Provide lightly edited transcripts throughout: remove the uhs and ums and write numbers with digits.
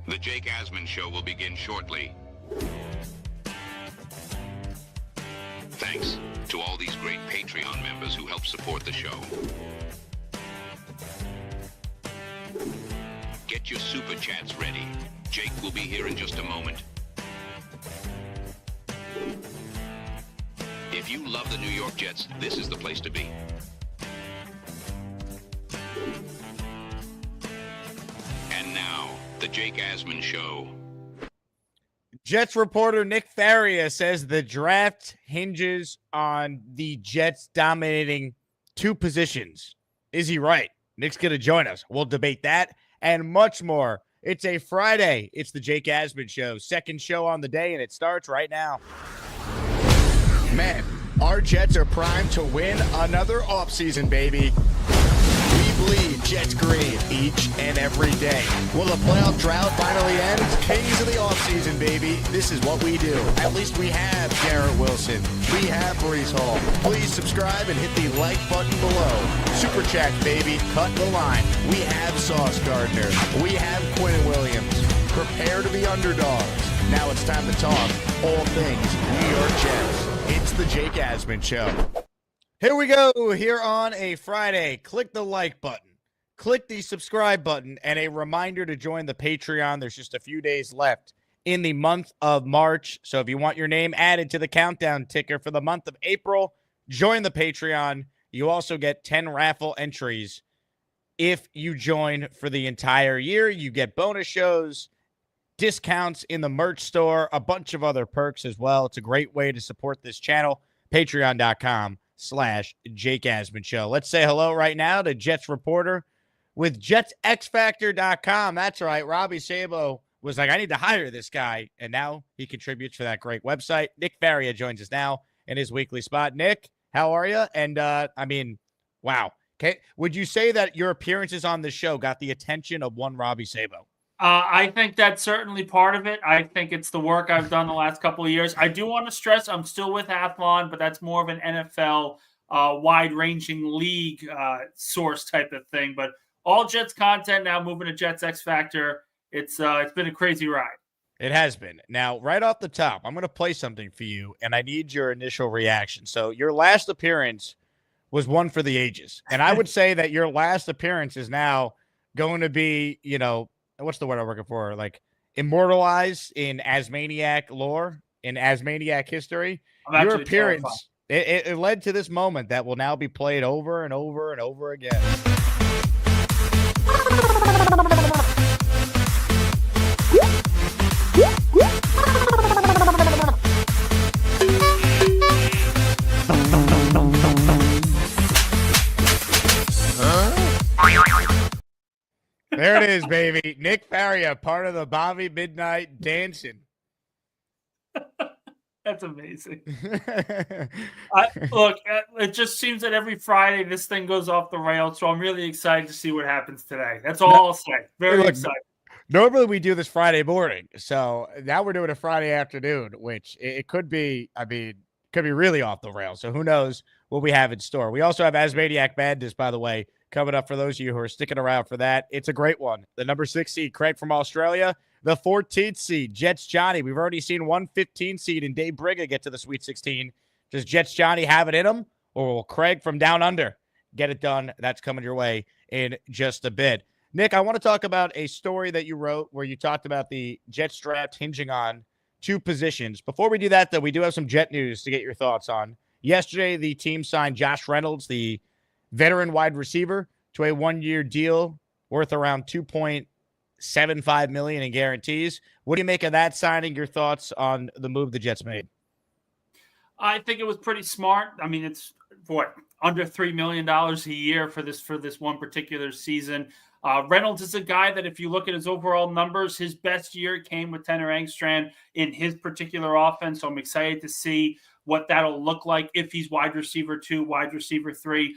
The Jake Asman Show will begin shortly. Thanks to all these great Patreon members who help support the show. Get your super chats ready. Jake will be here in just a moment. If you love the New York Jets, this is the place to be. And now, the Jake Asman Show. Jets reporter Nick Faria says the draft hinges on the Jets dominating two positions. Is he right? Nick's going to join us. We'll debate that and much more. It's a Friday. It's the Jake Asman Show. Second show on the day, and it starts right now. Man, our Jets are primed to win another offseason, baby. We bleed Jets green each and every day. Will the playoff drought finally end? Kings of the offseason, baby. This is what we do. At least we have Garrett Wilson. We have Brees Hall. Please subscribe and hit the like button below. Super chat, baby. Cut the line. We have Sauce Gardner. We have Quinn Williams. Prepare to be underdogs. Now it's time to talk all things New York Jets. It's the Jake Asman Show. Here we go. Here on a Friday. Click the like button. Click the subscribe button. And a reminder to join the Patreon. There's just a few days left in the month of March. So if you want your name added to the countdown ticker for the month of April, join the Patreon. You also get 10 raffle entries if you join for the entire year. You get bonus shows, discounts in the merch store, a bunch of other perks as well. It's a great way to support this channel. Patreon.com/Jake Asman Show. Let's say hello right now to Jets reporter with JetsXFactor.com. That's right. Robbie Sabo was like, I need to hire this guy. And now he contributes for that great website. Nick Faria joins us now in his weekly spot. Nick, how are you? And wow. Okay. Would you say that your appearances on the show got the attention of one Robbie Sabo? I think that's certainly part of it. I think it's the work I've done the last couple of years. I do want to stress I'm still with Athlon, but that's more of an NFL wide-ranging league source type of thing. But all Jets content now moving to Jets X Factor. It's been a crazy ride. It has been. Now, right off the top, I'm going to play something for you, and I need your initial reaction. So your last appearance was one for the ages. And I would say that your last appearance is now going to be, what's the word I'm looking for? Like immortalized in ASMANIAC lore, in ASMANIAC history. Your appearance, it led to this moment that will now be played over and over and over again. There it is, baby. Nick Faria, part of the Bobby Midnight dancing. That's amazing. Look, it just seems that every Friday this thing goes off the rails, so I'm really excited to see what happens today. That's all I'll say. Very excited. Normally we do this Friday morning, so now we're doing a Friday afternoon, which it could be, could be really off the rails. So who knows what we have in store. We also have ASMANIAC Madness, by the way, coming up for those of you who are sticking around for that. It's a great one. The number 6 seed, Craig from Australia. The 14th seed, Jets Johnny. We've already seen 115 seed and Dave Brigga get to the Sweet 16. Does Jets Johnny have it in him, or will Craig from down under get it done? That's coming your way in just a bit. Nick, I want to talk about a story that you wrote where you talked about the Jets draft hinging on two positions. Before we do that, though, we do have some Jet news to get your thoughts on. Yesterday, the team signed Josh Reynolds, the veteran wide receiver, to a one-year deal worth around $2.75 million in guarantees. What do you make of that signing? Your thoughts on the move the Jets made? I think it was pretty smart. I mean, it's under $3 million a year for this one particular season. Reynolds is a guy that if you look at his overall numbers, his best year came with Tanner Engstrand in his particular offense. So I'm excited to see what that'll look like if he's wide receiver 2, wide receiver 3.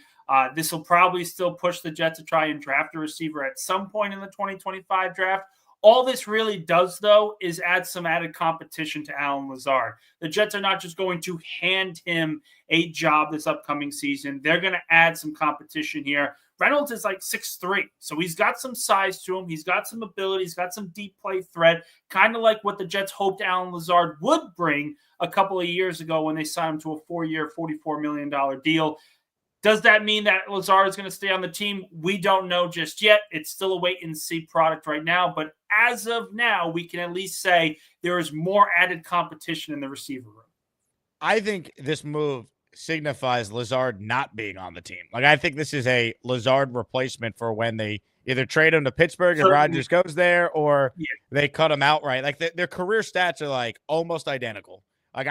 This will probably still push the Jets to try and draft a receiver at some point in the 2025 draft. All this really does, though, is add some added competition to Allen Lazard. The Jets are not just going to hand him a job this upcoming season. They're going to add some competition here. Reynolds is like 6'3", so he's got some size to him. He's got some ability. He's got some deep play threat, kind of like what the Jets hoped Allen Lazard would bring a couple of years ago when they signed him to a 4-year, $44 million deal. Does that mean that Lazard is going to stay on the team? We don't know just yet. It's still a wait-and-see product right now. But as of now, we can at least say there is more added competition in the receiver room. I think this move signifies Lazard not being on the team. Like, I think this is a Lazard replacement for when they either trade him to Pittsburgh and Rodgers goes there, or they cut him outright. Like, their career stats are, like, almost identical. Like,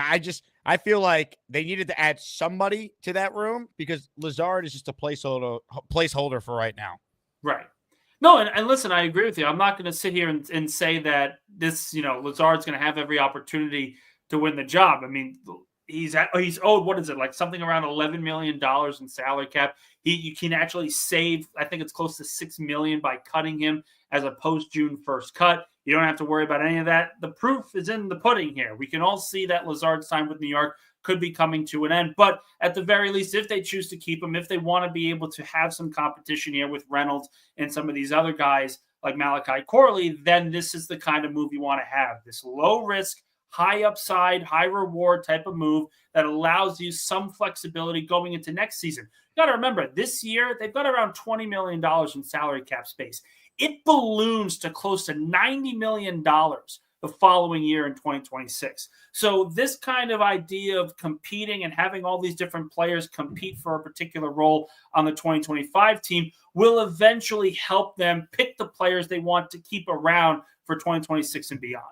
I feel like they needed to add somebody to that room because Lazard is just a placeholder for right now. Right. No, and listen, I agree with you. I'm not going to sit here and say that this, Lazard's going to have every opportunity to win the job. I mean, he's owed, what is it, like something around $11 million in salary cap. You can actually save, I think it's close to $6 million by cutting him as a post-June 1st cut. You don't have to worry about any of that. The proof is in the pudding here. We can all see that Lazard's time with New York could be coming to an end. But at the very least, if they choose to keep him, if they want to be able to have some competition here with Reynolds and some of these other guys like Malachi Corley, then this is the kind of move you want to have. This low risk, high upside, high reward type of move that allows you some flexibility going into next season. You got to remember, this year, they've got around $20 million in salary cap space. It balloons to close to $90 million the following year in 2026. So this kind of idea of competing and having all these different players compete for a particular role on the 2025 team will eventually help them pick the players they want to keep around for 2026 and beyond.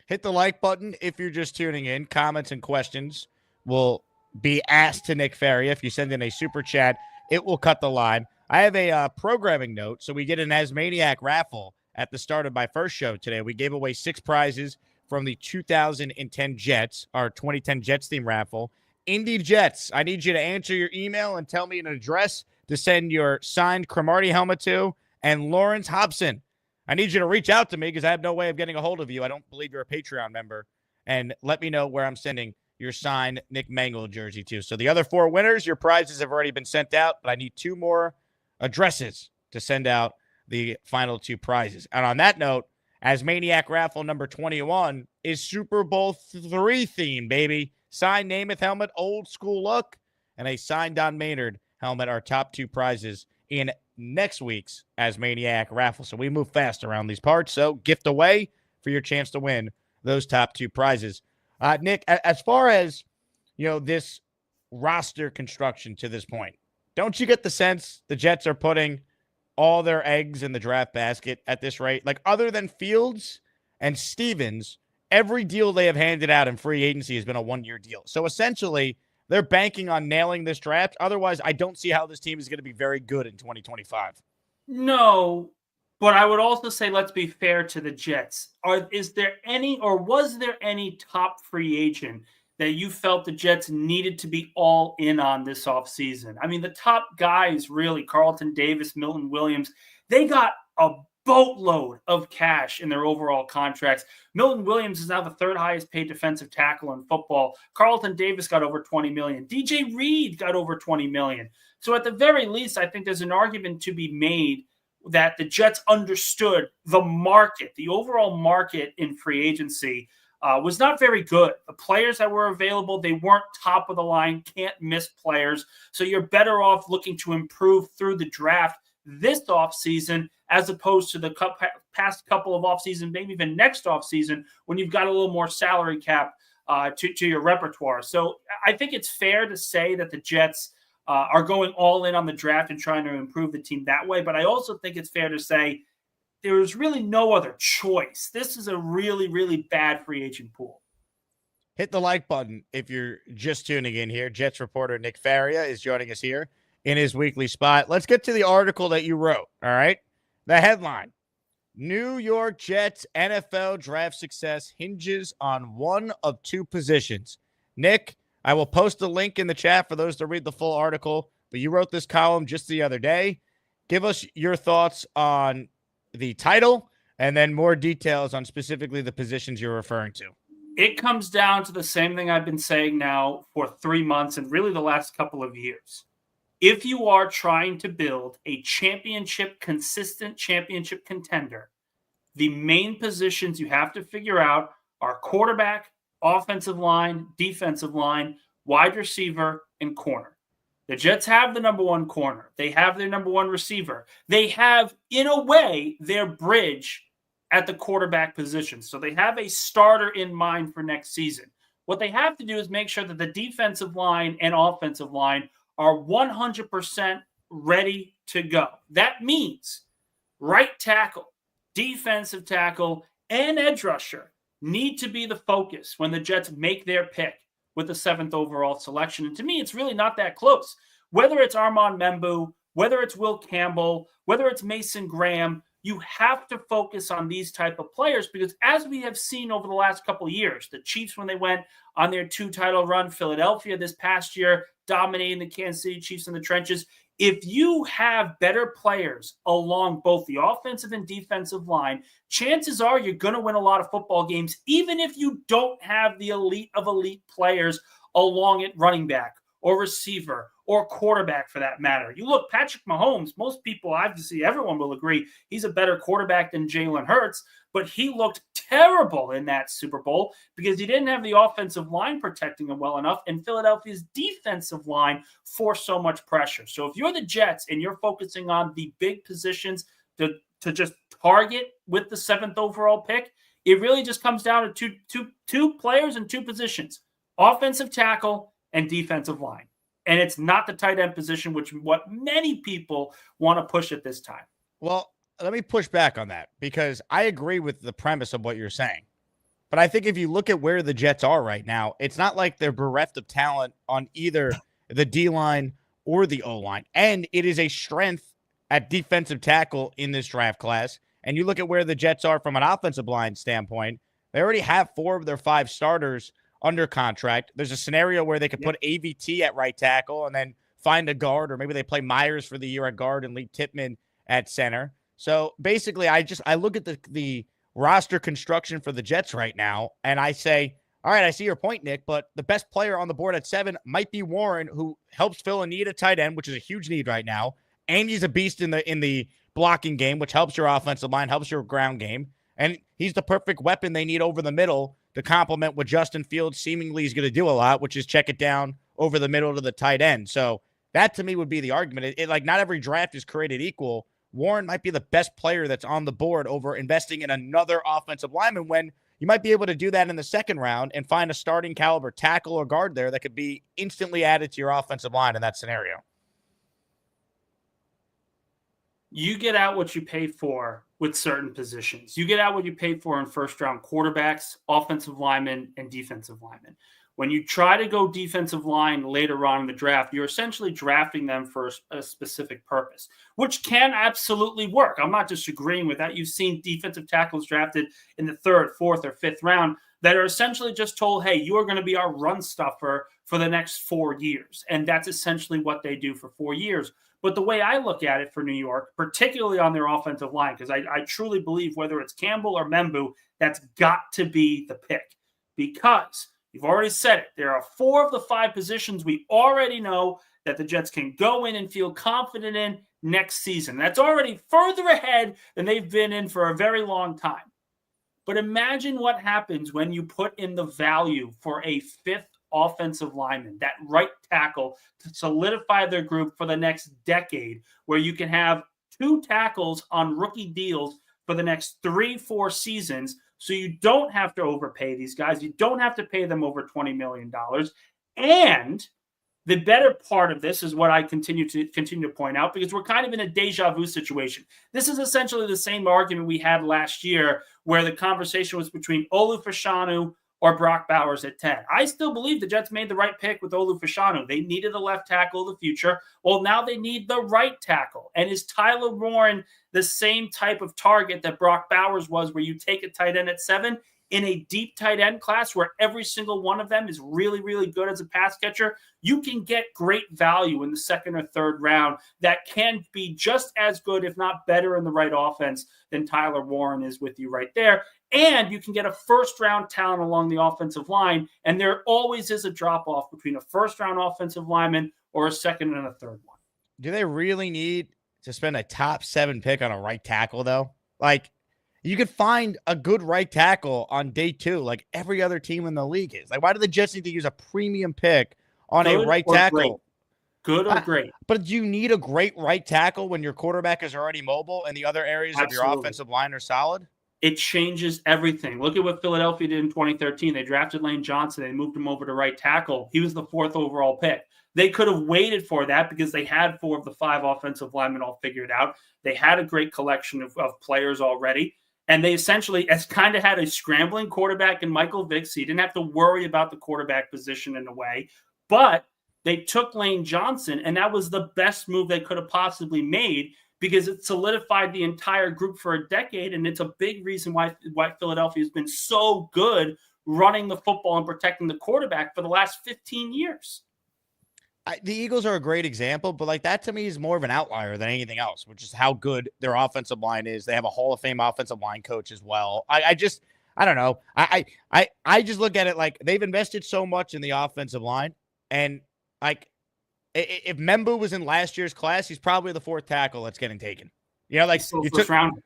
Hit the like button if you're just tuning in. Comments and questions will be asked to Nick Faria. If you send in a super chat, it will cut the line. I have a programming note. So we did an ASMANIAC raffle at the start of my first show today. We gave away 6 prizes from the 2010 Jets, our 2010 Jets theme raffle. Indy Jets, I need you to answer your email and tell me an address to send your signed Cromartie helmet to. And Lawrence Hobson, I need you to reach out to me because I have no way of getting a hold of you. I don't believe you're a Patreon member. And let me know where I'm sending your signed Nick Mangold jersey to. So the other 4 winners, your prizes have already been sent out, but I need 2 more addresses to send out the final 2 prizes. And on that note, ASMANIAC raffle number 21 is Super Bowl 3 theme, baby. Signed Namath helmet, old school look, and a signed Don Maynard helmet, our top 2 prizes in next week's ASMANIAC raffle. So we move fast around these parts. So gift away for your chance to win those top 2 prizes. Nick, as far as, this roster construction to this point, don't you get the sense the Jets are putting all their eggs in the draft basket at this rate? Like, other than Fields and Stevens, every deal they have handed out in free agency has been a 1-year deal. So essentially, they're banking on nailing this draft. Otherwise, I don't see how this team is going to be very good in 2025. No, but I would also say, let's be fair to the Jets. Was there any top free agent that you felt the Jets needed to be all in on this offseason? I mean, the top guys, really, Carlton Davis, Milton Williams, they got a boatload of cash in their overall contracts. Milton Williams is now the 3rd highest paid defensive tackle in football. Carlton Davis got over $20 million. DJ Reed got over $20 million. So at the very least, I think there's an argument to be made that the Jets understood the market, the overall market in free agency was not very good. The players that were available, they weren't top of the line, can't miss players. So you're better off looking to improve through the draft this offseason as opposed to the past couple of offseason, maybe even next offseason when you've got a little more salary cap to your repertoire. So I think it's fair to say that the Jets are going all in on the draft and trying to improve the team that way. But I also think it's fair to say there is really no other choice. This is a really, really bad free agent pool. Hit the like button if you're just tuning in here. Jets reporter Nick Faria is joining us here in his weekly spot. Let's get to the article that you wrote, all right? The headline, New York Jets NFL draft success hinges on one of 2 positions. Nick, I will post a link in the chat for those to read the full article, but you wrote this column just the other day. Give us your thoughts on the title, And then more details on specifically the positions you're referring to. It comes down to the same thing I've been saying now for 3 months and really the last couple of years. If you are trying to build a consistent championship contender, the main positions you have to figure out are quarterback, offensive line, defensive line, wide receiver, and corner. The Jets have the number one corner. They have their number one receiver. They have, in a way, their bridge at the quarterback position. So they have a starter in mind for next season. What they have to do is make sure that the defensive line and offensive line are 100% ready to go. That means right tackle, defensive tackle, and edge rusher need to be the focus when the Jets make their pick with the 7th overall selection. And to me, it's really not that close. Whether it's Armand Membu, whether it's Will Campbell, whether it's Mason Graham, you have to focus on these type of players because as we have seen over the last couple of years, the Chiefs, when they went on their 2-title run, Philadelphia this past year, dominating the Kansas City Chiefs in the trenches. If you have better players along both the offensive and defensive line, chances are you're going to win a lot of football games, even if you don't have the elite of elite players along at running back or receiver or quarterback for that matter. You look, Patrick Mahomes, most people, obviously everyone will agree, he's a better quarterback than Jalen Hurts, but he looked terrible in that Super Bowl because he didn't have the offensive line protecting him well enough, and Philadelphia's defensive line forced so much pressure. So if you're the Jets and you're focusing on the big positions to just target with the 7th overall pick, it really just comes down to two players and 2 positions, offensive tackle and defensive line. And it's not the tight end position, which what many people want to push at this time. Well, let me push back on that because I agree with the premise of what you're saying. But I think if you look at where the Jets are right now, it's not like they're bereft of talent on either the D-line or the O-line. And it is a strength at defensive tackle in this draft class. And you look at where the Jets are from an offensive line standpoint, they already have 4 of their 5 starters under contract. There's a scenario where they could put AVT at right tackle and then find a guard, or maybe they play Myers for the year at guard and leave Tippmann at center. So basically, I look at the roster construction for the Jets right now, and I say, all right, I see your point, Nick, but the best player on the board at 7 might be Warren, who helps fill a need at tight end, which is a huge need right now, and he's a beast in the blocking game, which helps your offensive line, helps your ground game, and he's the perfect weapon they need over the middle to complement what Justin Fields seemingly is going to do a lot, which is check it down over the middle to the tight end. So that to me would be the argument. Like not every draft is created equal. Warren might be the best player that's on the board over investing in another offensive lineman when you might be able to do that in the 2nd round and find a starting caliber tackle or guard there that could be instantly added to your offensive line in that scenario. You get out what you pay for with certain positions. You get out what you pay for in 1st-round quarterbacks, offensive linemen, and defensive linemen. When you try to go defensive line later on in the draft, you're essentially drafting them for a specific purpose, which can absolutely work. I'm not disagreeing with that. You've seen defensive tackles drafted in the 3rd, 4th, or 5th round that are essentially just told, hey, you are going to be our run stuffer for the next 4 years. And that's essentially what they do for 4 years. But the way I look at it for New York, particularly on their offensive line, because I truly believe whether it's Campbell or Membu, that's got to be the pick. Because you've already said it. There are 4 of the 5 positions we already know that the Jets can go in and feel confident in next season. That's already further ahead than they've been in for a very long time. But imagine what happens when you put in the value for a 5th offensive lineman, that right tackle, to solidify their group for the next decade, where you can have 2 tackles on rookie deals for the next 3-4 seasons. So you don't have to overpay these guys. You don't have to pay them over $20 million. And the better part of this is what I continue to point out, because we're kind of in a deja vu situation. This is essentially the same argument we had last year where the conversation was between Olu Fashanu or Brock Bowers at 10. I still believe the Jets made the right pick with Olu Fashanu. They needed a left tackle of the future. Well, now they need the right tackle. And is Tyler Warren the same type of target that Brock Bowers was, where you take a tight end at 7? in a deep tight end class where every single one of them is really, really good as a pass catcher, you can get great value in the second or third round that can be just as good, if not better, in the right offense than Tyler Warren is with you right there. And you can get a first-round talent along the offensive line, and there always is a drop-off between a first-round offensive lineman or a second and a third one. Do they really need to spend a top 7 pick on a right tackle, though? Like, you could find a good right tackle on day 2, like every other team in the league is. Like, why do the Jets need to use a premium pick on a right tackle? Good or great. But do you need a great right tackle when your quarterback is already mobile and the other areas of your offensive line are solid? It changes everything. Look at what Philadelphia did in 2013. They drafted Lane Johnson. They moved him over to right tackle. He was the 4th overall pick. They could have waited for that because they had 4 of the 5 offensive linemen all figured out. They had a great collection of players already. And they essentially kind of had a scrambling quarterback in Michael Vick, so you didn't have to worry about the quarterback position in a way. But they took Lane Johnson, and that was the best move they could have possibly made because it solidified the entire group for a decade, and it's a big reason why Philadelphia has been so good running the football and protecting the quarterback for the last 15 years. The Eagles are a great example, but like that to me is more of an outlier than anything else, which is how good their offensive line is. They have a Hall of Fame offensive line coach as well. I don't know. I just look at it like they've invested so much in the offensive line, and like if Membu was in last year's class, he's probably the 4th tackle that's getting taken. You know, like you took round.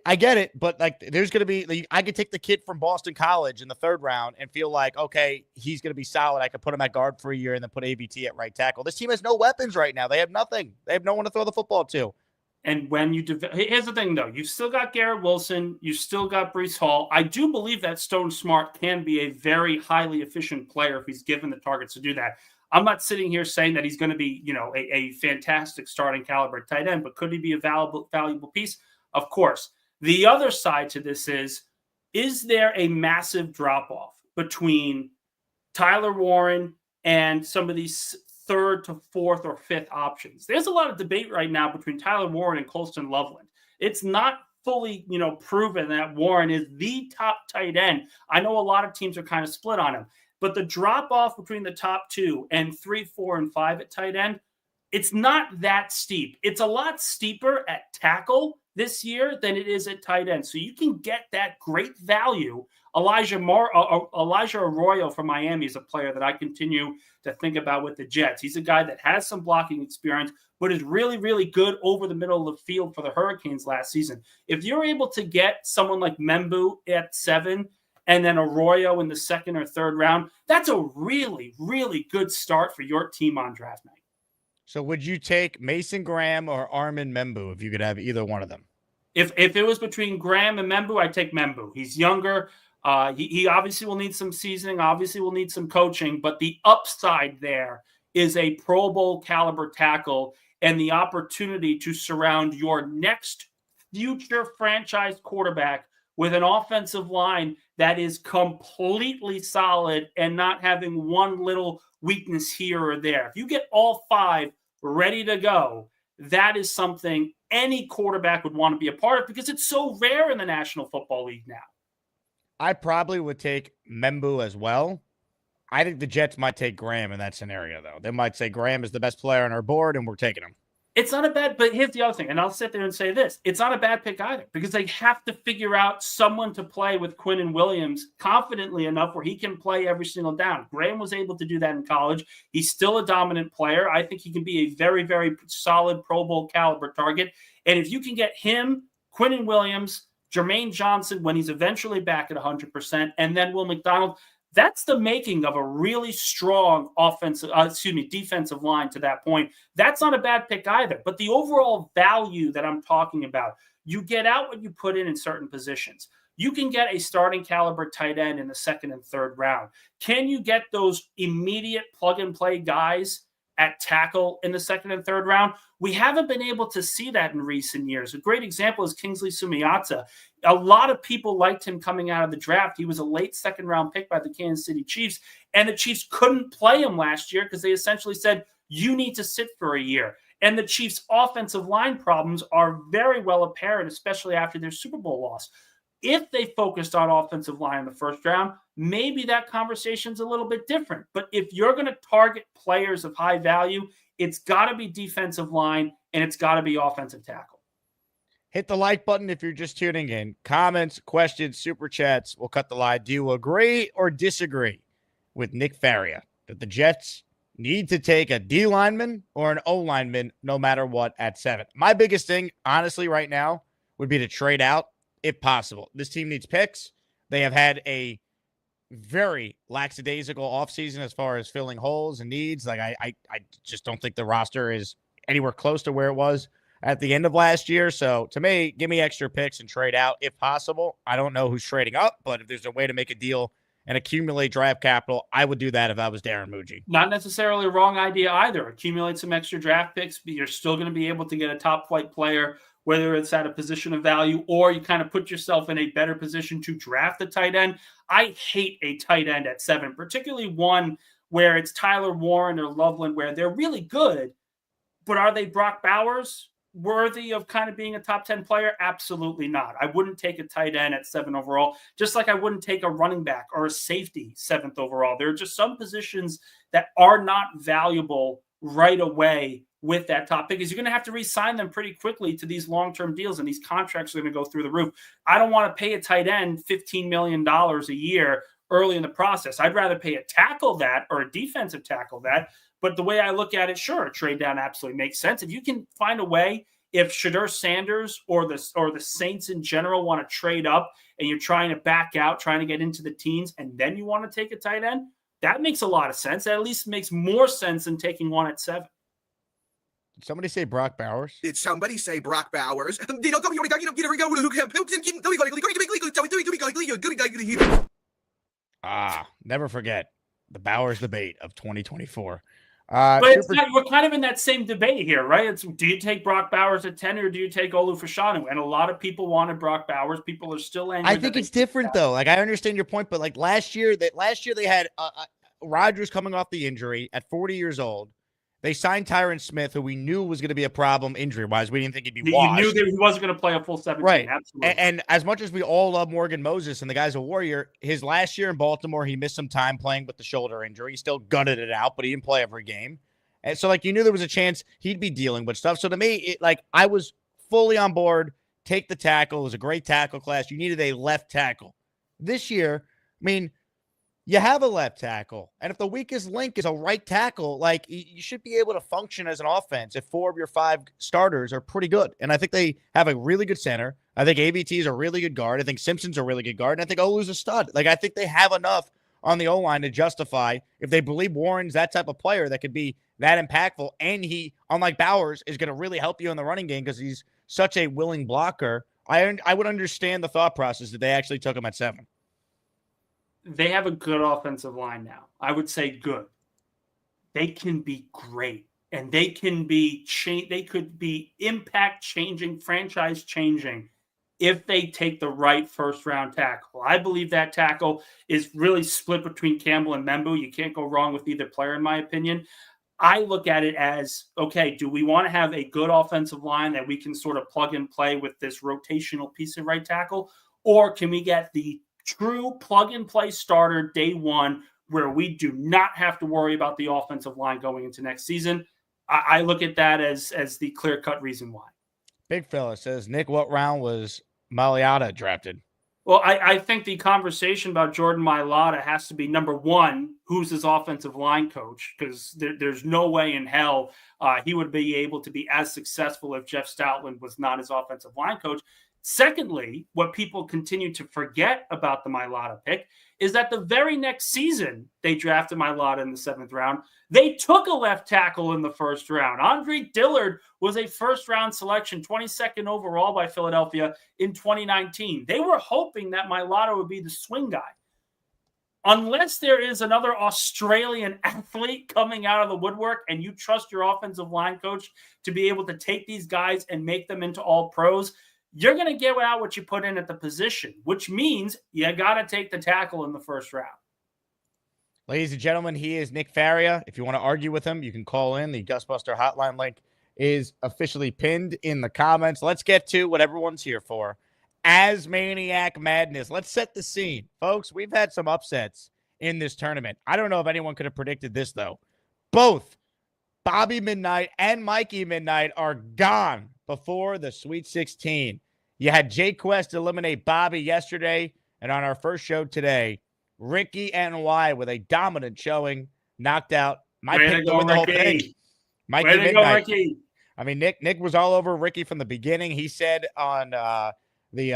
I get it, but like there's going to be I could take the kid from Boston College in the 3rd round and feel like, okay, he's going to be solid. I could put him at guard for a year and then put AVT at right tackle. This team has no weapons right now. They have nothing. They have no one to throw the football to. And when you here's the thing, though. You've still got Garrett Wilson. You've still got Breece Hall. I do believe that Stone Smart can be a very highly efficient player if he's given the targets to do that. I'm not sitting here saying that he's going to be, a fantastic starting caliber tight end, but could he be a valuable piece? Of course. The other side to this is there a massive drop-off between Tyler Warren and some of these 3rd to 4th or 5th options? There's a lot of debate right now between Tyler Warren and Colston Loveland. It's not fully, proven that Warren is the top tight end. I know a lot of teams are kind of split on him, but the drop-off between the top 2 and 3, 4, and 5 at tight end, it's not that steep. It's a lot steeper at tackle this year than it is at tight end. So you can get that great value. Elijah Arroyo from Miami is a player that I continue to think about with the Jets. He's a guy that has some blocking experience, but is really, really good over the middle of the field for the Hurricanes last season. If you're able to get someone like Membu at 7 and then Arroyo in the 2nd or 3rd round, that's a really, really good start for your team on draft night. So would you take Mason Graham or Armin Membu if you could have either one of them? If it was between Graham and Membu, I'd take Membu. He's younger. He obviously will need some seasoning, obviously will need some coaching, but the upside there is a Pro Bowl caliber tackle and the opportunity to surround your next future franchise quarterback with an offensive line that is completely solid and not having one little weakness here or there. If you get all 5 ready to go, that is something any quarterback would want to be a part of because it's so rare in the National Football League now. I probably would take Membu as well. I think the Jets might take Graham in that scenario, though. They might say Graham is the best player on our board, and we're taking him. It's not a bad, but here's the other thing, and I'll sit there and say this. It's not a bad pick either because they have to figure out someone to play with Quinnen Williams confidently enough where he can play every single down. Graham was able to do that in college. He's still a dominant player. I think he can be a very, very solid Pro Bowl caliber target. And if you can get him, Quinnen Williams, Jermaine Johnson when he's eventually back at 100%, and then Will McDonald, that's the making of a really strong defensive line to that point. That's not a bad pick either. But the overall value that I'm talking about, you get out what you put in certain positions. You can get a starting caliber tight end in the 2nd and 3rd round. Can you get those immediate plug-and-play guys at tackle in the 2nd and 3rd round? We haven't been able to see that in recent years. A great example is Kingsley Sumiata. A lot of people liked him coming out of the draft. He was a late 2nd round pick by the Kansas City Chiefs, and the Chiefs couldn't play him last year because they essentially said, you need to sit for a year. And the Chiefs' offensive line problems are very well apparent, especially after their Super Bowl loss. If they focused on offensive line in the first round, maybe that conversation's a little bit different. But if you're going to target players of high value, it's got to be defensive line and it's got to be offensive tackle. Hit the like button if you're just tuning in. Comments, questions, super chats. We'll cut the line. Do you agree or disagree with Nick Faria that the Jets need to take a D lineman or an O lineman no matter what at 7? My biggest thing, honestly, right now would be to trade out if possible. This team needs picks. They have had a very lackadaisical offseason as far as filling holes and needs. Like I just don't think the roster is anywhere close to where it was at the end of last year. So to me, give me extra picks and trade out if possible. I don't know who's trading up, but if there's a way to make a deal and accumulate draft capital, I would do that if I was Darren Muji. Not necessarily a wrong idea either. Accumulate some extra draft picks, but you're still going to be able to get a top flight player, whether it's at a position of value or you kind of put yourself in a better position to draft a tight end. I hate a tight end at 7, particularly one where it's Tyler Warren or Loveland, where they're really good, but are they Brock Bowers worthy of kind of being a top 10 player? Absolutely not. I wouldn't take a tight end at 7 overall, just like I wouldn't take a running back or a safety 7th overall. There are just some positions that are not valuable right away with that top pick, because you're going to have to re-sign them pretty quickly to these long-term deals, and these contracts are going to go through the roof. I don't want to pay a tight end $15 million a year early in the process. I'd rather pay a tackle that or a defensive tackle that. But the way I look at it, sure, a trade down absolutely makes sense. If you can find a way, if Shedeur Sanders or the Saints in general want to trade up and you're trying to back out, trying to get into the teens, and then you want to take a tight end, that makes a lot of sense. That at least makes more sense than taking one at 7. Did somebody say Brock Bowers? Did somebody say Brock Bowers? Never forget the Bowers debate of 2024. But we're kind of in that same debate here, right? It's, do you take Brock Bowers at 10 or do you take Olu Fashanu? And a lot of people wanted Brock Bowers. People are still angry. I think it's different though. Like I understand your point, but like last year they had Rodgers coming off the injury at 40 years old. They signed Tyron Smith, who we knew was going to be a problem injury-wise. We didn't think he'd be washed. You knew that he wasn't going to play a full 17. Right. Absolutely. And as much as we all love Morgan Moses and the guy's a warrior, his last year in Baltimore, he missed some time playing with the shoulder injury. He still gutted it out, but he didn't play every game. And so, like, you knew there was a chance he'd be dealing with stuff. So to me, I was fully on board. Take the tackle. It was a great tackle class. You needed a left tackle. This year, I mean, you have a left tackle, and if the weakest link is a right tackle, like you should be able to function as an offense if 4 of your 5 starters are pretty good. And I think they have a really good center. I think ABT is a really good guard. I think Simpson's a really good guard, and I think Olu's a stud. Like I think they have enough on the O-line to justify if they believe Warren's that type of player that could be that impactful, and he, unlike Bowers, is going to really help you in the running game because he's such a willing blocker. I would understand the thought process that they actually took him at 7. They have a good offensive line now. I would say good. They can be great, and they can be they could be impact changing, franchise changing if they take the right first round tackle. I believe that tackle is really split between Campbell and Membu. You can't go wrong with either player, in my opinion. I look at it as, okay, do we want to have a good offensive line that we can sort of plug and play with this rotational piece of right tackle, or can we get the true plug-and-play starter day one where we do not have to worry about the offensive line going into next season? I look at that as the clear-cut reason why. Big fella says, Nick, what round was Mailata drafted? Well, I think the conversation about Jordan Mailata has to be, number one, who's his offensive line coach? Because there's no way in hell he would be able to be as successful if Jeff Stoutland was not his offensive line coach. Secondly, what people continue to forget about the Mailata pick is that the very next season they drafted Mailata in the 7th round, they took a left tackle in the 1st round. Andre Dillard was a 1st-round selection, 22nd overall by Philadelphia in 2019. They were hoping that Mailata would be the swing guy. Unless there is another Australian athlete coming out of the woodwork and you trust your offensive line coach to be able to take these guys and make them into all pros, you're going to get out what you put in at the position, which means you got to take the tackle in the 1st round. Ladies and gentlemen, he is Nick Faria. If you want to argue with him, you can call in. The Gustbuster hotline link is officially pinned in the comments. Let's get to what everyone's here for. ASMANIAC Madness. Let's set the scene. Folks, we've had some upsets in this tournament. I don't know if anyone could have predicted this, though. Both Bobby Midnight and Mikey Midnight are gone before the Sweet 16. You had Jake Quest eliminate Bobby yesterday, and on our first show today, Ricky NY with a dominant showing knocked out my pick to win the whole thing. Mikey Midnight. Ricky. I mean, Nick was all over Ricky from the beginning. He said on he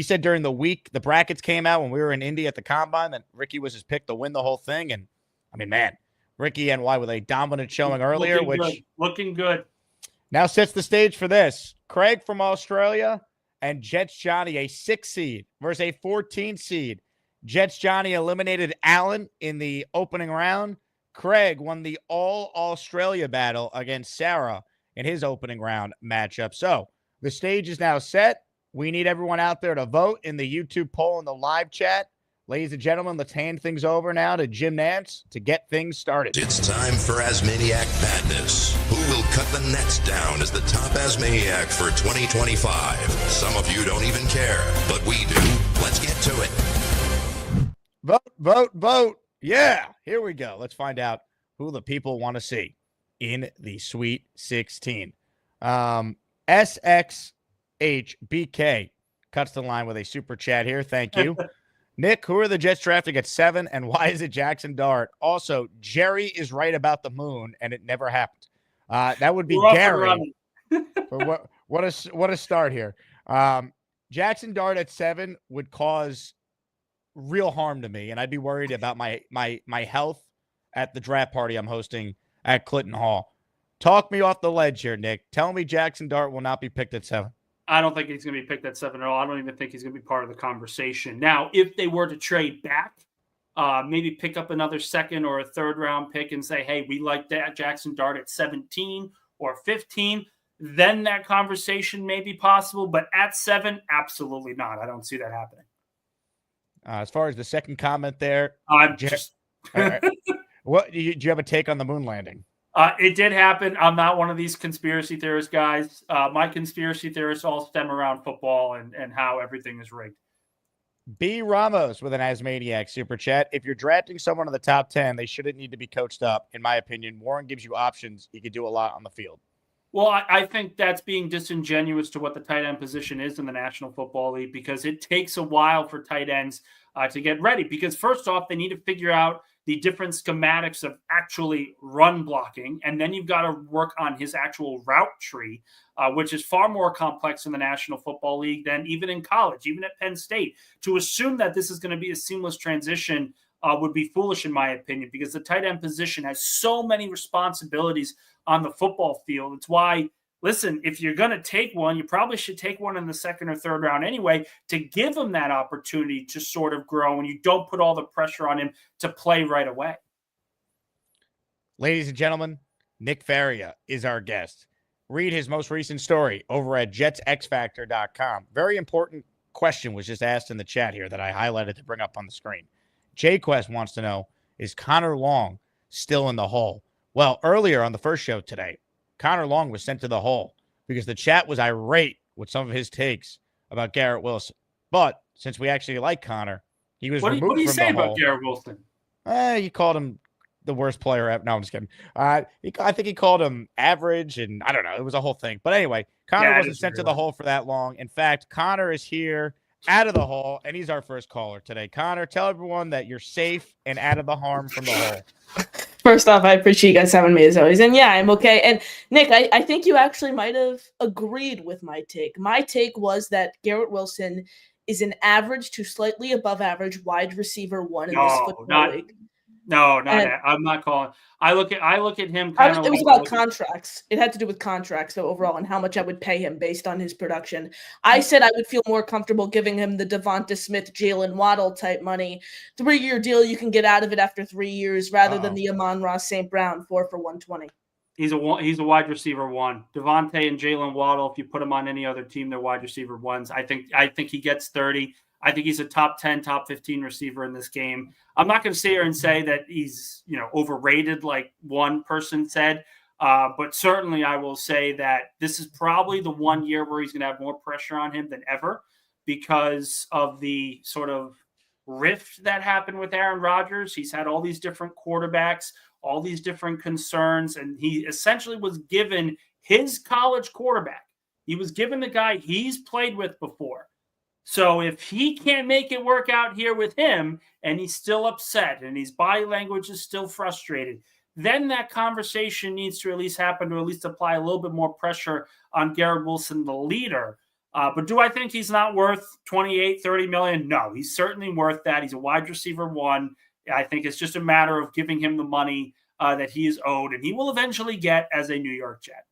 said during the week the brackets came out when we were in Indy at the combine that Ricky was his pick to win the whole thing. And I mean, man, Ricky NY with a dominant showing earlier, looking good. Now sets the stage for this. Craig from Australia and Jets Johnny, a 6 seed versus a 14 seed. Jets Johnny eliminated Allen in the opening round. Craig won the All-Australia battle against Sarah in his opening round matchup. So the stage is now set. We need everyone out there to vote in the YouTube poll in the live chat. Ladies and gentlemen, let's hand things over now to Jim Nance to get things started. It's time for ASMANIAC Madness. Who will cut the nets down as the top ASMANIAC for 2025? Some of you don't even care, but we do. Let's get to it. Vote. Yeah, here we go. Let's find out who the people want to see in the Sweet 16. SXHBK cuts the line with a super chat here. Thank you. Nick, who are the Jets drafting at 7, and why is it Jackson Dart? Also, Jerry is right about the moon, and it never happened. That would be Gary. What a start here. Jackson Dart at 7 would cause real harm to me, and I'd be worried about my health at the draft party I'm hosting at Clinton Hall. Talk me off the ledge here, Nick. Tell me Jackson Dart will not be picked at 7. I don't think he's going to be picked at 7 at all. I don't even think he's going to be part of the conversation. Now, if they were to trade back, maybe pick up another second or a third round pick and say, hey, we like that Jackson Dart at 17 or 15, then that conversation may be possible. But at 7, absolutely not. I don't see that happening. As far as the second comment there, what do you have a take on the moon landing? It did happen. I'm not one of these conspiracy theorist guys. My conspiracy theorists all stem around football and how everything is rigged. B. Ramos with an ASMANIAC super chat. If you're drafting someone in the top 10, they shouldn't need to be coached up. In my opinion, Warren gives you options. He could do a lot on the field. Well, I think that's being disingenuous to what the tight end position is in the National Football League, because it takes a while for tight ends to get ready. Because first off, they need to figure out the different schematics of actually run blocking. And then you've got to work on his actual route tree, which is far more complex in the National Football League than even in college, even at Penn State. To assume that this is going to be a seamless transition would be foolish, in my opinion, because the tight end position has so many responsibilities on the football field. It's why, listen, if you're going to take one, you probably should take one in the second or third round anyway, to give him that opportunity to sort of grow, and you don't put all the pressure on him to play right away. Ladies and gentlemen, Nick Faria is our guest. Read his most recent story over at jetsxfactor.com. Very important question was just asked in the chat here that I highlighted to bring up on the screen. J-Quest wants to know, is Connor Long still in the hole? Well, earlier on the first show today, Connor Long was sent to the hole because the chat was irate with some of his takes about Garrett Wilson. But since we actually like Connor, he was removed from the hole. What do you say about Garrett Wilson? He called him the worst player ever. No, I'm just kidding. I think he called him average, and I don't know. It was a whole thing. But anyway, Connor wasn't sent to the hole for that long. In fact, Connor is here out of the hole, and he's our first caller today. Connor, tell everyone that you're safe and out of the harm from the hole. First off, I appreciate you guys having me as always. And yeah, I'm okay. And Nick, I think you actually might have agreed with my take. My take was that Garrett Wilson is an average to slightly above average wide receiver 1 in this football league. No, I'm not calling. I look at him kind of. It was about contracts. It had to do with contracts, though, overall, and how much I would pay him based on his production. I said I would feel more comfortable giving him the Devonta Smith, Jalen Waddle type money. 3-year deal, you can get out of it after 3 years, rather than the Amon-Ra St. Brown 4 for $120. He's a wide receiver 1. Devontae and Jalen Waddle, if you put him on any other team, they're wide receiver 1s. I think he gets 30. I think he's a top 10, top 15 receiver in this game. I'm not going to sit here and say that he's, overrated like one person said. But certainly I will say that this is probably the one year where he's going to have more pressure on him than ever because of the sort of rift that happened with Aaron Rodgers. He's had all these different quarterbacks, all these different concerns, and he essentially was given his college quarterback. He was given the guy he's played with before. So if he can't make it work out here with him and he's still upset and his body language is still frustrated, then that conversation needs to at least happen to at least apply a little bit more pressure on Garrett Wilson, the leader. But do I think he's not worth 28, 30 million? No, he's certainly worth that. He's a wide receiver one. I think it's just a matter of giving him the money that he is owed, and he will eventually get as a New York Jet.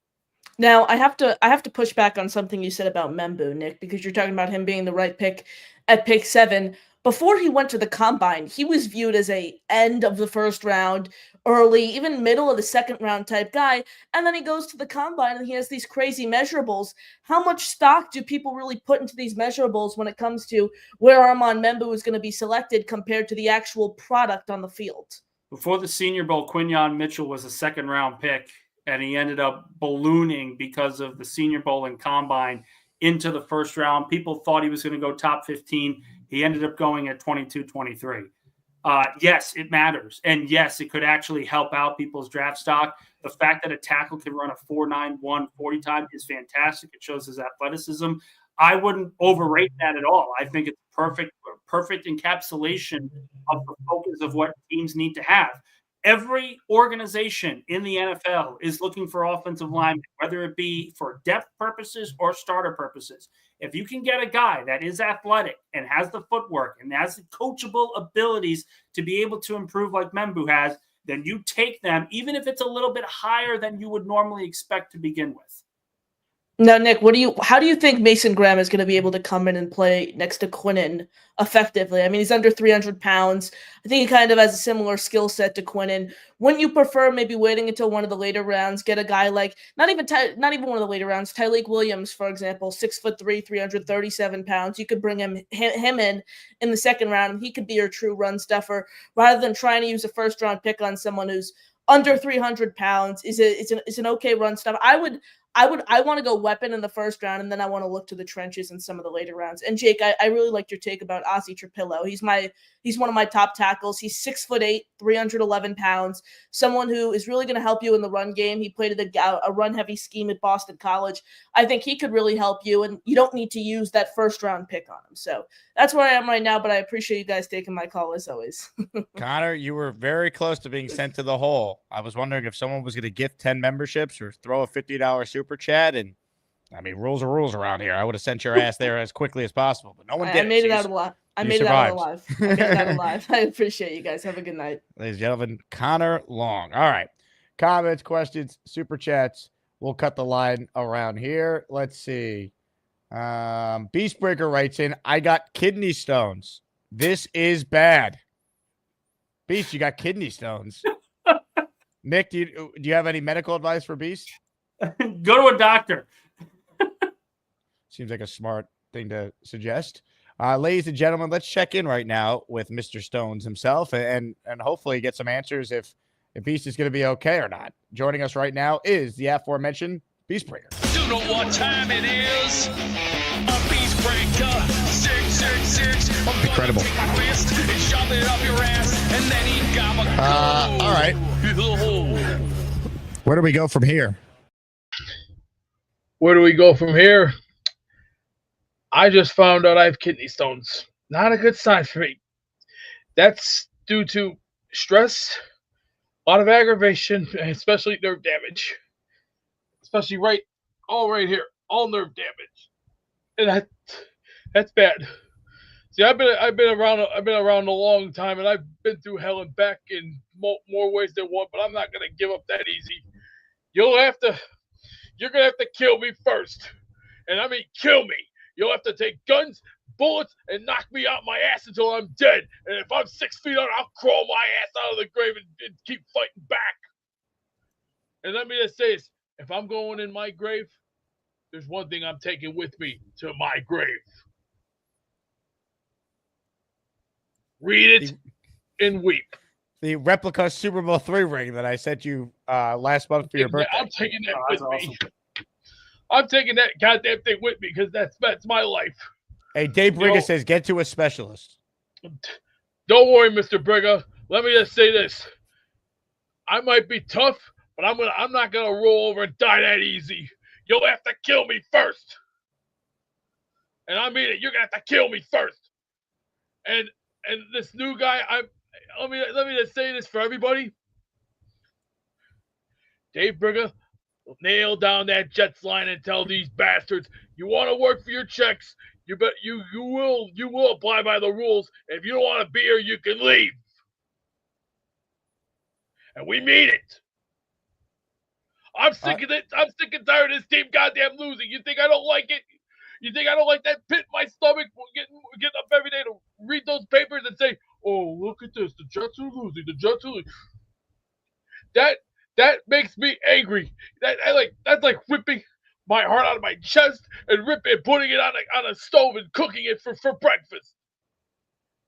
Now, I have to push back on something you said about Membu, Nick, because you're talking about him being the right pick at pick 7. Before he went to the combine, he was viewed as a end of the first round, early, even middle of the second round type guy. And then he goes to the combine and he has these crazy measurables. How much stock do people really put into these measurables when it comes to where Armand Membu is going to be selected compared to the actual product on the field? Before the Senior Bowl, Quinyon Mitchell was a second round pick, and he ended up ballooning because of the Senior Bowl and combine into the first round. People thought he was going to go top 15. He ended up going at 22, 23. Yes, it matters. And yes, it could actually help out people's draft stock. The fact that a tackle can run a 4.91 40 time is fantastic. It shows his athleticism. I wouldn't overrate that at all. I think it's perfect encapsulation of the focus of what teams need to have. Every organization in the NFL is looking for offensive linemen, whether it be for depth purposes or starter purposes. If you can get a guy that is athletic and has the footwork and has the coachable abilities to be able to improve like Membu has, then you take them, even if it's a little bit higher than you would normally expect to begin with. Now, Nick, how do you think Mason Graham is going to be able to come in and play next to Quinnen effectively? I mean, he's under 300 pounds. I think he kind of has a similar skill set to Quinnen. Wouldn't you prefer maybe waiting until one of the later rounds, get a guy like, not even one of the later rounds, Tyleik Williams, for example, 6'3", 337 pounds. You could bring him in the second round, and he could be your true run stuffer rather than trying to use a first round pick on someone who's under 300 pounds. It's an okay run stuff. I want to go weapon in the first round, and then I want to look to the trenches in some of the later rounds. And Jake, I really liked your take about Ozzie Trapillo. He's one of my top tackles. He's 6'8", 311 pounds. Someone who is really going to help you in the run game. He played a run-heavy scheme at Boston College. I think he could really help you, and you don't need to use that first-round pick on him. So that's where I am right now, but I appreciate you guys taking my call as always. Connor, you were very close to being sent to the hole. I was wondering if someone was going to gift 10 memberships or throw a $50 super chat, and I mean, rules are rules around here. I would have sent your ass there as quickly as possible, but no one did. I made it out alive. I made it out alive. I appreciate you guys. Have a good night. Ladies and gentlemen, Connor Long. All right. Comments, questions, super chats. We'll cut the line around here. Let's see. Beastbreaker writes in, I got kidney stones. This is bad. Beast, you got kidney stones. Nick, do you have any medical advice for Beast? Go to a doctor. Seems like a smart thing to suggest. Ladies and gentlemen, let's check in right now with Mr. Stones himself and hopefully get some answers if Beast is going to be okay or not. Joining us right now is the aforementioned Beastbreaker. You know what time it is? A Beastbreaker 666. Incredible. All right. Where do we go from here? Where do we go from here? I just found out I have kidney stones. Not a good sign for me. That's due to stress, a lot of aggravation, and especially nerve damage. Especially right here, all nerve damage, and that's bad. See, I've been around a long time, and I've been through hell and back in more ways than one. But I'm not gonna give up that easy. You're gonna have to kill me first, and I mean kill me. You'll have to take guns, bullets, and knock me out my ass until I'm dead. And if I'm 6 feet under, I'll crawl my ass out of the grave and keep fighting back. And let me just say this. If I'm going in my grave, there's one thing I'm taking with me to my grave. Read it and weep. the replica Super Bowl III ring that I sent you last month for your birthday. I'm taking that with me. I'm taking that goddamn thing with me because that's my life. Hey, Dave Brigger says, get to a specialist. Don't worry, Mr. Brigger. Let me just say this. I might be tough, but I'm not gonna roll over and die that easy. You'll have to kill me first. And I mean it, you're gonna have to kill me first. And this new guy, let me just say this for everybody. Dave Brigger, nail down that Jets line and tell these bastards, you want to work for your checks, you will apply by the rules. If you don't want to be here, you can leave. And we mean it. I'm sick of it. I'm sick and tired of this team goddamn losing. You think I don't like it? You think I don't like that pit in my stomach getting up every day to read those papers and say, oh, look at this. The Jets are losing. The Jets are losing. That makes me angry. That's like ripping my heart out of my chest and putting it on a stove and cooking it for breakfast.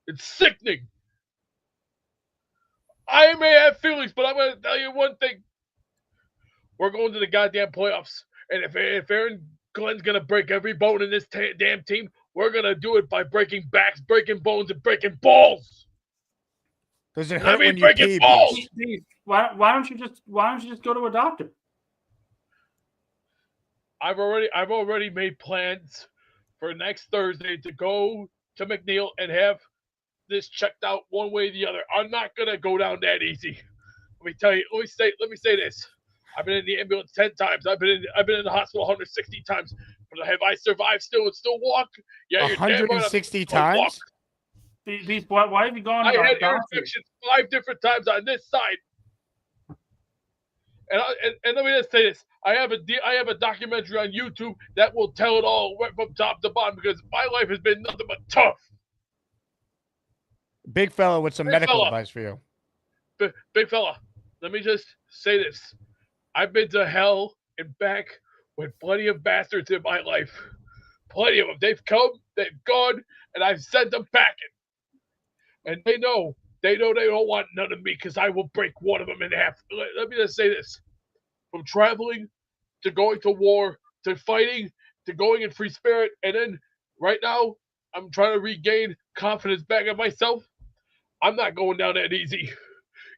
It's sickening. I may have feelings, but I'm going to tell you one thing. We're going to the goddamn playoffs. And if Aaron Glenn's going to break every bone in this damn team, we're going to do it by breaking backs, breaking bones, and breaking balls. Does it hurt when you pee? Balls. Why don't you just go to a doctor? I've already made plans for next Thursday to go to McNeil and have this checked out one way or the other. I'm not gonna go down that easy. Let me say this. I've been in the ambulance 10 times. I've been in the hospital 160 times. But have I survived still and still walk? Yeah, 160 times? Beast, why have you gone? I had ear infections 5 different times on this side. And let me just say this. I have a documentary on YouTube that will tell it all right from top to bottom because my life has been nothing but tough. Big fella with some medical advice for you. Big fella, let me just say this. I've been to hell and back with plenty of bastards in my life. Plenty of them. They've come, they've gone, and I've sent them packing. And they know they don't want none of me because I will break one of them in half. Let me just say this. From traveling to going to war to fighting to going in free spirit. And then right now, I'm trying to regain confidence back in myself. I'm not going down that easy.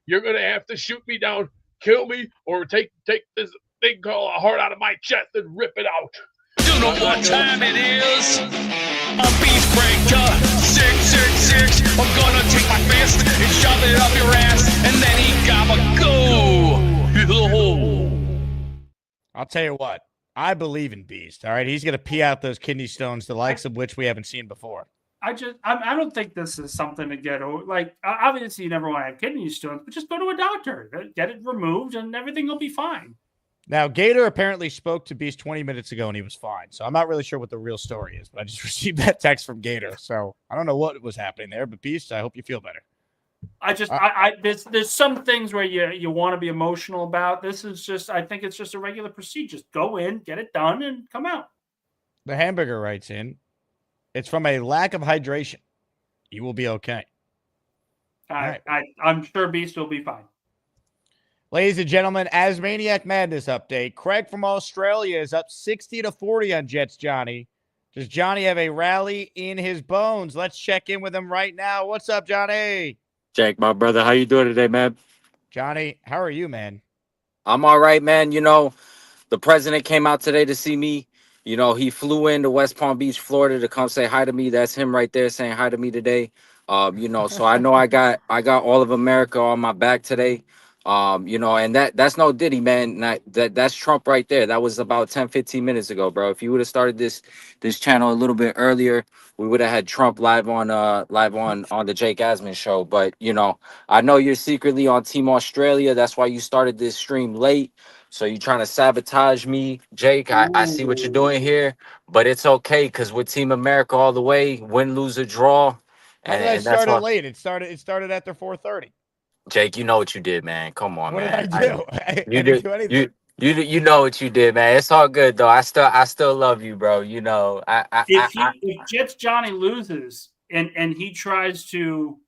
You're going to have to shoot me down, kill me, or take this thing called a heart out of my chest and rip it out. You know what time it is? A Beastbreaker 666. I'm gonna take my fist and shove it up your ass, and then he gotta go. I'll tell you what. I believe in Beast. All right, he's gonna pee out those kidney stones, the likes of which we haven't seen before. I don't think this is something to get over. Like, obviously, you never want to have kidney stones, but just go to a doctor, get it removed, and everything will be fine. Now, Gator apparently spoke to Beast 20 minutes ago, and he was fine. So I'm not really sure what the real story is, but I just received that text from Gator. So I don't know what was happening there, but Beast, I hope you feel better. There's some things where you want to be emotional about. This is just, I think it's just a regular procedure. Just go in, get it done, and come out. The hamburger writes in, it's from a lack of hydration. You will be okay. Right. I'm sure Beast will be fine. Ladies and gentlemen, ASMANIAC Madness update. Craig from Australia is up 60-40 on Jets Johnny. Does Johnny have a rally in his bones? Let's check in with him right now. What's up, Johnny? Jake, my brother, how you doing today, man? Johnny, how are you, man? I'm all right, man. You know, the president came out today to see me. You know, he flew into West Palm Beach, Florida to come say hi to me. That's him right there saying hi to me today. You know, so I know I got all of America on my back today. You know, and that's no Diddy, man. That's Trump right there. That was about 10-15 minutes ago, bro. If you would have started this channel a little bit earlier, we would have had Trump live on the Jake Asman show. But you know, I know you're secretly on Team Australia. That's why you started this stream late. So you're trying to sabotage me, Jake. I see what you're doing here, but it's okay because we're Team America all the way. Win, lose, or draw. How did I start it late? It started after 4:30. Jake, you know what you did, man. Come on, what man. What did I do? I didn't do anything. You know what you did, man. It's all good though. I still love you, bro. You know, if Jets Johnny loses and he tries to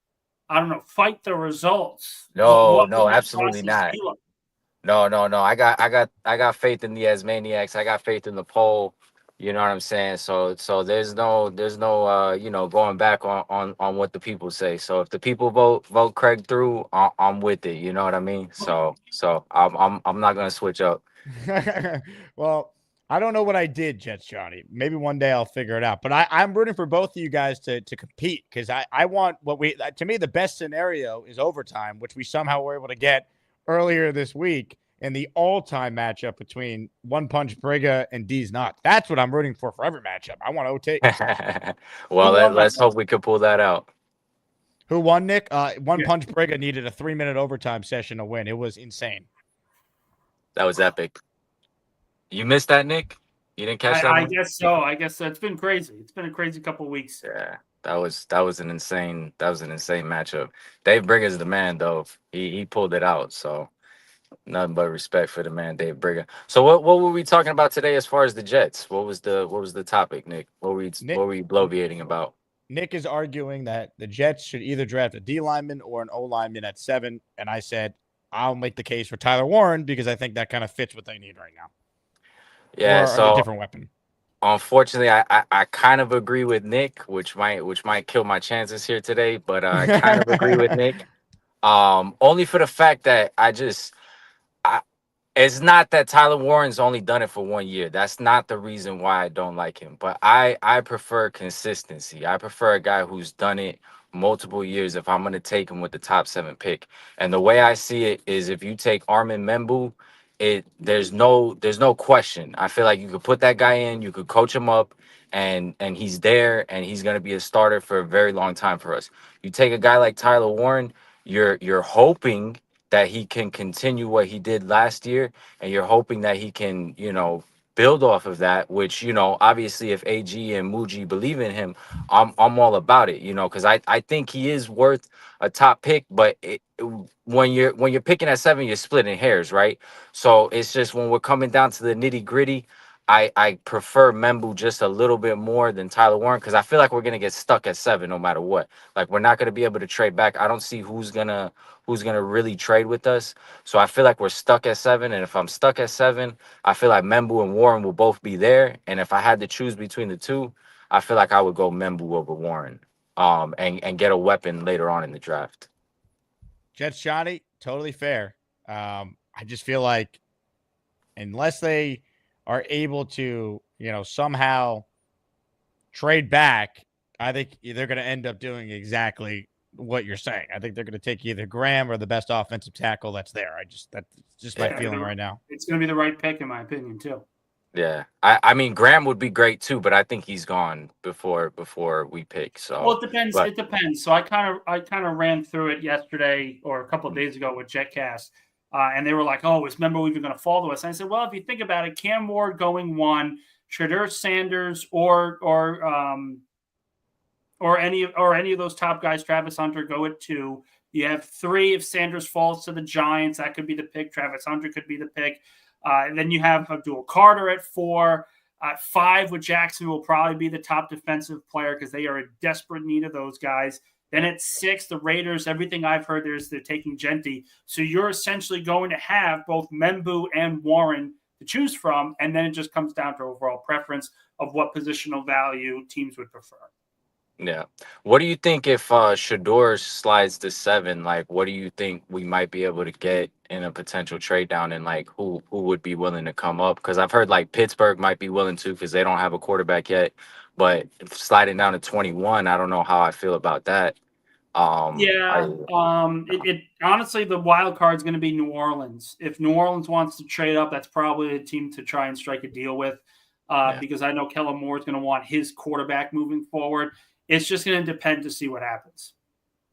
I don't know, fight the results. No, What would no, that absolutely process not. be like? No, no, no. I got faith in the Asmaniacs. I got faith in the poll. You know what I'm saying? So there's no going back on what the people say. So if the people vote Craig through, I'm with it. You know what I mean? So I'm not gonna switch up. Well, I don't know what I did, Jets Johnny. Maybe one day I'll figure it out. But I'm rooting for both of you guys to compete because I want what to me, the best scenario is overtime, which we somehow were able to get earlier this week in the all-time matchup between One Punch Briga and D's Nuts. That's what I'm rooting for every matchup. I want OT. Well, Who won that let's hope we can pull that out. Who won, Nick? One Punch Briga needed a 3-minute overtime session to win. It was insane. That was epic. You missed that, Nick? You didn't catch that I one? guess so. I guess so. It's been crazy. It's been a crazy couple of weeks. Yeah, that was an insane matchup. Dave Brigger's the man, though. He pulled it out. So nothing but respect for the man, Dave Brigger. So what were we talking about today as far as the Jets? What was the topic, Nick? What were we bloviating about? Nick is arguing that the Jets should either draft a D lineman or an O lineman at 7, and I said I'll make the case for Tyler Warren because I think that kind of fits what they need right now. Yeah, or so a different weapon. Unfortunately, I kind of agree with Nick, which might kill my chances here today, but I kind of agree with Nick. Only for the fact that it's not that Tyler Warren's only done it for 1 year. That's not the reason why I don't like him. But I prefer consistency. I prefer a guy who's done it multiple years if I'm going to take him with the top 7 pick. And the way I see it is if you take Armin Membu, there's no question. I feel like you could put that guy in, you could coach him up, and he's there, and he's going to be a starter for a very long time for us. You take a guy like Tyler Warren, you're hoping that he can continue what he did last year, and you're hoping that he can, build off of that, which, obviously if AG and Muji believe in him, I'm all about it, because I think he is worth a top pick, but when you're picking at 7, you're splitting hairs, right? So it's just when we're coming down to the nitty-gritty, I prefer Membu just a little bit more than Tyler Warren because I feel like we're gonna get stuck at 7 no matter what. Like we're not gonna be able to trade back. I don't see who's gonna really trade with us. So I feel like we're stuck at 7. And if I'm stuck at 7, I feel like Membu and Warren will both be there. And if I had to choose between the two, I feel like I would go Membu over Warren. And get a weapon later on in the draft. Jets Johnny, totally fair. I just feel like unless they are able to, somehow trade back, I think they're going to end up doing exactly what you're saying. I think they're going to take either Graham or the best offensive tackle that's there. That's just my feeling right now. It's going to be the right pick, in my opinion, too. Yeah, I mean Graham would be great too, but I think he's gone before we pick. So well, it depends. It depends. So I kind of ran through it yesterday or a couple of days ago with JetCast, and they were like, "Oh, is Membu even going to fall to us?" And I said, "Well, if you think about it, Cam Ward going 1, Shedeur Sanders or any of those top guys, Travis Hunter go at 2. You have 3 if Sanders falls to the Giants, that could be the pick. Travis Hunter could be the pick. And then you have Abdul Carter at 4. At 5 with Jackson will probably be the top defensive player because they are in desperate need of those guys. Then at 6, the Raiders, everything I've heard they're taking Genty. So you're essentially going to have both Membu and Warren to choose from, and then it just comes down to overall preference of what positional value teams would prefer. Yeah. What do you think if Shedeur slides to 7? Like, what do you think we might be able to get in a potential trade down, and like who would be willing to come up? Because I've heard like Pittsburgh might be willing to because they don't have a quarterback yet. But sliding down to 21, I don't know how I feel about that. It honestly, the wild card is going to be New Orleans. If New Orleans wants to trade up, that's probably a team to try and strike a deal with. Because I know Kellen Moore is going to want his quarterback moving forward. It's just going to depend to see what happens.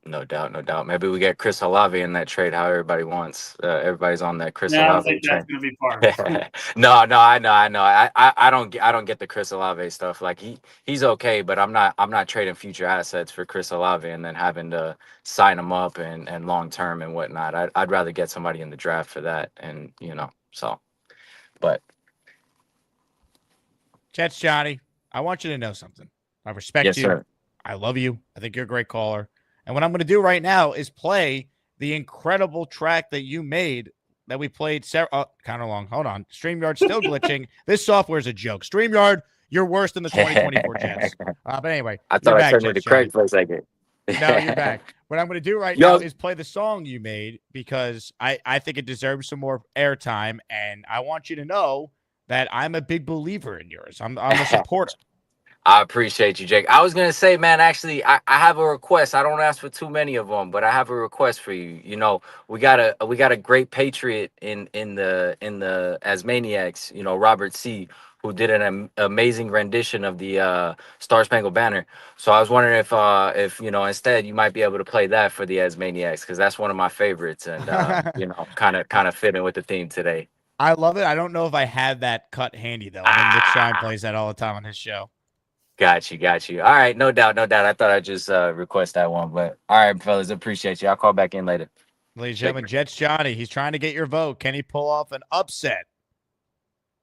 No doubt. Maybe we get Chris Olave in that trade. How everybody wants. Everybody's on that Chris Olave. I don't think train. That's going to be part of it. No, I know. I don't get the Chris Olave stuff. Like he's okay, but I'm not trading future assets for Chris Olave and then having to sign him up and long term and whatnot. I'd rather get somebody in the draft for that, and but. Jets Johnny, I want you to know something. I respect you. Sir. I love you. I think you're a great caller. And what I'm going to do right now is play the incredible track that you made that we played kind of long. Hold on. StreamYard's still glitching. This software's a joke. StreamYard, you're worse than the 2024 Jets. But anyway, I you're thought I back, turned Jets into Johnny. Craig for a second. No, you're back. What I'm going to do right now is play the song you made because I think it deserves some more airtime, and I want you to know that I'm a big believer in yours. I'm a supporter. I appreciate you, Jake. I was gonna say, man, actually, I have a request. I don't ask for too many of them, but I have a request for you. You know, we got a great patriot in the Asmaniacs. You know, Robert C., who did an amazing rendition of the Star Spangled Banner. So I was wondering if you know, instead you might be able to play that for the Asmaniacs, because that's one of my favorites, and you know, kind of fitting with the theme today. I love it. I don't know if I have that cut handy though. I think Nick Shine plays that all the time on his show. Got you. All right, no doubt. I thought I'd just request that one, but all right, fellas, appreciate you. I'll call back in later. Ladies and gentlemen, Jets Johnny, he's trying to get your vote. Can he pull off an upset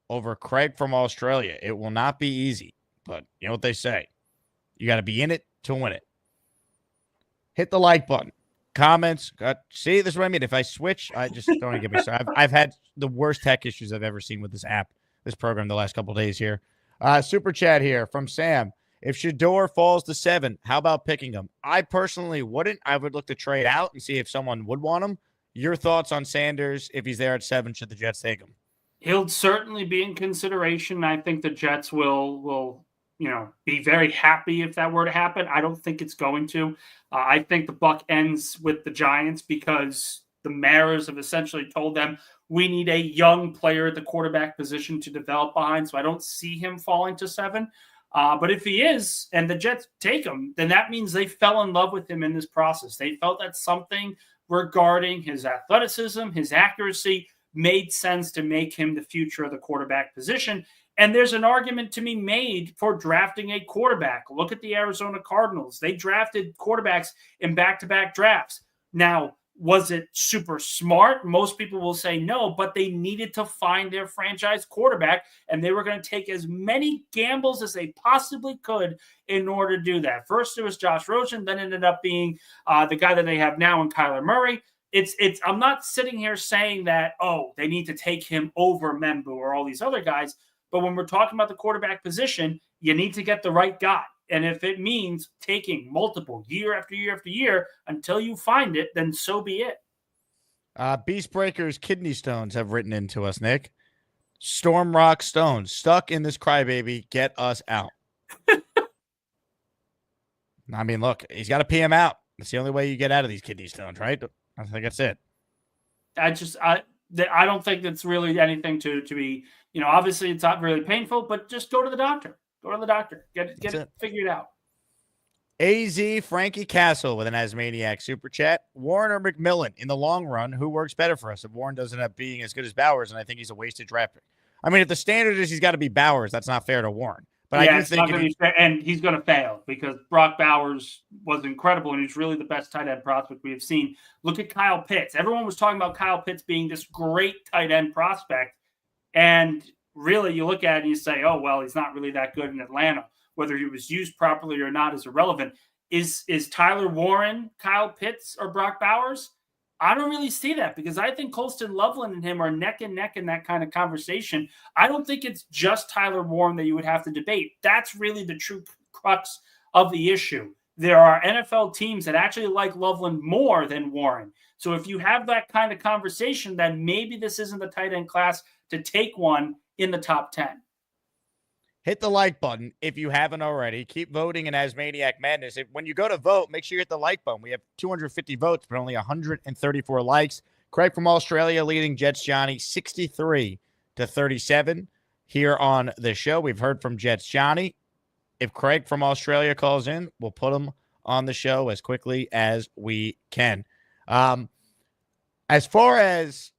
over Craig from Australia? It will not be easy, but you know what they say. You got to be in it to win it. Hit the like button. Comments. See, this is what I mean. If I switch, I just don't even get me started. I've had the worst tech issues I've ever seen with this app, this program the last couple of days here. Super chat here from Sam. If Shador falls to 7, how about picking him? I personally wouldn't. I would look to trade out and see if someone would want him. Your thoughts on Sanders? If he's there at 7, should the Jets take him? He'll certainly be in consideration. I think the Jets will be very happy if that were to happen. I don't think it's going to. I think the buck ends with the Giants because the Maras have essentially told them we need a young player at the quarterback position to develop behind. So I don't see him falling to 7. But if he is, and the Jets take him, then that means they fell in love with him in this process. They felt that something regarding his athleticism, his accuracy, made sense to make him the future of the quarterback position. And there's an argument to be made for drafting a quarterback. Look at the Arizona Cardinals. They drafted quarterbacks in back-to-back drafts. Now, was it super smart? Most people will say no, but they needed to find their franchise quarterback, and they were going to take as many gambles as they possibly could in order to do that. First, it was Josh Rosen, then it ended up being the guy that they have now in Kyler Murray. I'm not sitting here saying that, they need to take him over Membu or all these other guys, but when we're talking about the quarterback position, you need to get the right guy. And if it means taking multiple year after year after year until you find it, then so be it. Beastbreaker's kidney stones have written into us, Nick. Storm Rock Stones, stuck in this crybaby, get us out. I mean, look, he's got to pee him out. That's the only way you get out of these kidney stones, right? I think that's it. I don't think that's really anything to be, obviously it's not really painful, but just go to the doctor. Go to the doctor. Get it figured out. AZ Frankie Castle with an Asmaniac super chat. Warren or McMillan in the long run, who works better for us? If Warren doesn't end up being as good as Bowers, and I think he's a wasted draft pick. I mean, if the standard is he's got to be Bowers, that's not fair to Warren. But yeah, I do think and he's going to fail because Brock Bowers was incredible and he's really the best tight end prospect we have seen. Look at Kyle Pitts. Everyone was talking about Kyle Pitts being this great tight end prospect, and really, you look at it and you say, oh, well, he's not really that good in Atlanta. Whether he was used properly or not is irrelevant. Is Tyler Warren, Kyle Pitts, or Brock Bowers? I don't really see that because I think Colston Loveland and him are neck and neck in that kind of conversation. I don't think it's just Tyler Warren that you would have to debate. That's really the true crux of the issue. There are NFL teams that actually like Loveland more than Warren. So if you have that kind of conversation, then maybe this isn't the tight end class to take one in the top 10. Hit the like button if you haven't already. Keep voting in Asmaniac Madness. When you go to vote, make sure you hit the like button. We have 250 votes, but only 134 likes. Craig from Australia leading Jets Johnny 63-37 here on the show. We've heard from Jets Johnny. If Craig from Australia calls in, we'll put him on the show as quickly as we can. As far as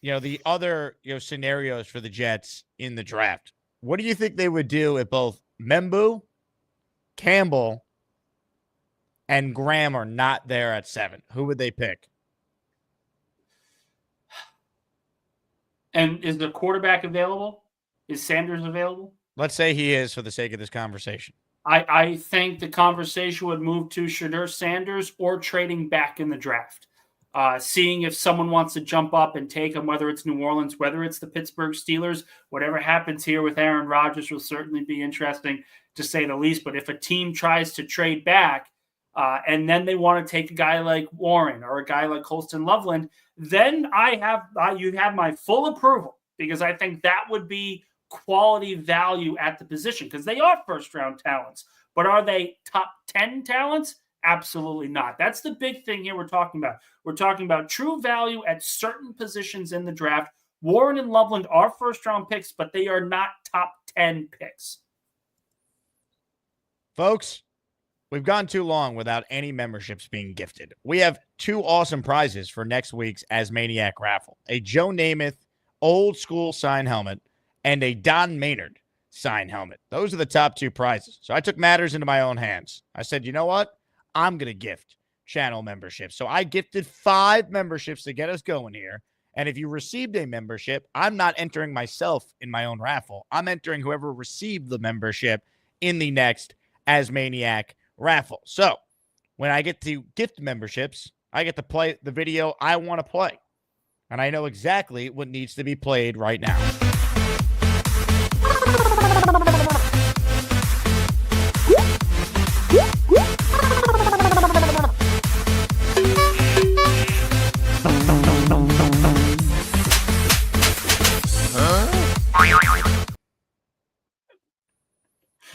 the other scenarios for the Jets in the draft, what do you think they would do if both Membu, Campbell, and Graham are not there at 7? Who would they pick? And is the quarterback available? Is Sanders available? Let's say he is for the sake of this conversation. I think the conversation would move to Shedeur Sanders or trading back in the draft. Seeing if someone wants to jump up and take him, whether it's New Orleans, whether it's the Pittsburgh Steelers, whatever happens here with Aaron Rodgers will certainly be interesting to say the least. But if a team tries to trade back and then they want to take a guy like Warren or a guy like Colston Loveland, then you have my full approval, because I think that would be quality value at the position, because they are first-round talents. But are they top 10 talents? Absolutely not. That's the big thing here we're talking about. We're talking about true value at certain positions in the draft. Warren and Loveland are first-round picks, but they are not top 10 picks. Folks, we've gone too long without any memberships being gifted. We have 2 awesome prizes for next week's ASMANIAC raffle. A Joe Namath old-school sign helmet and a Don Maynard sign helmet. Those are the top 2 prizes. So I took matters into my own hands. I said, you know what? I'm going to gift channel memberships. So I gifted 5 memberships to get us going here. And if you received a membership, I'm not entering myself in my own raffle. I'm entering whoever received the membership in the next ASMANIAC raffle. So when I get to gift memberships, I get to play the video I want to play. And I know exactly what needs to be played right now.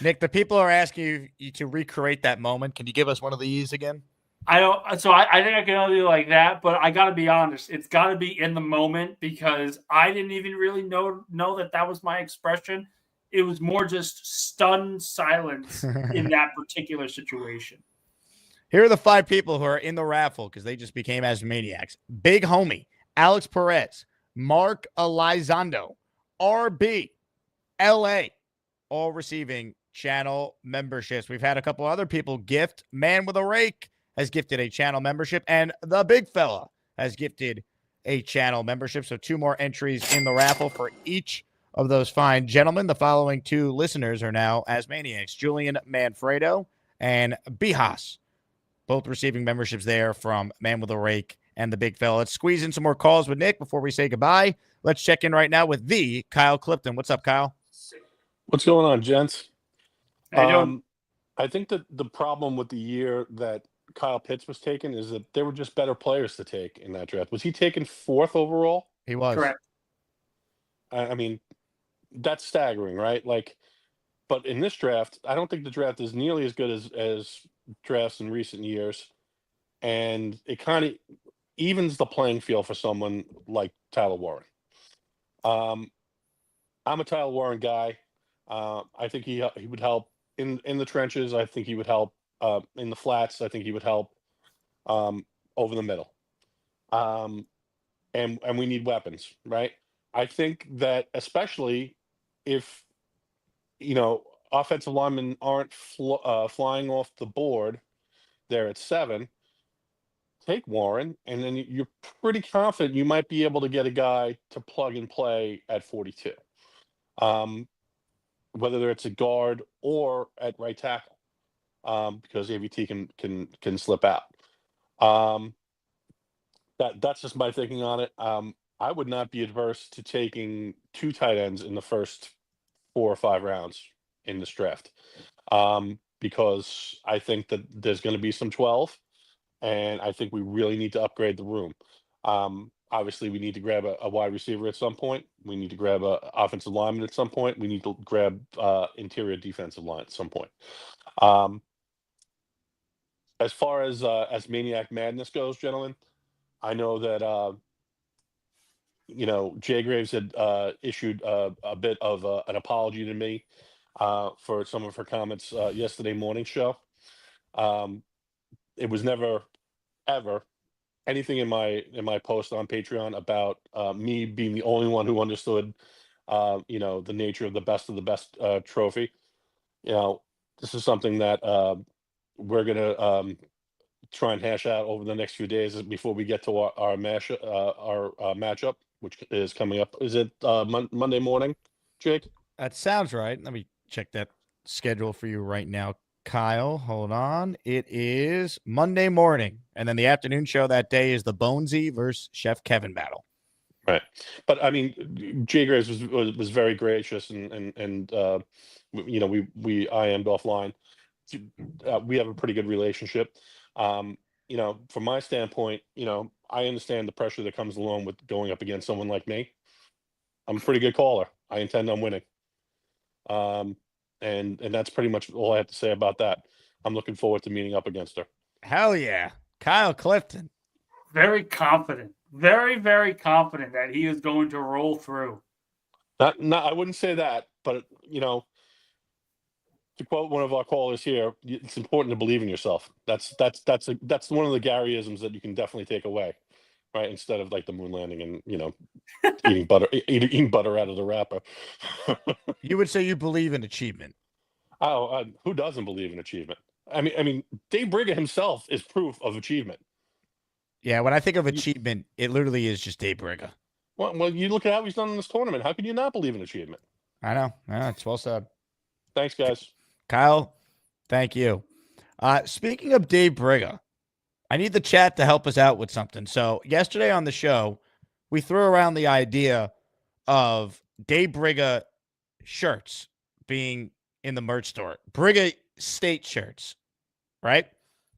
Nick, the people are asking you to recreate that moment. Can you give us one of these again? I don't. So I think I can only do like that, but I got to be honest. It's got to be in the moment, because I didn't even really know that was my expression. It was more just stunned silence in that particular situation. Here are the 5 people who are in the raffle because they just became ASMANIACs. Big Homie, Alex Perez, Mark Elizondo, RB, LA, all receiving channel memberships. We've had a couple other people gift. Man with a Rake has gifted a channel membership, and the big fella has gifted a channel membership. So 2 more entries in the raffle for each of those fine gentlemen. The following 2 listeners are now ASMANIACs: Julian Manfredo and Bihas, both receiving memberships there from Man with a Rake and the big fella. Let's squeeze in some more calls with Nick before we say goodbye. Let's check in right now with the Kyle Clifton. What's up, Kyle? What's going on, gents? How you doing? I think that the problem with the year that Kyle Pitts was taken is that there were just better players to take in that draft. Was he taken 4th overall? He was. Correct. I mean, that's staggering, right? Like, but in this draft, I don't think the draft is nearly as good as drafts in recent years, and it kind of evens the playing field for someone like Tyler Warren. I'm a Tyler Warren guy. I think he would help in the trenches. I think he would help in the flats. I think he would help over the middle. And we need weapons, right? I think that especially if, offensive linemen aren't flying off the board there at 7, take Warren, and then you're pretty confident you might be able to get a guy to plug and play at 42. Whether it's a guard or at right tackle, because AVT can slip out. That's just my thinking on it. I would not be adverse to taking 2 tight ends in the first 4 or 5 rounds in this draft, because I think that there's going to be some 12, and I think we really need to upgrade the room. Obviously, we need to grab a wide receiver at some point. We need to grab a offensive lineman at some point. We need to grab interior defensive line at some point. As far as ASMANIAC Madness goes, gentlemen, I know that Jay Graves had issued a bit of an apology to me for some of her comments yesterday morning show. It was never ever anything in my post on Patreon about me being the only one who understood the nature of the best trophy. This is something that we're gonna try and hash out over the next few days before we get to our matchup, which is coming up. Is it Monday morning, Jake? That sounds right. Let me check that schedule for you right now, Kyle. Hold on. It is Monday morning, and then the afternoon show that day is the Bonesy versus Chef Kevin battle. Right, but I mean, Jay Graves was very gracious, and you know, we IM'd offline. We have a pretty good relationship. You know, from my standpoint, you know, I understand the pressure that comes along with going up against someone like me. I'm a pretty good caller. I intend on winning. And that's pretty much all I have to say about that. I'm looking forward to meeting up against her. Hell yeah. Kyle Clifton. Very confident. Very, very confident that he is going to roll through. Not I wouldn't say that, but you know, to quote one of our callers here, it's important to believe in yourself. That's one of the Garyisms that you can definitely take away, right? Instead of like the moon landing and, you know, eating butter out of the wrapper. You would say you believe in achievement. Oh, who doesn't believe in achievement? I mean, Dave Brigger himself is proof of achievement. Yeah, when I think of achievement, it literally is just Dave Brigger. Well, you look at how he's done in this tournament. How can you not believe in achievement? I know. Yeah, it's well said. Thanks, guys. Kyle, thank you. Speaking of Dave Brigger, I need the chat to help us out with something. So yesterday on the show, we threw around the idea of Dave Brigger shirts being in the merch store. Brigger State shirts, right?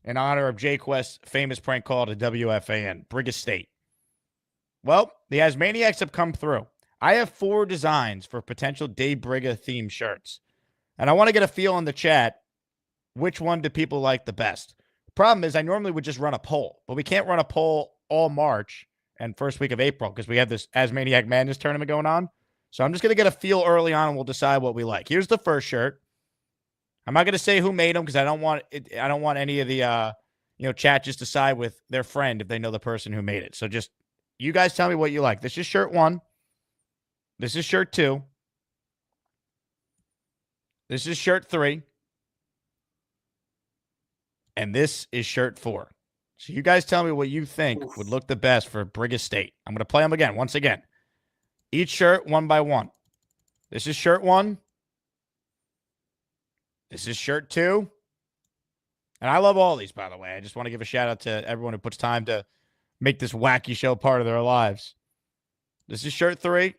In honor of Jake West's famous prank call to WFAN, Brigger State. Well, the Asmaniacs have come through. I have 4 designs for potential Dave Brigger themed shirts. And I want to get a feel in the chat, which one do people like the best? The problem is I normally would just run a poll, but we can't run a poll all March and first week of April because we have this ASMANIAC Madness tournament going on. So I'm just going to get a feel early on and we'll decide what we like. Here's the first shirt. I'm not going to say who made them because I don't want any of the chat just to side with their friend if they know the person who made it. So just you guys tell me what you like. This is shirt 1. This is shirt 2. This is shirt 3. And this is shirt 4. So you guys tell me what you think would look the best for Brigger State. I'm going to play them again, once again. Each shirt, one by one. This is shirt 1. This is shirt 2. And I love all these, by the way. I just want to give a shout out to everyone who puts time to make this wacky show part of their lives. This is shirt 3.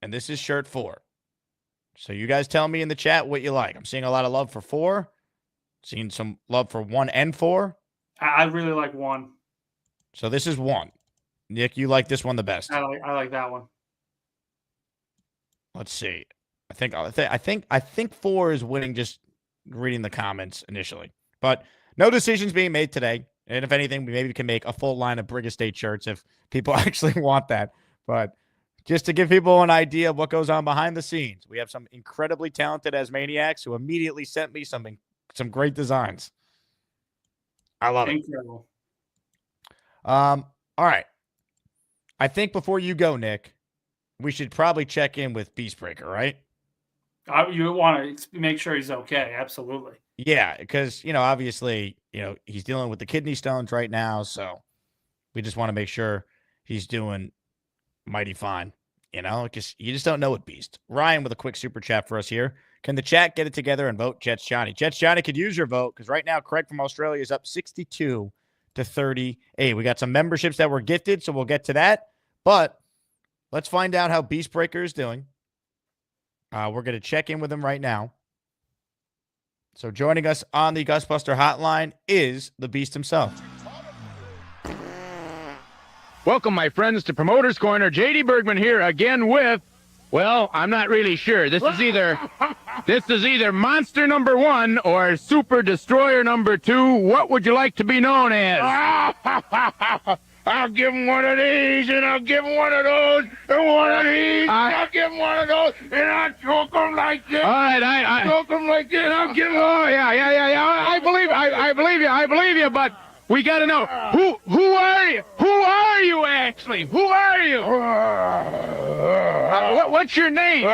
And this is shirt 4. So you guys tell me in the chat what you like. I'm seeing a lot of love for 4. Seeing some love for 1 and 4. I really like 1. So this is 1. Nick, you like this one the best. I like that one. Let's see. I think 4 is winning just reading the comments initially. But no decisions being made today. And if anything, we maybe can make a full line of Brigger State shirts if people actually want that. But just to give people an idea of what goes on behind the scenes, we have some incredibly talented Asmaniacs who immediately sent me some great designs. I love it. Incredible. All right. I think before you go, Nick, we should probably check in with Beastbreaker, right? You want to make sure he's okay. Absolutely. Yeah, because, obviously, he's dealing with the kidney stones right now. So we just want to make sure he's doing mighty fine. You just don't know with Beast. Ryan with a quick super chat for us here. Can the chat get it together and vote Jets Johnny? Jets Johnny could use your vote because right now Craig from Australia is up 62-38. We got some memberships that were gifted, so we'll get to that. But let's find out how Beastbreaker is doing. We're going to check in with him right now. So joining us on the Gusbuster hotline is the Beast himself. Welcome, my friends, to Promoter's Corner. JD Bergman here again with, well, I'm not really sure. This is either Monster number 1 or Super Destroyer number 2. What would you like to be known as? I'll give him one of these, and I'll give him one of those, and one of these, and I'll give him one of those, and I'll choke him like this. All right, I choke him like this, and I'll give him. Oh yeah. I believe you, but we got to know who are you? Who are you actually? Who are you? What's your name?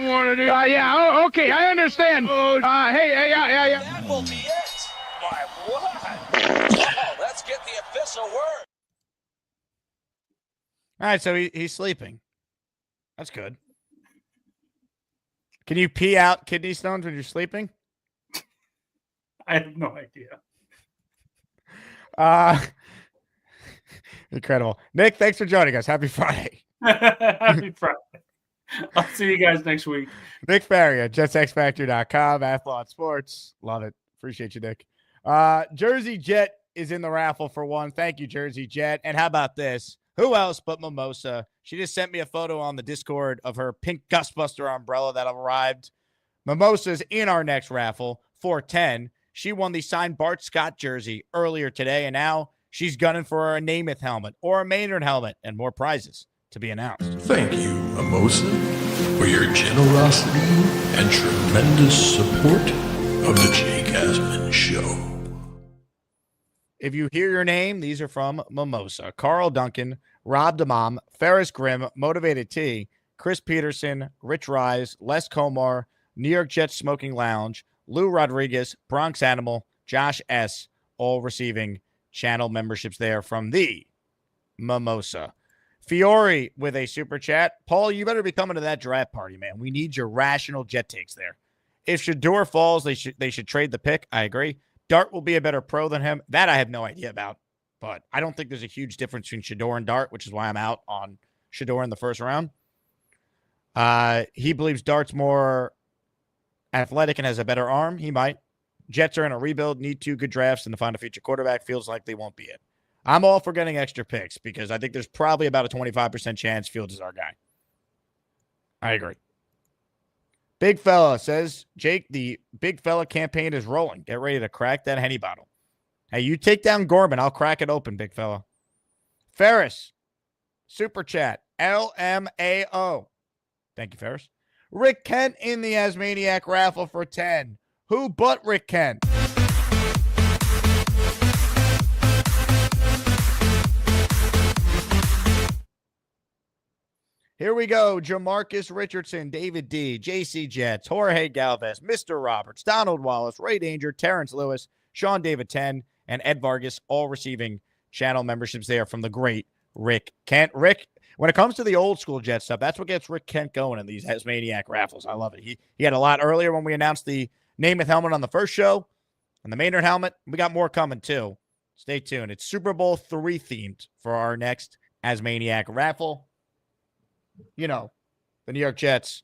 One of these. Yeah. Okay, I understand. Hey, yeah. That will be it. My what? Let's get the official word. All right, so he's sleeping. That's good. Can you pee out kidney stones when you're sleeping? I have no idea. Incredible. Nick, thanks for joining us. Happy Friday. Happy Friday. I'll see you guys next week. Nick Faria, JetsXFactor.com, Athlon Sports. Love it. Appreciate you, Nick. Jersey Jet is in the raffle for one. Thank you, Jersey Jet. And how about this? Who else but Mimosa? She just sent me a photo on the Discord of her pink Gustbuster umbrella that arrived. Mimosa's in our next raffle for 10. She won the signed Bart Scott jersey earlier today, and now she's gunning for a Namath helmet or a Maynard helmet and more prizes to be announced. Thank you, Mimosa, for your generosity and tremendous support of the Jake Asman Show. If you hear your name, these are from Mimosa. Carl Duncan, Rob DeMom, Ferris Grimm, Motivated T, Chris Peterson, Rich Rise, Les Comar, New York Jets Smoking Lounge, Lou Rodriguez, Bronx Animal, Josh S., all receiving channel memberships there from the Mimosa. Fiore with a super chat. Paul, you better be coming to that draft party, man. We need your rational Jet takes there. If Shador falls, they should trade the pick. I agree. Dart will be a better pro than him. That I have no idea about. But I don't think there's a huge difference between Shador and Dart, which is why I'm out on Shador in the first round. He believes Dart's more athletic and has a better arm. He might. Jets are in a rebuild, need 2 good drafts, and to find a future quarterback feels like they won't be it. I'm all for getting extra picks because I think there's probably about a 25% chance Fields is our guy. I agree. Big Fella says, Jake, the Big Fella campaign is rolling. Get ready to crack that Henny bottle. Hey, you take down Gorman. I'll crack it open, Big Fella. Ferris, super chat, LMAO. Thank you, Ferris. Rick Kent in the Asmaniac raffle for 10. Who but Rick Kent? Here we go. Jamarcus Richardson, David D, JC Jets, Jorge Galvez, Mr. Roberts, Donald Wallace, Ray Danger, Terrence Lewis, Sean David 10, and Ed Vargas, all receiving channel memberships there from the great Rick Kent. Rick, when it comes to the old school Jet stuff, that's what gets Rick Kent going in these Asmaniac raffles. I love it. He had a lot earlier when we announced the Namath helmet on the first show and the Maynard helmet. We got more coming too. Stay tuned. It's Super Bowl 3 themed for our next Asmaniac raffle. You know, the New York Jets,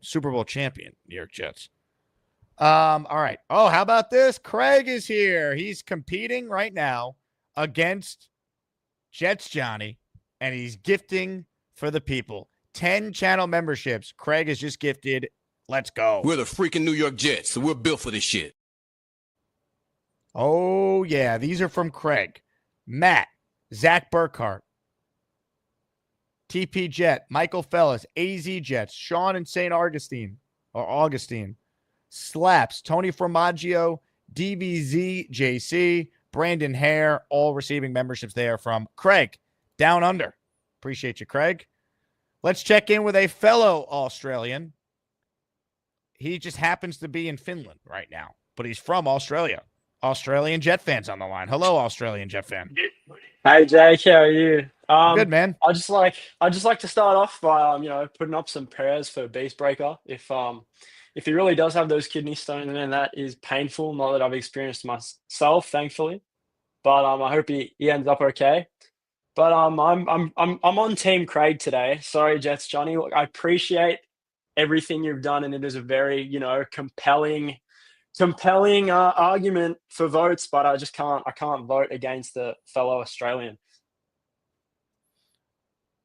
Super Bowl champion, New York Jets. All right. Oh, how about this? Craig is here. He's competing right now against Jets Johnny, and he's gifting for the people. 10 channel memberships. Craig has just gifted. Let's go. We're the freaking New York Jets, so we're built for this shit. Oh, yeah. These are from Craig. Matt, Zach Burkhart, TP Jet, Michael Fellas, AZ Jets, Sean and St. Augustine, Slaps, Tony Formaggio, DVZ, JC, Brandon Hare, all receiving memberships there from Craig, Down Under. Appreciate you, Craig. Let's check in with a fellow Australian. He just happens to be in Finland right now, but he's from Australia. Australian Jet fans on the line. Hello, Australian Jet fan. Hey Jake, how are you? Good, man. I just like to start off by putting up some prayers for Beastbreaker. If he really does have those kidney stones, and that is painful. Not that I've experienced myself, thankfully, but I hope he ends up okay. But I'm on Team Craig today. Sorry, Jets Johnny. Look, I appreciate everything you've done, and it is a very compelling argument for votes, but I can't vote against the fellow Australian.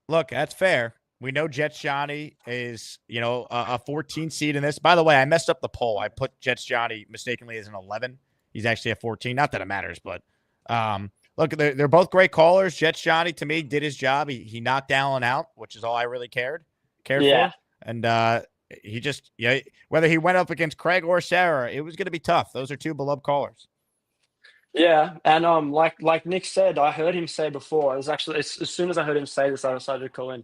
Look, that's fair. We know Jets Johnny is, a 14 seed in this. By the way, I messed up the poll. I put Jets Johnny mistakenly as an 11. He's actually a 14. Not that it matters, but look, they're both great callers. Jets Johnny, to me, did his job. He knocked Allen out, which is all I really cared for. And he just, whether he went up against Craig or Sarah, it was going to be tough. Those are 2 beloved callers. Yeah, and like Nick said, I heard him say before. It was actually as soon as I heard him say this, I decided to call in.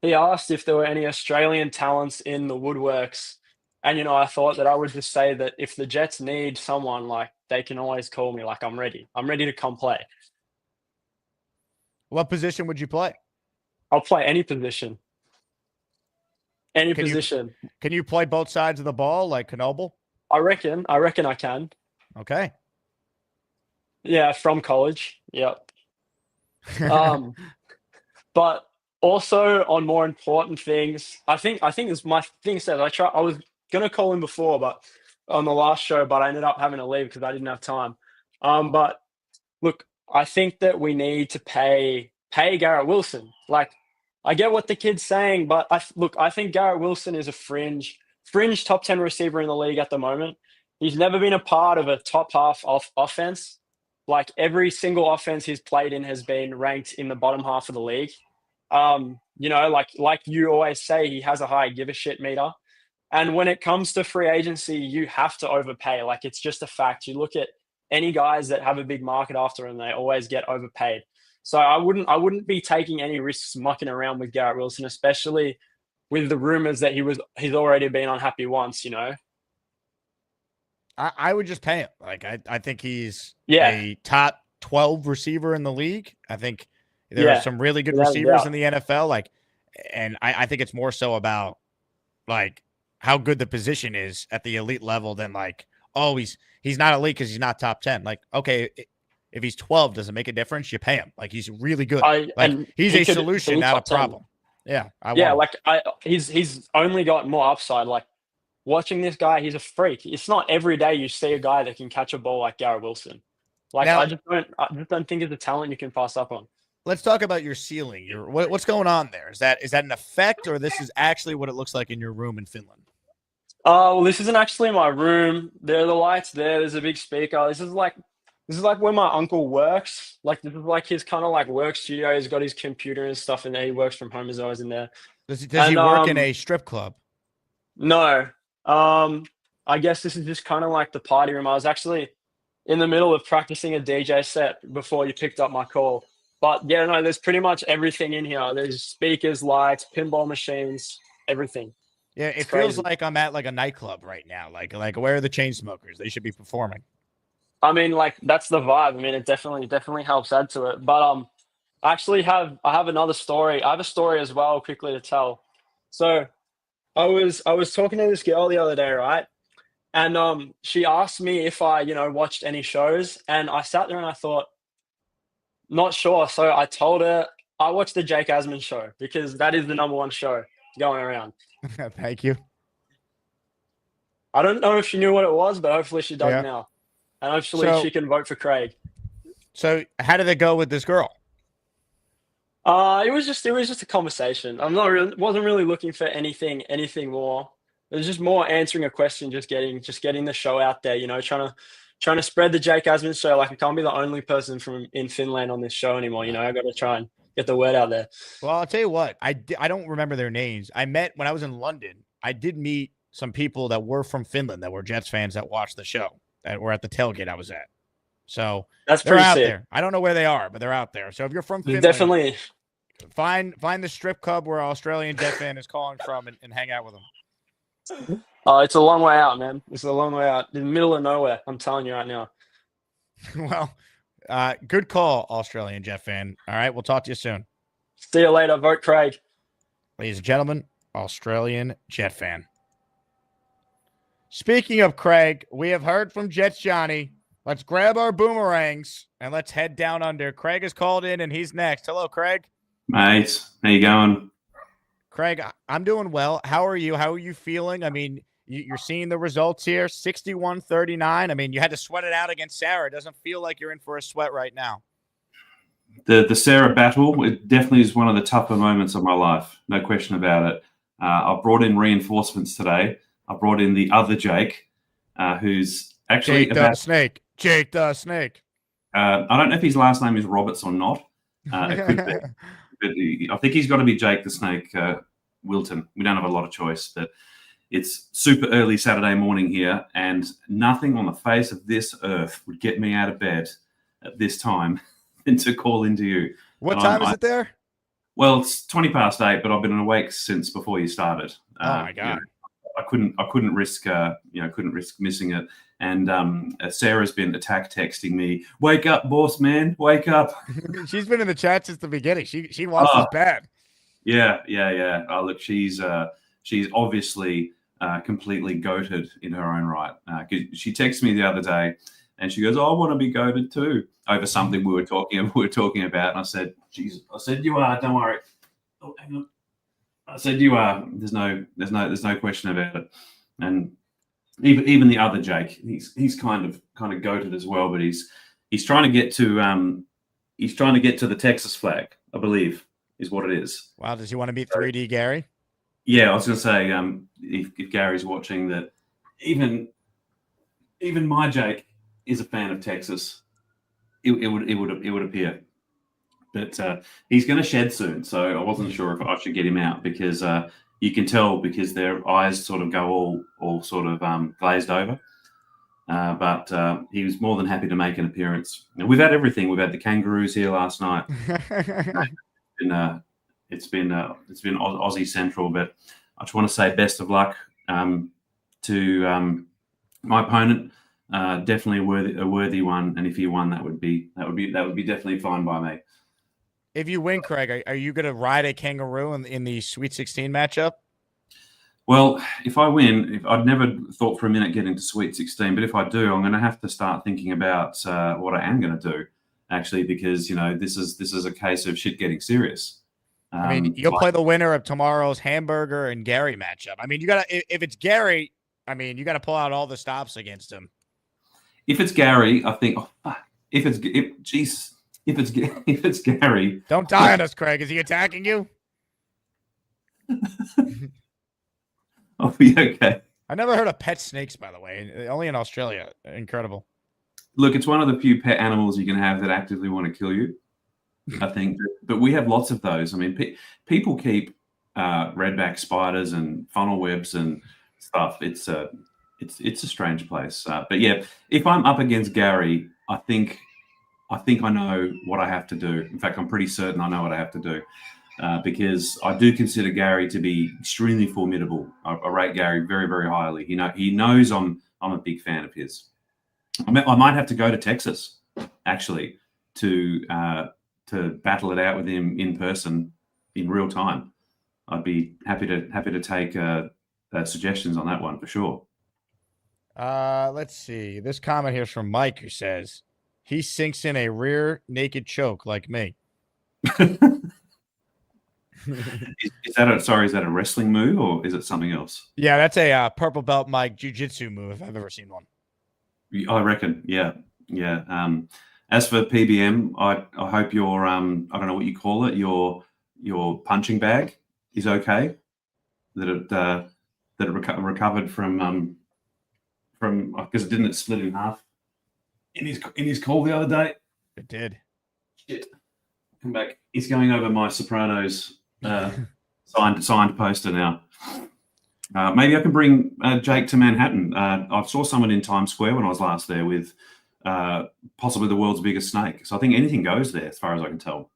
He asked if there were any Australian talents in the woodworks, and I thought that I would just say that if the Jets need someone, they can always call me. I'm ready. I'm ready to come play. What position would you play? I'll play any position. Any Can position. Can you play both sides of the ball like Knoble? I reckon I can. Okay. Yeah, from college. Yep. But also on more important things, I think it's my thing said I was gonna call him before, but on the last show, but I ended up having to leave because I didn't have time. But look, I think that we need to pay Garrett Wilson. Like, I get what the kid's saying, but I think Garrett Wilson is a fringe top 10 receiver in the league at the moment. He's never been a part of a top half offense. Like, every single offense he's played in has been ranked in the bottom half of the league. You know, like you always say, he has a high give a shit meter. And when it comes to free agency, you have to overpay. Like, it's just a fact. You look at any guys that have a big market after them, they always get overpaid. So I wouldn't be taking any risks mucking around with Garrett Wilson, especially with the rumors that he's already been unhappy once, you know. I would just pay him. Like, I think he's a top 12 receiver in the league. I think there are some really good receivers in the NFL. Like, and I think it's more so about like how good the position is at the elite level than like, oh, he's not elite because he's not top 10. Like, okay, if he's 12, does it make a difference? You pay him. Like, he's really good. He's a solution, not a problem. 10. Yeah. He's only got more upside. Like, watching this guy, he's a freak. It's not every day you see a guy that can catch a ball like Garrett Wilson. Like, I just don't think it's a talent you can pass up on. Let's talk about your ceiling. What's going on there? Is that an effect, or this is actually what it looks like in your room in Finland? Well, this isn't actually my room. There are the lights there. There's a big speaker. This is like where my uncle works. Like, this is like his kind of like work studio. He's got his computer and stuff in there. He works from home. He's always in there. Does he work in a strip club? No. I guess this is just kind of like the party room. I was actually in the middle of practicing a DJ set before you picked up my call. But yeah, no, there's pretty much everything in here. There's speakers, lights, pinball machines, everything. Yeah, it feels like I'm at like a nightclub right now. Like where are the chain smokers? They should be performing. I mean, like, that's the vibe. I mean, it definitely helps add to it. But I have another story. I have a story as well, quickly to tell. So I was talking to this girl the other day, right? And she asked me if I, watched any shows, and I sat there and I thought, not sure. So I told her I watched the Jake Asman show because that is the #1 show going around. Thank you. I don't know if she knew what it was, but hopefully she does now. And hopefully she can vote for Craig. So how did it go with this girl? It was just a conversation. Wasn't really looking for anything more. It was just more answering a question, just getting the show out there, trying to spread the Jake Asman show. Like, I can't be the only person in Finland on this show anymore. I got to try and get the word out there. Well, I'll tell you what, I don't remember their names. I met when I was in London. I did meet some people that were from Finland that were Jets fans that watched the show, that were at the tailgate I was at. So they're out there. I don't know where they are, but they're out there. So if you're from Finland, definitely find the strip club where Australian Jet fan is calling from and hang out with them. It's a long way out, man. It's a long way out in the middle of nowhere. I'm telling you right now. Well, good call, Australian Jet fan. All right, we'll talk to you soon. See you later. Vote Craig. Ladies and gentlemen, Australian Jet fan. Speaking of Craig, we have heard from Jets Johnny. Let's grab our boomerangs and let's head down under. Craig is called in and he's next. Hello, Craig. Mate, how you going? Craig, I'm doing well. How are you? How are you feeling? I mean, you're seeing the results here, 61-39. I mean, you had to sweat it out against Sarah. It doesn't feel like you're in for a sweat right now. The Sarah battle, it definitely is one of the tougher moments of my life. No question about it. I brought in reinforcements today. I brought in the other Jake, who's actually Jake the Snake. Jake the Snake. I don't know if his last name is Roberts or not. It could be. But I think he's got to be Jake the Snake Wilton. We don't have a lot of choice, but it's super early Saturday morning here, and nothing on the face of this earth would get me out of bed at this time than to call into you. What time is it there? Well, it's 8:20, but I've been awake since before you started. Oh my God. I couldn't risk missing it. And Sarah's been attack texting me, "Wake up, boss man, wake up." She's been in the chat since the beginning. She wants this bad. Yeah. Oh, look, she's she's obviously completely goated in her own right. 'Cause she texted me the other day, and she goes, "Oh, I want to be goated too," over something we were talking about. And I said, "Jesus," I said, "You are. Don't worry." Oh, hang on. I said, "You are. There's no question about it." And even the other Jake, he's kind of goated as well, but he's trying to get to the Texas flag, I believe, is what it is. Wow, does he want to beat 3D Gary? Yeah, I was going to say, if Gary's watching, that even my Jake is a fan of Texas. It would appear, but he's going to shed soon. So I wasn't sure if I should get him out because you can tell because their eyes sort of go all sort of glazed over. But he was more than happy to make an appearance. And we've had everything. We've had the Kangaroos here last night. It's been Aussie Central, but I just want to say best of luck to my opponent. Definitely a worthy one, and if he won, that would be definitely fine by me. If you win, Craig, are you going to ride a kangaroo in the Sweet 16 matchup? Well, if I win, I'd never thought for a minute getting to Sweet 16, but if I do, I'm going to have to start thinking about what I am going to do, actually, because this is a case of shit getting serious. I mean, you'll play the winner of tomorrow's Hamburger and Gary matchup. I mean, you got to if it's Gary, I mean, you got to pull out all the stops against him. If it's Gary, I think. If it's Gary, don't die on us, Craig. Is he attacking you? I'll be okay. I never heard of pet snakes, by the way. Only in Australia. Incredible. Look, it's one of the few pet animals you can have that actively want to kill you, I think. But we have lots of those. I mean, people keep redback spiders and funnel webs and stuff. It's a strange place. But yeah, if I'm up against Gary, I think I know what I have to do. In fact, I'm pretty certain I know what I have to do. Because I do consider Gary to be extremely formidable. I rate Gary very, very highly. He knows I'm a big fan of his. I might have to go to Texas actually to battle it out with him in person in real time. I'd be happy to take suggestions on that one for sure. Let's see. This comment here is from Mike, who says he sinks in a rear naked choke like me. Is that a wrestling move or is it something else? Yeah, that's a purple belt Mike jiu-jitsu move if I've ever seen one. I reckon, yeah. As for PBM, I hope your I don't know what you call it, your punching bag is okay. That it recovered from because didn't it split in half in his call the other day? It did. Shit. Come back. He's going over my Sopranos signed poster now. Maybe I can bring Jake to Manhattan. I saw someone in Times Square when I was last there with possibly the world's biggest snake. So I think anything goes there, as far as I can tell.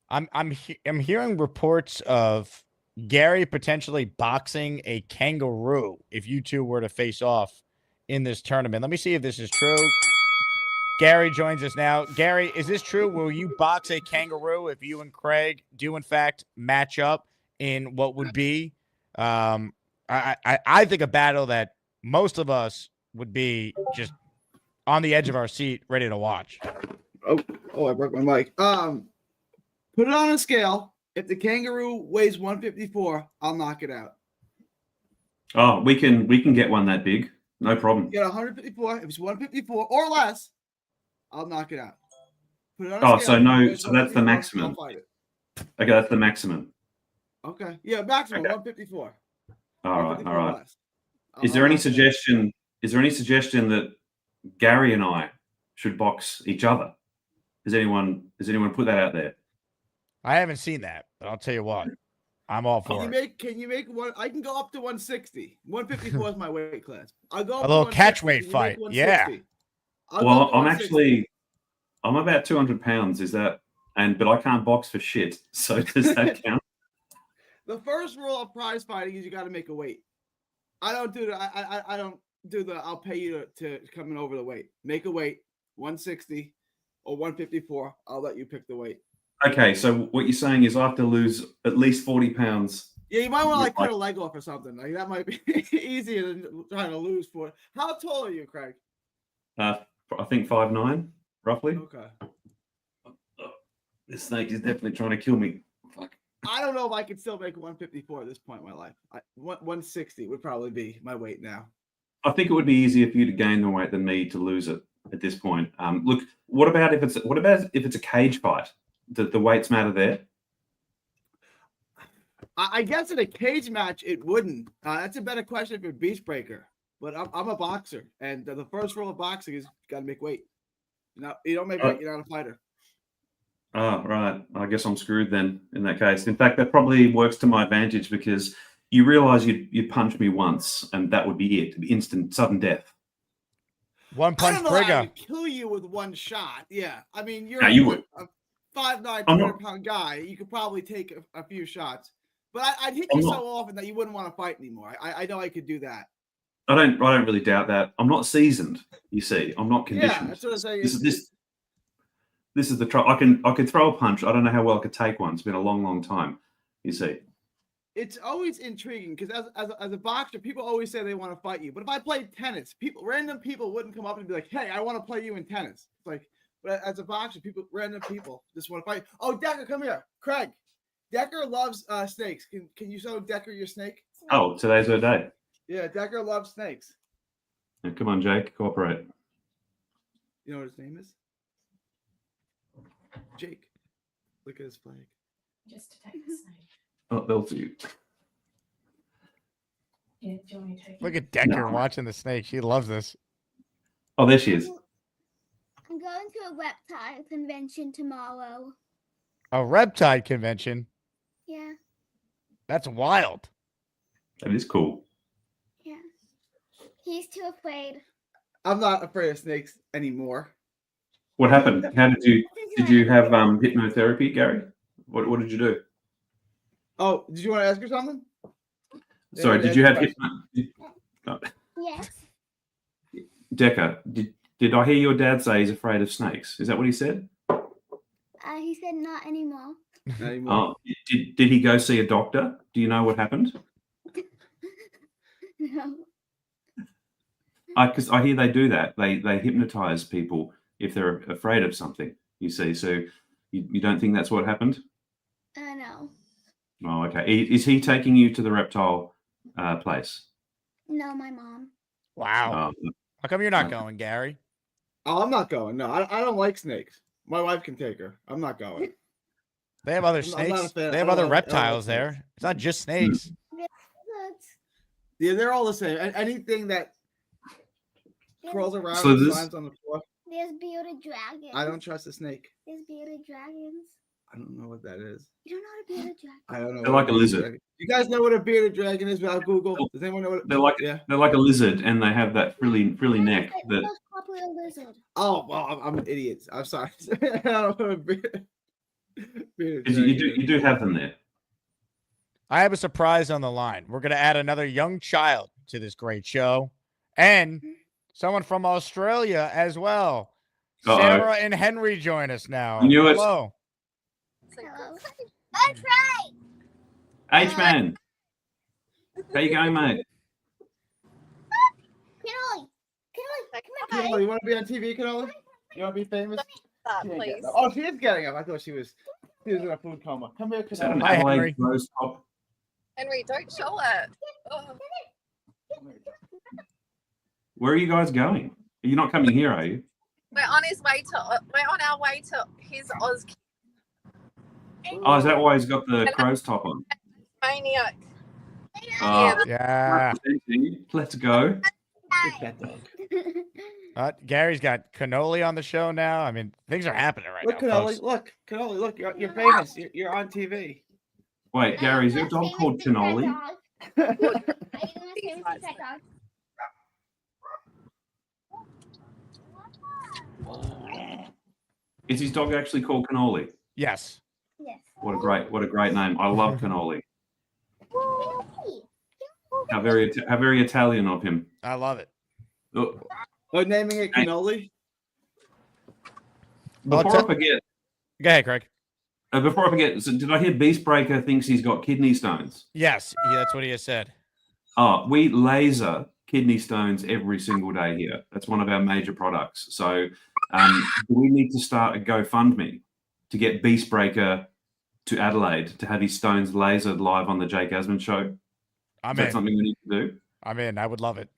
I'm hearing reports of Gary potentially boxing a kangaroo if you two were to face off in this tournament. Let me see if this is true. Gary joins us now. Gary, is this true? Will you box a kangaroo if you and Craig do, in fact, match up in what would be, I think, a battle that most of us would be just on the edge of our seat, ready to watch? Oh, I broke my mic. Put it on a scale. If the kangaroo weighs 154, I'll knock it out. Oh, we can get one that big. No problem. You get 154. If it's 154 or less, I'll knock it out. Put it on a scale. So that's the maximum. Okay, that's the maximum. Okay. Yeah, maximum 154. All right. Is there any suggestion that Gary and I should box each other? Has anyone put that out there? I haven't seen that, but I'll tell you what. I'm all for it. Can you make one? I can go up to 160. 154 is my weight class. I'll go up a little catch weight fight. Yeah. Well, I'm about 200 pounds. But I can't box for shit. So does that count? The first rule of prize fighting is you got to make a weight. I don't do that. I don't do the. I'll pay you to come in over the weight. Make a weight 160 or 154. I'll let you pick the weight. Okay, so what you're saying is I have to lose at least 40 pounds Yeah, you might want to like cut Like- a leg off or something. Like that might be easier than trying to lose for. How tall are you, Craig? I think 5'9", roughly. Okay. This snake is definitely trying to kill me. Fuck. I don't know if I could still make 154 at this point in my life. 160 would probably be my weight now. I think it would be easier for you to gain the weight than me to lose it at this point. Look, what about if it's a cage fight? The weights matter there? I guess in a cage match it wouldn't. That's a better question for Beastbreaker. But I'm a boxer, and the first rule of boxing is you got to make weight. No, you don't make weight, you're not a fighter. Oh, right. I guess I'm screwed then in that case. In fact, that probably works to my advantage because you realize you'd punch me once and that would be it. Instant, sudden death. One punch I trigger. would kill you with one shot. Yeah. I mean, you're you would. a 5'9", I'm not- 200-pound guy. You could probably take a few shots. But I'd hit I'm you not- so often that you wouldn't want to fight anymore. I know I could do that. I don't really doubt that. I'm not seasoned, you see. I'm not conditioned. Yeah, that's what I'm saying. This is the trouble. I could throw a punch. I don't know how well I could take one. It's been a long time, you see. It's always intriguing because as a boxer, people always say they want to fight you. But if I played tennis, random people wouldn't come up and be like, "Hey, I want to play you in tennis." It's like, but as a boxer, random people just want to fight. Oh, Decker, come here, Craig. Decker loves snakes. Can you show Decker your snake? Oh, today's her day. Yeah, Decker loves snakes. Now, come on, Jake, cooperate. You know what his name is? Jake. Look at his flag. Just to take the snake. Oh, they'll see you. Yeah, do you want me to take Look it? at Decker watching the snake. She loves this. Oh, there she is. I'm going to a reptile convention tomorrow. A reptile convention. Yeah, That's wild. That is cool. yeah. He's too afraid. I'm not afraid of snakes anymore. What happened? How did you have hypnotherapy, Gary? What did you do? Oh, did you want to ask her something? Sorry, Yeah, did you have that's Yes. Decker, did I hear your dad say he's afraid of snakes? Is that what he said? He said not anymore. Oh, did he go see a doctor? Do you know what happened? No. Because I hear they do that. They hypnotize people if they're afraid of something. You see, so you don't think that's what happened? No. Oh, okay. Is he taking you to the reptile place? No, my mom. Wow. How come you're not going, Gary? Oh, I'm not going. No, I don't like snakes. My wife can take her. I'm not going. They have other I'm not a snakes. fan. They I have don't other like- I don't like reptiles there. It's not just snakes. Yeah, they're all the same. Anything that crawls around So and this- climbs on the floor. There's bearded dragons. I don't trust a snake. There's bearded dragons. I don't know what that is. You don't know what a bearded dragon? I don't know. They're what like a bearded lizard. dragon- You guys know what a bearded dragon is without Google? Does anyone know what? They're like Yeah. they're like a lizard, and they have that frilly neck. The That most popular lizard. Oh, well, I'm an idiot. I'm sorry. I don't know what a bearded you dragon do is. you do have them there. I have a surprise on the line. We're going to add another young child to this great show and someone from Australia as well. Uh-oh. Sarah and Henry join us now. I knew it. Hello. Hello. I tried. H-Man, how you going, mate? Cannoli. Cannoli, you want to be on TV, Cannoli? You want to be famous? She ain't getting please. up. Oh, she is getting up. I thought she was in a food coma. Come here, Is that an Cannoli. Hi, Henry. Adelaide rose top? Henry, don't show it. Oh. Where are you guys going? You're not coming here, are you? We're on our way to his Oz Oh, is that why he's got the crow's top on? Maniac. Oh, Yeah. let's go. Gary's got Cannoli on the show now. I mean, things are happening right Look, now. Cannoli. folks. Look, Cannoli. Look, you're famous. You're on TV. Wait, Gary, is your dog called Cannoli? Are you my favorite pet dog? Is his dog actually called Cannoli? Yes. Yes. What a great name. I love Cannoli. How very Italian of him. I love it. Oh, Oh, naming it Cannoli. Well, before I tell- forget, Go ahead, Craig. Before I forget, so did I hear Beastbreaker thinks he's got kidney stones? Yes, that's what he has said. Oh, we laser kidney stones every single day here. That's one of our major products. So we need to start a GoFundMe to get Beastbreaker to Adelaide to have his stones lasered live on the Jake Asman show. Is that something we need to do? I'm in. I would love it.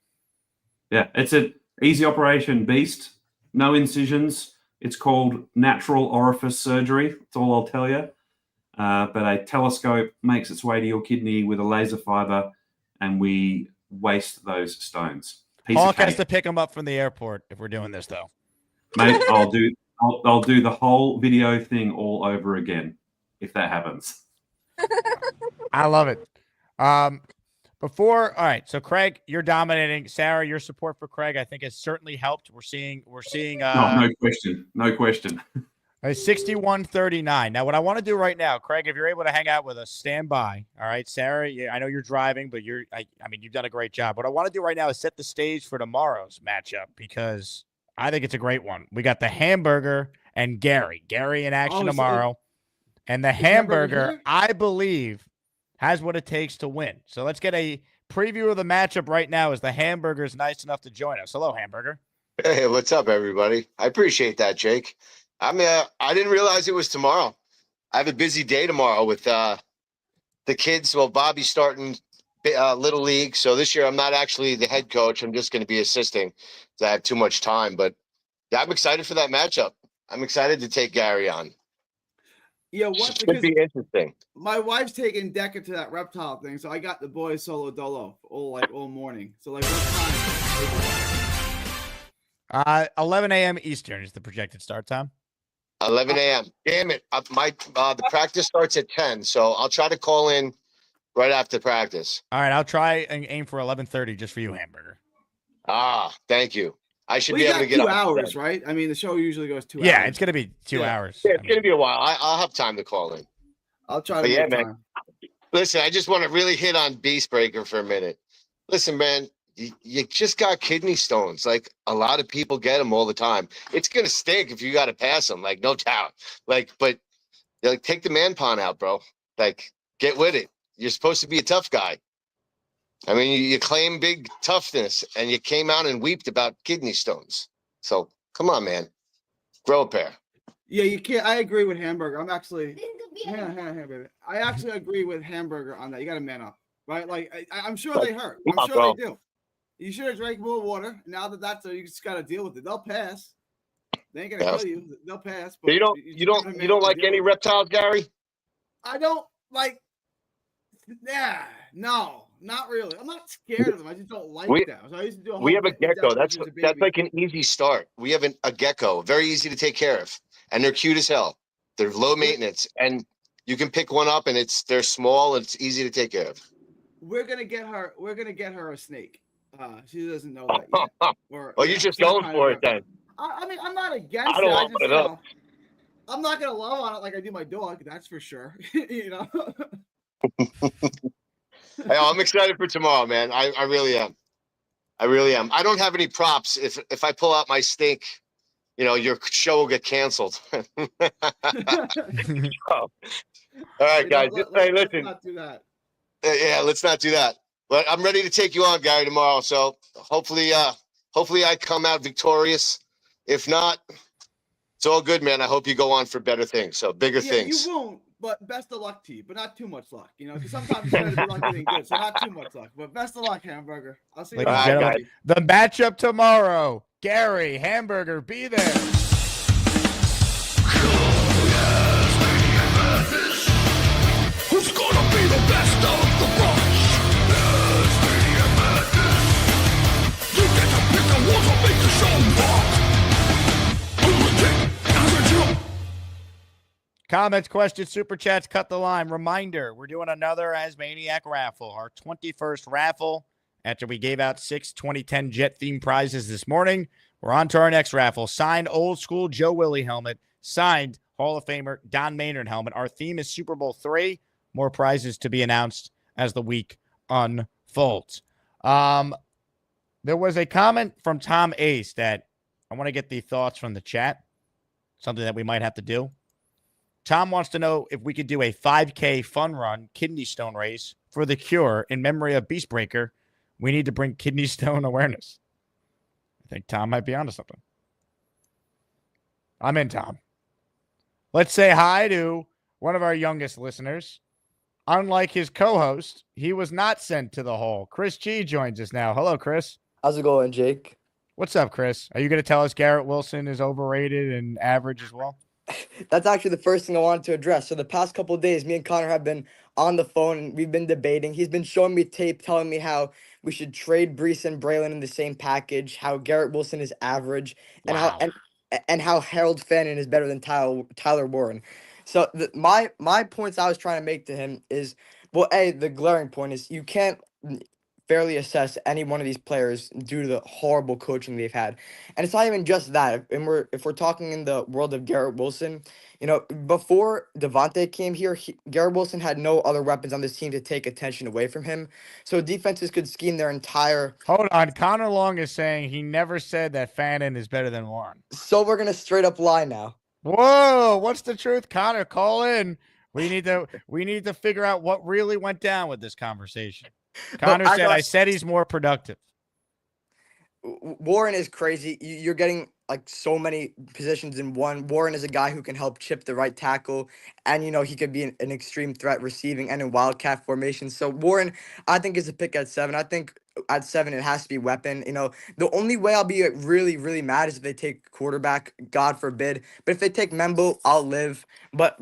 Yeah, it's an easy operation, Beast. No incisions. It's called natural orifice surgery. That's all I'll tell you. But a telescope makes its way to your kidney with a laser fiber, and we waste those stones. Hawk has to pick him up from the airport if we're doing this, though. Mate, I'll do the whole video thing all over again if that happens. I love it. All right. So Craig, you're dominating. Sarah, your support for Craig, I think, has certainly helped. We're seeing. No question. 61-39. Now, what I want to do right now, Craig, if you're able to hang out with us, stand by. All right, Sarah, I know you're driving, but I mean, you've done a great job. What I want to do right now is set the stage for tomorrow's matchup because I think it's a great one. We got the Hamburger and Gary in action tomorrow. And the Hamburger, I believe, has what it takes to win. So let's get a preview of the matchup right now as the Hamburger is nice enough to join us. Hello, Hamburger. Hey, what's up, everybody? I appreciate that, Jake. I didn't realize it was tomorrow. I have a busy day tomorrow with the kids. Well, Bobby's starting Little League. So this year I'm not actually the head coach. I'm just going to be assisting because I have too much time. But yeah, I'm excited for that matchup. I'm excited to take Gary on. Yeah, It could be interesting. My wife's taking Decker to that reptile thing, so I got the boys solo dolo all morning. So like what time? 11 a.m. Eastern is the projected start time. 11 a.m. Damn it! The practice starts at 10, so I'll try to call in right after practice. All right, I'll try and aim for 11:30 just for you, Hamburger. Thank you. I should we be able to get 2 hours, right? I mean, the show usually goes 2 hours. Yeah, it's gonna be 2 hours. Yeah, it's gonna be a while. I'll have time to call in. I'll try to make time. Listen, I just want to really hit on Beastbreaker for a minute. Listen, man, you just got kidney stones. Like a lot of people get them all the time. It's gonna stink if you got to pass them. Like no doubt. But take the man pawn out, bro. Like get with it. You're supposed to be a tough guy. I mean, you claim big toughness, and you came out and weeped about kidney stones. So come on, man, grow a pair. Yeah, you can't. I agree with Hamburger. I'm actually. Hang on, baby. I actually agree with Hamburger on that. You got to man up, right? Like I'm sure they hurt. I'm sure they do. You should have drank more water. Now that's you just got to deal with it. They'll pass. They ain't gonna kill you. They'll pass. But you don't like any reptiles, Gary? I don't like. Yeah, no. Not really. I'm not scared of them. I just don't like them. So I used to do we have a gecko. That's like an easy start. We have a gecko, very easy to take care of, and they're cute as hell. They're low maintenance, and you can pick one up, and they're small, and it's easy to take care of. We're gonna get her a snake. She doesn't know that yet. Well, you're just going for it then. I mean, I'm not against it. I don't I'm not gonna love on it like I do my dog. That's for sure. You know. Hey, I'm excited for tomorrow, man. I really am. I don't have any props. If I pull out my stink, your show will get canceled. All right, guys. Listen. Let's not do that. Yeah, let's not do that. But I'm ready to take you on, Gary, tomorrow. So hopefully I come out victorious. If not, it's all good, man. I hope you go on for better things. So bigger things. You won't. But best of luck to you, but not too much luck, because sometimes it's better to be lucky than good, so not too much luck. But best of luck, Hamburger. I'll see you later. The matchup tomorrow. Gary, Hamburger, be there. Who's gonna be the best of the bunch? You get to pick the ones who make the show walk. Comments, questions, super chats, cut the line. Reminder, we're doing another ASMANIAC raffle, our 21st raffle. After we gave out 6 2010 Jet-themed prizes this morning, we're on to our next raffle. Signed old school Joe Willie helmet, signed Hall of Famer Don Maynard helmet. Our theme is Super Bowl III. More prizes to be announced as the week unfolds. There was a comment from Tom Ace that I want to get the thoughts from the chat, something that we might have to do. Tom wants to know if we could do a 5K fun run kidney stone race for the cure in memory of Beastbreaker. We need to bring kidney stone awareness. I think Tom might be onto something. I'm in, Tom. Let's say hi to one of our youngest listeners. Unlike his co-host, he was not sent to the hole. Chris G joins us now. Hello, Chris. How's it going, Jake? What's up, Chris? Are you going to tell us Garrett Wilson is overrated and average as well? That's actually the first thing I wanted to address. So the past couple of days, me and Connor have been on the phone and we've been debating. He's been showing me tape telling me how we should trade Brees and Braylon in the same package, how Garrett Wilson is average, and how Harold Fannin is better than Tyler Warren. So my points I was trying to make to him is, well, the glaring point is you can't fairly assess any one of these players due to the horrible coaching they've had. And it's not even just that. And if we're talking in the world of Garrett Wilson, before Devontae came here, Garrett Wilson had no other weapons on this team to take attention away from him. So defenses could scheme their entire... Hold on. Connor Long is saying he never said that Fannin is better than Warren. So we're going to straight up lie now. Whoa, what's the truth? Connor, call in. We need to figure out what really went down with this conversation. Connor said, I said he's more productive. Warren is crazy. You're getting like so many positions in one. Warren is a guy who can help chip the right tackle, and he could be an extreme threat receiving and in wildcat formation. So Warren, I think, is a pick at 7. I think at 7 it has to be weapon. The only way I'll be really, really mad is if they take quarterback, God forbid. But if they take Membo, I'll live. But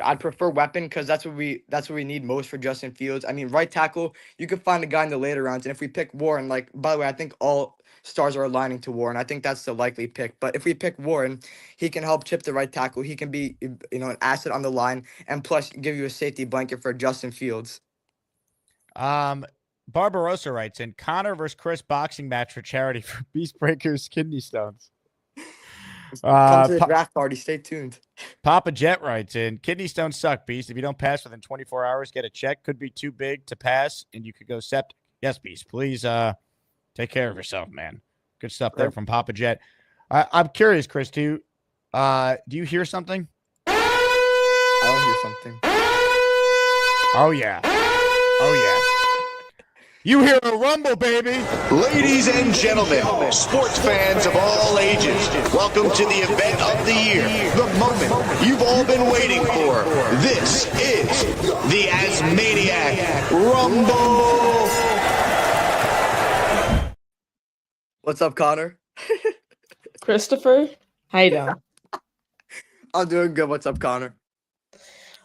I'd prefer weapon because that's what we need most for Justin Fields. I mean, right tackle, you could find a guy in the later rounds, and if we pick Warren, by the way, I think all stars are aligning to Warren. I think that's the likely pick. But if we pick Warren, he can help chip the right tackle. He can be an asset on the line, and plus give you a safety blanket for Justin Fields. Barbarossa writes in, Connor versus Chris boxing match for charity for Beastbreaker's kidney stones. Come to the draft party. Stay tuned. Papa Jet writes in, kidney stones suck, Beast. If you don't pass within 24 hours, get a check. Could be too big to pass, and you could go septic. Yes, Beast. Please take care of yourself, man. Good stuff there from Papa Jet. I'm curious, Chris, do you hear something? I don't hear something. Oh, yeah. Oh, yeah. You hear a rumble, baby. Ladies and gentlemen, sports fans of all ages, welcome to the event of the year, the moment you've all been waiting for. This is the ASMANIAC Rumble. What's up, Connor? Christopher, how you doing? I'm doing good. What's up, Connor?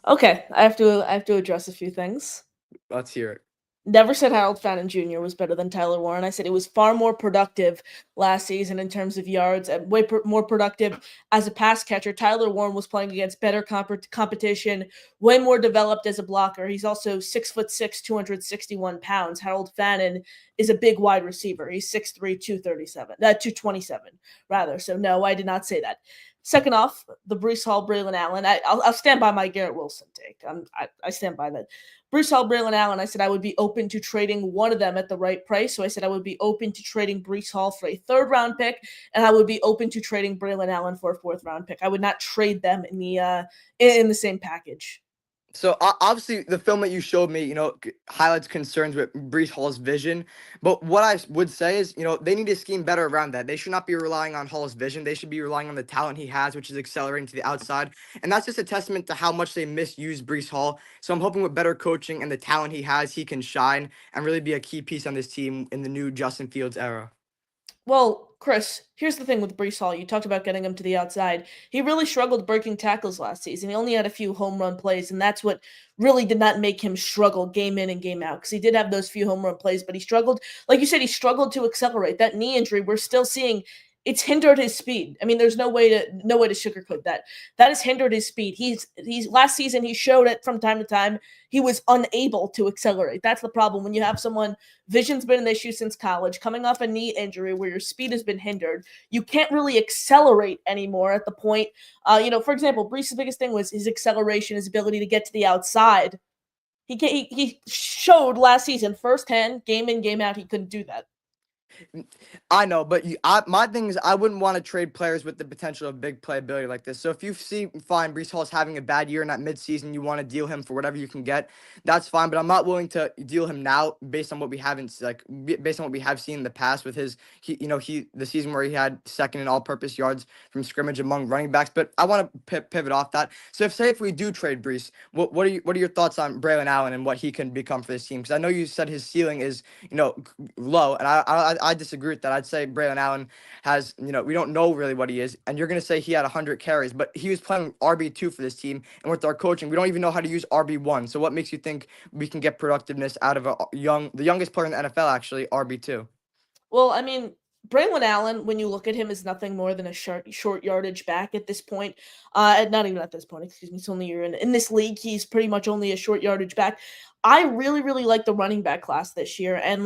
Okay, I have to address a few things. Let's hear it. Never said Harold Fannin Jr. was better than Tyler Warren. I said he was far more productive last season in terms of yards and way more productive as a pass catcher. Tyler Warren was playing against better competition, way more developed as a blocker. He's also 6'6", 261 pounds. Harold Fannin is a big wide receiver. He's 6'3", 227 rather. So no, I did not say that. Second off, the Brees Hall, Braylon Allen. I'll stand by my Garrett Wilson take. I stand by that. Brees Hall, Braylon Allen, I said I would be open to trading one of them at the right price. So I said I would be open to trading Brees Hall for a 3rd-round pick, and I would be open to trading Braylon Allen for a 4th-round pick. I would not trade them in the same package. So obviously the film that you showed me, highlights concerns with Brees Hall's vision. But what I would say is, they need to scheme better around that. They should not be relying on Hall's vision. They should be relying on the talent he has, which is accelerating to the outside. And that's just a testament to how much they misuse Brees Hall. So I'm hoping with better coaching and the talent he has, he can shine and really be a key piece on this team in the new Justin Fields era. Well, Chris, here's the thing with Brees Hall. You talked about getting him to the outside. He really struggled breaking tackles last season. He only had a few home run plays, and that's what really did not make him struggle game in and game out, because he did have those few home run plays, but he struggled. Like you said, he struggled to accelerate. That knee injury, we're still seeing it's hindered his speed. I mean, there's no way to sugarcoat that. That has hindered his speed. He's last season he showed it from time to time. He was unable to accelerate. That's the problem when you have someone, vision's been an issue since college, coming off a knee injury where your speed has been hindered. You can't really accelerate anymore at the point. For example, Brees' biggest thing was his acceleration, his ability to get to the outside. He showed last season firsthand, game in, game out, he couldn't do that. I know, but my thing is I wouldn't want to trade players with the potential of big playability like this. So if you find Brees Hall's having a bad year in that midseason, you want to deal him for whatever you can get, that's fine. But I'm not willing to deal him now based on what we haven't based on what we have seen in the past with the season where he had second in all-purpose yards from scrimmage among running backs. But I want to pivot off that. So if we do trade Brees, what are your thoughts on Braylon Allen and what he can become for this team? Because I know you said his ceiling is low, and I disagree with that. I'd say Braylon Allen has, we don't know really what he is, and you're going to say he had 100 carries, but he was playing RB2 for this team, and with our coaching, we don't even know how to use RB1. So what makes you think we can get productiveness out of the youngest player in the NFL, actually, RB2? Well, I mean, Braylon Allen, when you look at him, is nothing more than a short yardage back at this point. Not even at this point, excuse me. It's only year in this league. He's pretty much only a short yardage back. I really, really like the running back class this year. And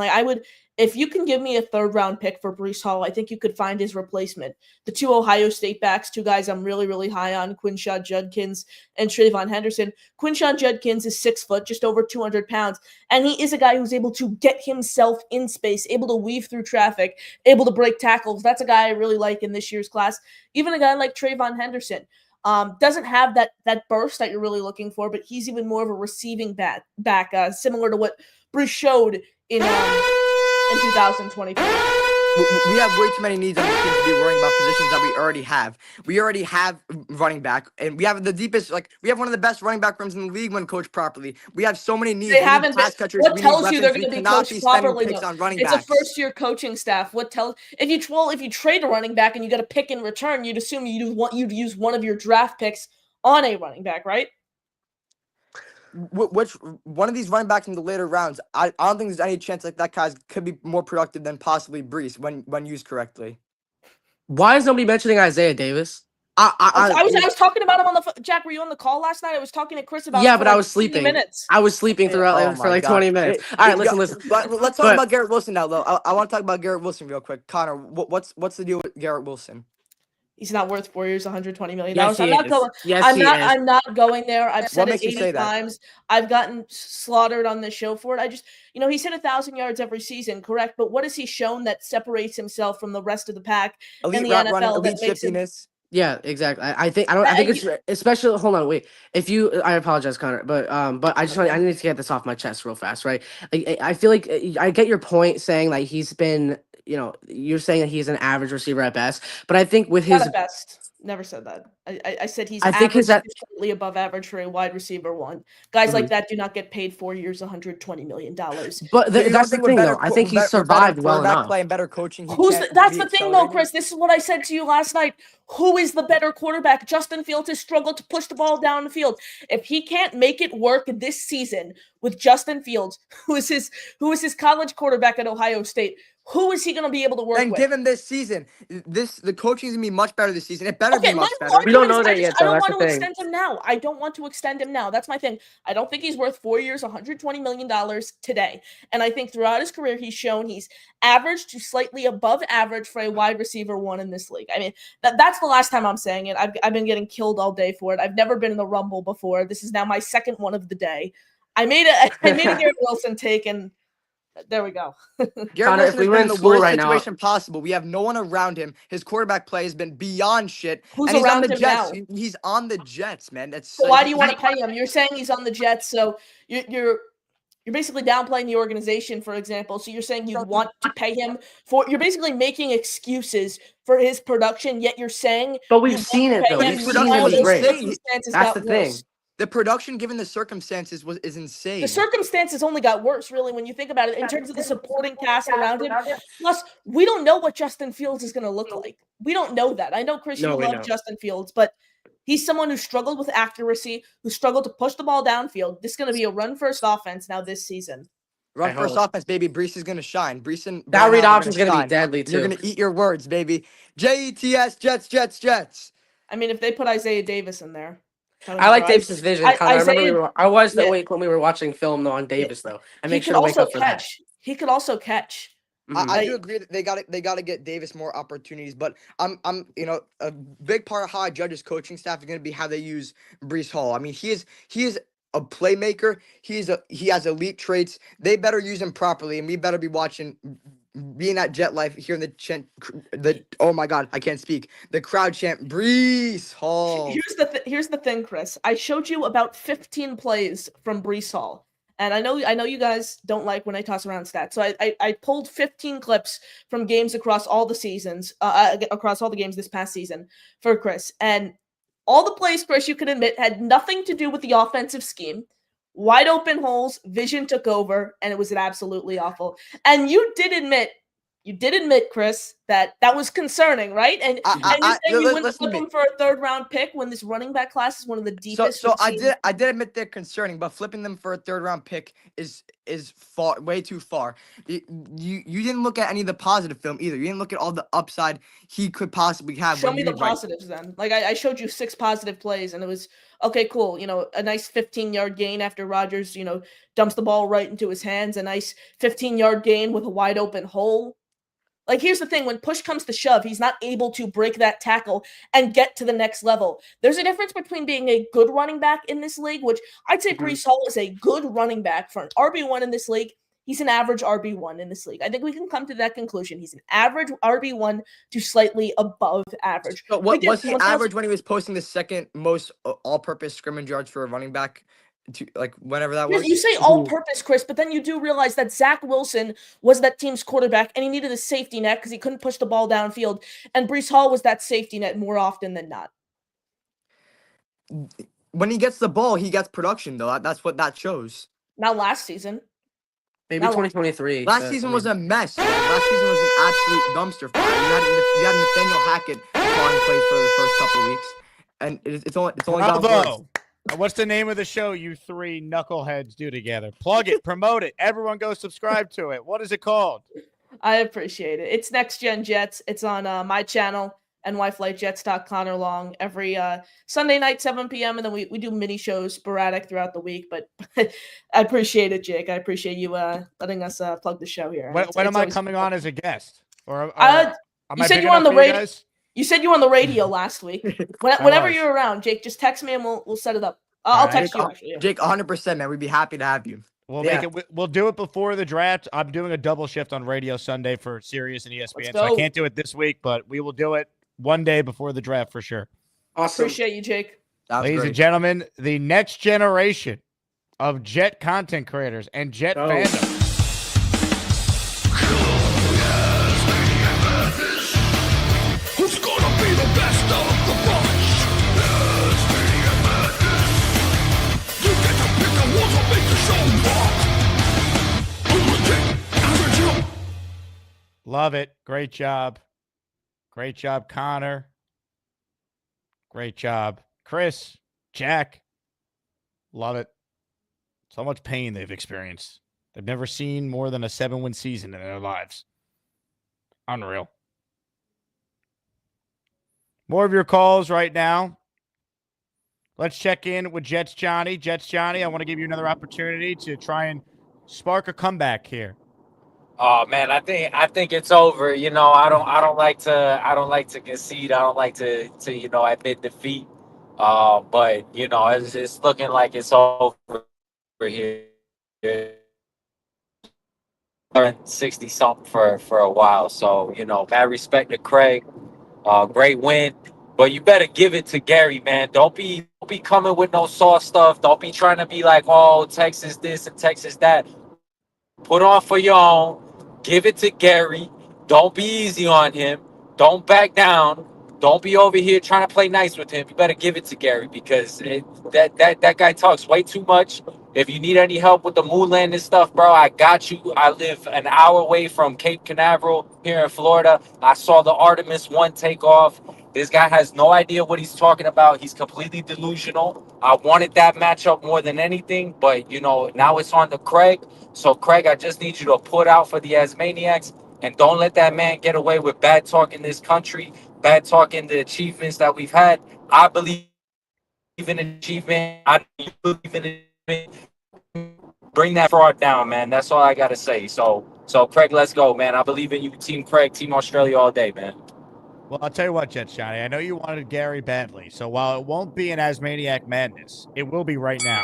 if you can give me a 3rd round pick for Brees Hall, I think you could find his replacement. The 2 Ohio State backs, 2 guys I'm really, really high on, Quinshon Judkins and Trayvon Henderson. Quinshon Judkins is 6 foot, just over 200 pounds. And he is a guy who's able to get himself in space, able to weave through traffic, able to break tackles. That's a guy I really like in this year's class. Even a guy like Trayvon Henderson. Doesn't have that burst that you're really looking for, but he's even more of a receiving back, similar to what Bruce showed in 2023. We have way too many needs on the team to be worrying about positions that we already have. We already have running back, and we have the deepest, we have one of the best running back rooms in the league when coached properly. We have so many needs. They haven't been. What tells you they're going to be coached properly? It's a first-year coaching staff. If you trade a running back and you get a pick in return, you'd assume you'd use one of your draft picks on a running back, right? Which one of these running backs in the later rounds? I don't think there's any chance that guy could be more productive than possibly Brees when used correctly. Why is nobody mentioning Isaiah Davis? I was talking about him on the Jack. Were you on the call last night? I was talking to Chris about. Yeah, it but I was sleeping. Minutes. I was sleeping throughout for 20 minutes. All right, listen. Let's talk about Garrett Wilson now, though. I want to talk about Garrett Wilson real quick. Connor, what's the deal with Garrett Wilson? He's not worth 4 years, $120 million. Yes, I'm not going there. I've said it 80 times. That? I've gotten slaughtered on this show for it. He's hit 1,000 yards every season, correct? But what has he shown that separates himself from the rest of the pack in the NFL? Elite shiftiness. Yeah, exactly. I think it's especially. Hold on, wait. I apologize, Connor, but I need to get this off my chest real fast, right? I feel like I get your point saying like he's been. You're saying that he's an average receiver at best, but I think with his not at best. Never said that. I said he's slightly above average for a wide receiver one. Guys like that do not get paid 4 years, $120 million. But that's the thing, though. I think he survived well enough. Playing better coaching. That's the thing, though, Chris. This is what I said to you last night. Who is the better quarterback? Justin Fields has struggled to push the ball down the field. If he can't make it work this season with Justin Fields, who is his college quarterback at Ohio State, who is he going to be able to work with? And give him this season. The coaching is going to be much better this season. It better be much better. We don't know that yet, though. I don't want to extend him now. I don't want to extend him now. That's my thing. I don't think he's worth 4 years, $120 million today. And I think throughout his career, he's shown he's average to slightly above average for a wide receiver one in this league. I mean, that's the last time I'm saying it. I've been getting killed all day for it. I've never been in the Rumble before. This is now my second one of the day. I made a Garrett Wilson take, and there we go. Garrett Wilson is in the worst situation possible. We have no one around him. His quarterback play has been beyond shit. Who's and he's around on the him Jets. now? He's on the Jets, man. So why do you want to pay him? You're saying he's on the Jets, so you're basically downplaying the organization, for example. So you're saying you want to pay him you're basically making excuses for his production, yet you're saying. But we've seen it though. We've seen him great. That's the thing. The production, given the circumstances, is insane. The circumstances only got worse, really, when you think about it, in terms of the supporting cast around him. Plus, we don't know what Justin Fields is going to look like. We don't know that. I know, Chris, you love Justin Fields, but he's someone who struggled with accuracy, who struggled to push the ball downfield. This is going to be a run-first offense now this season. Run-first offense, baby. Brees is going to shine. Brees and that read option is going to be deadly, too. You're going to eat your words, baby. Jets, Jets. I mean, if they put Isaiah Davis in there. I like Davis's vision. I remember when we were watching film on Davis though. I make sure to wake up for that. He could also catch. I do agree that they got to get Davis more opportunities, but I'm a big part of how I judge his coaching staff is going to be how they use Brees Hall. I mean, he is a playmaker. He has elite traits. They better use him properly, and we better be watching being at Jet Life, hearing the oh my God, I can't speak. The crowd chant Brees Hall. Here's the thing, Chris. I showed you about 15 plays from Brees Hall. And I know you guys don't like when I toss around stats. So I pulled 15 clips from games across all the seasons, across all the games this past season for Chris. And all the plays, Chris, you can admit, had nothing to do with the offensive scheme. Wide open holes, vision took over, and it was absolutely awful. And you did admit, Chris, that was concerning, right? And you said you wouldn't flip him for a third-round pick when this running back class is one of the deepest. So I did admit they're concerning, but flipping them for a third-round pick is way too far. You didn't look at any of the positive film either. You didn't look at all the upside he could possibly have. Show me the positives then. Like I showed you 6 positive plays, and it was okay, cool. A nice 15-yard gain after Rodgers, dumps the ball right into his hands. A nice 15-yard gain with a wide open hole. Like, here's the thing. When push comes to shove, he's not able to break that tackle and get to the next level. There's a difference between being a good running back in this league, which I'd say Brees Hall is a good running back for an RB1 in this league. He's an average RB1 in this league. I think we can come to that conclusion. He's an average RB1 to slightly above average. But what was he average when he was posting the second most all-purpose scrimmage yards for a running back? Whenever that was. You say all-purpose, Chris, but then you do realize that Zach Wilson was that team's quarterback, and he needed a safety net because he couldn't push the ball downfield, and Brees Hall was that safety net more often than not. When he gets the ball, he gets production, though. That's what that shows. Not last season. Maybe 2023. Last season was a mess. Last season was an absolute dumpster fire. You had Nathaniel Hackett calling plays for the first couple of weeks, and it's only gone worse. What's the name of the show you 3 knuckleheads do together? Plug it, promote it. Everyone go subscribe to it. What is it called? I appreciate it. It's Next Gen Jets. It's on my channel, NYFlightJets. Connor Long, every Sunday night, 7 p.m. And then we do mini shows sporadic throughout the week. But I appreciate it, Jake. I appreciate you letting us plug the show here. When am I coming on as a guest? Or you said you were on the radio. You said you were on the radio last week. Whenever you're around, Jake, just text me and we'll set it up. I'll text you actually. Yeah. Jake, 100%, man. We'd be happy to have you. We'll do it before the draft. I'm doing a double shift on radio Sunday for Sirius and ESPN, so I can't do it this week, but we will do it one day before the draft for sure. Awesome. Appreciate you, Jake. Ladies and gentlemen, the next generation of Jet content creators and Jet fandom. Who's gonna be the best of the bunch? You get to pick the ones who make the show rock. Who would take average? Love it. Great job. Great job, Connor. Great job, Chris, Jack. Love it. So much pain they've experienced. They've never seen more than a 7-win season in their lives. Unreal. More of your calls right now. Let's check in with Jets Johnny. Jets Johnny, I want to give you another opportunity to try and spark a comeback here. Oh man, I think it's over. I don't like to concede. I don't like to admit defeat. But it's looking like it's over here. 60 something for a while. So mad respect to Craig. Great win. But you better give it to Gary, man. Don't be coming with no soft stuff. Don't be trying to be like, oh, Texas this and Texas that. Put on for your own. Give it to Gary. Don't be easy on him. Don't back down. Don't be over here trying to play nice with him. You better give it to Gary because that guy talks way too much. If you need any help with the moon landing stuff, bro, I got you. I live an hour away from Cape Canaveral here in Florida. I saw the Artemis 1 take off. This guy has no idea what he's talking about. He's completely delusional. I wanted that matchup more than anything, but, now it's on to Craig. So, Craig, I just need you to put out for the ASMANIACs and don't let that man get away with bad talk in this country, bad talk in the achievements that we've had. I believe in achievement. I believe in it. Bring that fraud down, man. That's all I got to say. So, Craig, let's go, man. I believe in you, Team Craig, Team Australia all day, man. Well, I'll tell you what, Jets Johnny. I know you wanted Gary badly, so while it won't be an ASMANIAC Madness, it will be right now.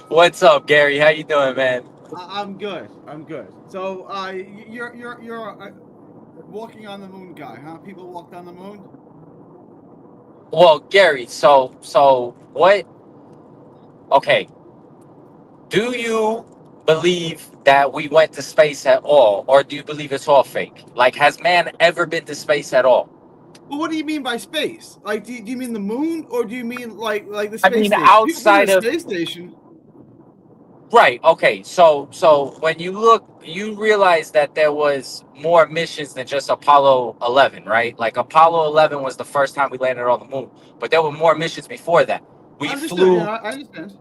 What's up, Gary? How you doing, man? I'm good. I'm good. So you're walking on the moon guy, huh? People walked on the moon. Well, Gary, so what? Okay, do you believe that we went to space at all, or do you believe it's all fake? Like, has man ever been to space at all? Well, what do you mean by space? Like, do you mean the moon, or do you mean like the I space mean, station? People been to outside the of space station. right. Okay. So when you look, you realize that there was more missions than just Apollo 11, right? Like Apollo 11 was the first time we landed on the moon, but there were more missions before that. We Understood. flew. Yeah, I understand.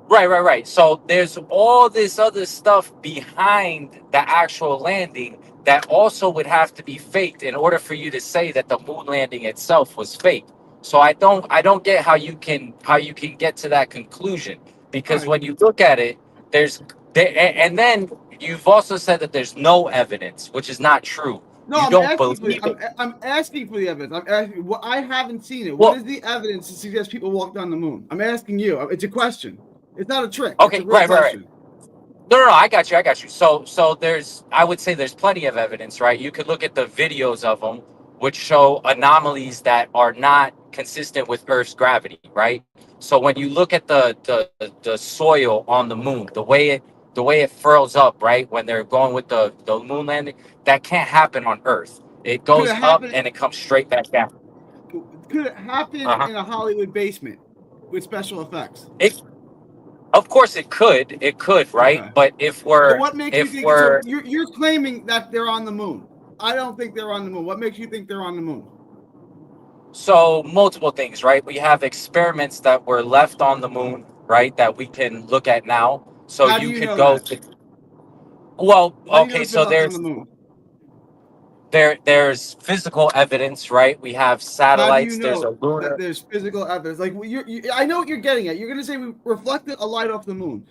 Right. So there's all this other stuff behind the actual landing that also would have to be faked in order for you to say that the moon landing itself was fake. So I don't get how you can get to that conclusion, All because right. when you look at it, there's and then you've also said that there's no evidence, which is not true. No, You I'm don't asking for believe it. I'm asking for the evidence. I'm asking. What I haven't seen it. What Well, is the evidence to suggest people walked on the moon? I'm asking you. It's a question. It's not a trick. It's a okay, real right. question. No, I got you. So there's, I would say there's plenty of evidence, right? You could look at the videos of them, which show anomalies that are not consistent with Earth's gravity, right? So when you look at the soil on the moon, the way it furls up, right? When they're going with the moon landing, that can't happen on Earth. It Could it goes up happen? and it comes straight back down. Could it happen Uh-huh. in a Hollywood basement with special effects? It, of course, it could, right? Okay. But if So we're what makes you if think? So we're you're claiming that they're on the moon. I don't think they're on the moon. What makes you think they're on the moon? So multiple things, right? We have experiments that were left on the moon, right? That we can look at now. So How do you you could know go that? to, well, How do you know okay, it's been so left on the moon? there's physical evidence, right? We have How do you satellites, there's a know that lunar. there's physical evidence? Like I know what you're getting at. You're going to say we reflected a light off the moon,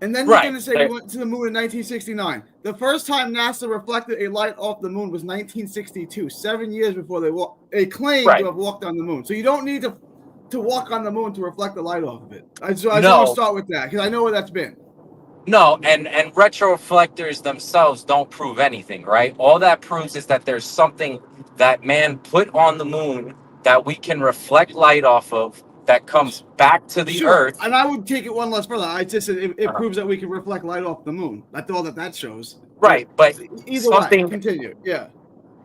and then you're going Right. to say we went to the moon in 1969. The first time NASA reflected a light off the moon was 1962, 7 years before they claimed to Right. have walked on the moon. So you don't need to walk on the moon to reflect the light off of it. So I just want to No, start with that because I know where that's been. no, and retroreflectors themselves don't prove anything, right? All that proves is that there's something that man put on the moon that we can reflect light off of that comes back to the Sure, earth. and I would take it one less further. I just said it proves that we can reflect light off the moon. That's all that shows. Right, but Either way, something continue. Yeah.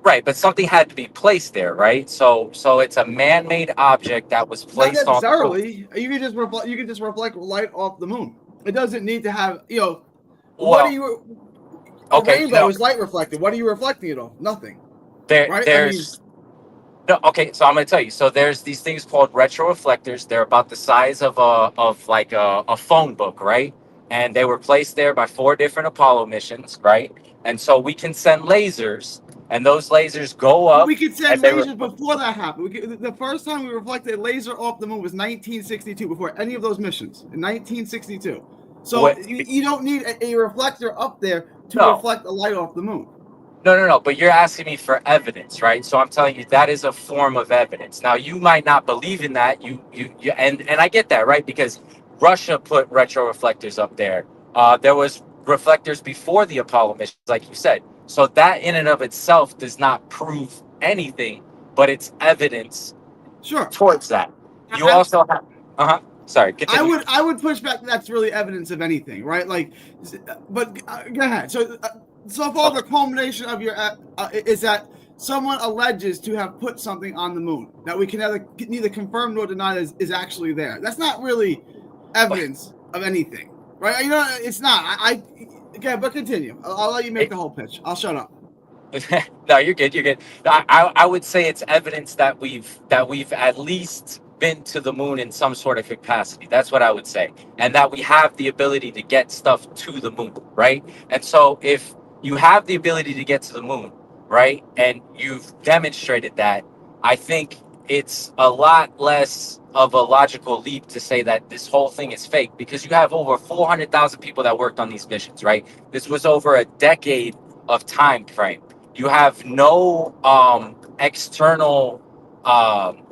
right, but something had to be placed there, right? So it's a man-made object that was Not placed on the moon. necessarily. You can just reflect. You can just reflect light off the moon. It doesn't need to have. What are Well, you? A okay, rainbow is light reflected. What are you reflecting it off? Nothing. Right? there's no, okay, so I'm gonna tell you. So there's these things called retroreflectors. They're about the size of like a phone book, right? And they were placed there by 4 different Apollo missions, right? And so we can send lasers, and those lasers go But up, we could and send they were lasers before that happened. The first time we reflected a laser off the moon was 1962, before any of those missions in 1962. So you don't need a reflector up there to no. reflect the light off the moon. No. But you're asking me for evidence, right? So I'm telling you that is a form of evidence. Now you might not believe in that. And I get that, right? Because Russia put retroreflectors up there. There was reflectors before the Apollo missions, like you said. So that in and of itself does not prove anything, but it's evidence Sure. towards that. You also have. Sorry. Continue. I would push back. That's really evidence of anything, right? Like, but go ahead. So far, the culmination of your is that someone alleges to have put something on the moon that we can neither confirm nor deny is actually there. That's not really evidence of anything, right? It's not. Okay, but continue. I'll let you make the whole pitch. I'll shut up. No, you're good. You're good. I would say it's evidence that we've at least been to the moon in some sort of capacity. That's what I would say, and that we have the ability to get stuff to the moon, right? And so if you have the ability to get to the moon, right, and you've demonstrated that, I think it's a lot less of a logical leap to say that this whole thing is fake, because you have over 400,000 people that worked on these missions, right? This was over a decade of time frame. You have no external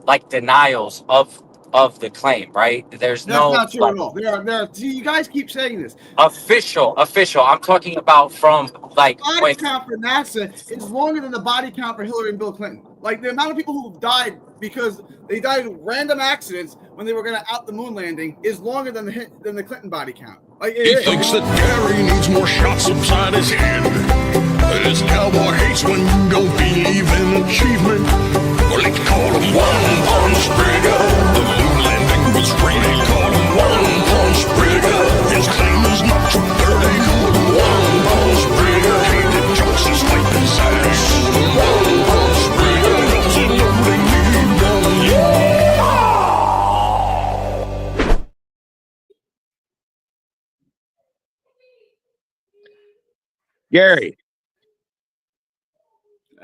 like denials of of the claim, right? There's That's no not true like at all. See, you guys keep saying this. official. I'm talking about from like Body when. count for NASA is longer than the body count for Hillary and Bill Clinton. Like the amount of people who died because they died in random accidents when they were going to out the moon landing is longer than the Clinton body count. Like He thinks that Gary needs more shots upside his head. This cowboy hates when you don't believe in achievement. Well, let's call him One Punch Brigger. The moon landing was free. They call him One Punch Brigger. His claim is not too dirty. One Punch Brigger. Hated jokes is like his ass. One Punch Brigger. Doesn't know they need one. Gary.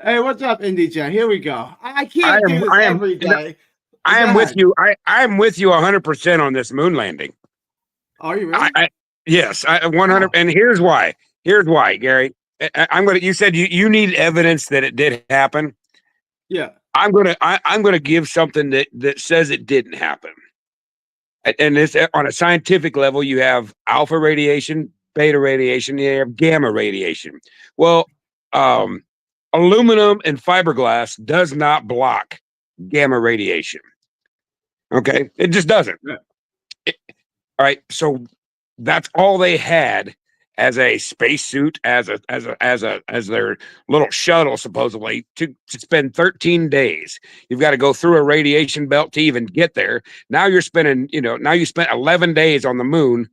Hey, what's up, Indy J? Here we go. I can't do this every day. I am with you. I am with you 100% on this moon landing. Are you really? Yes, 100. And here's why. Here's why, Gary. You said you need evidence that it did happen. Yeah. I'm gonna give something that says it didn't happen. And this on a scientific level, you have alpha radiation, beta radiation, you have gamma radiation. Well, aluminum and fiberglass does not block gamma radiation. Okay, it just doesn't. All right, so that's all they had as a spacesuit, as their little shuttle, supposedly to spend 13 days. You've got to go through a radiation belt to even get there. Now you're spending, now you spent 11 days on the moon,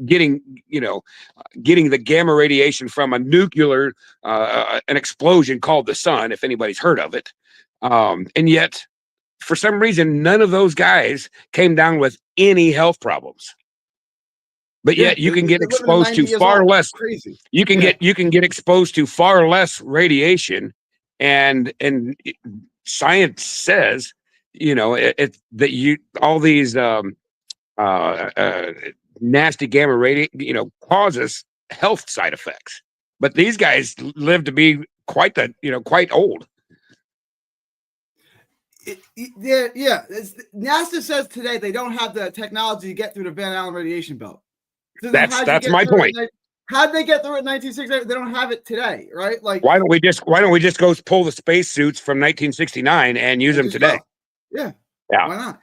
getting the gamma radiation from a nuclear, an explosion called the sun, if anybody's heard of it. And yet, for some reason, none of those guys came down with any health problems. But yet you can get exposed to far less. Crazy. You can get exposed to far less radiation, and science says, that all these nasty gamma radiation, causes health side effects. But these guys live to be quite old. Yeah. NASA says today they don't have the technology to get through the Van Allen radiation belt. So that's my point. How'd they get through it in 1968? They don't have it today, right? Like, why don't we just go pull the spacesuits from 1969 and use them today? Yeah. Yeah. Why not?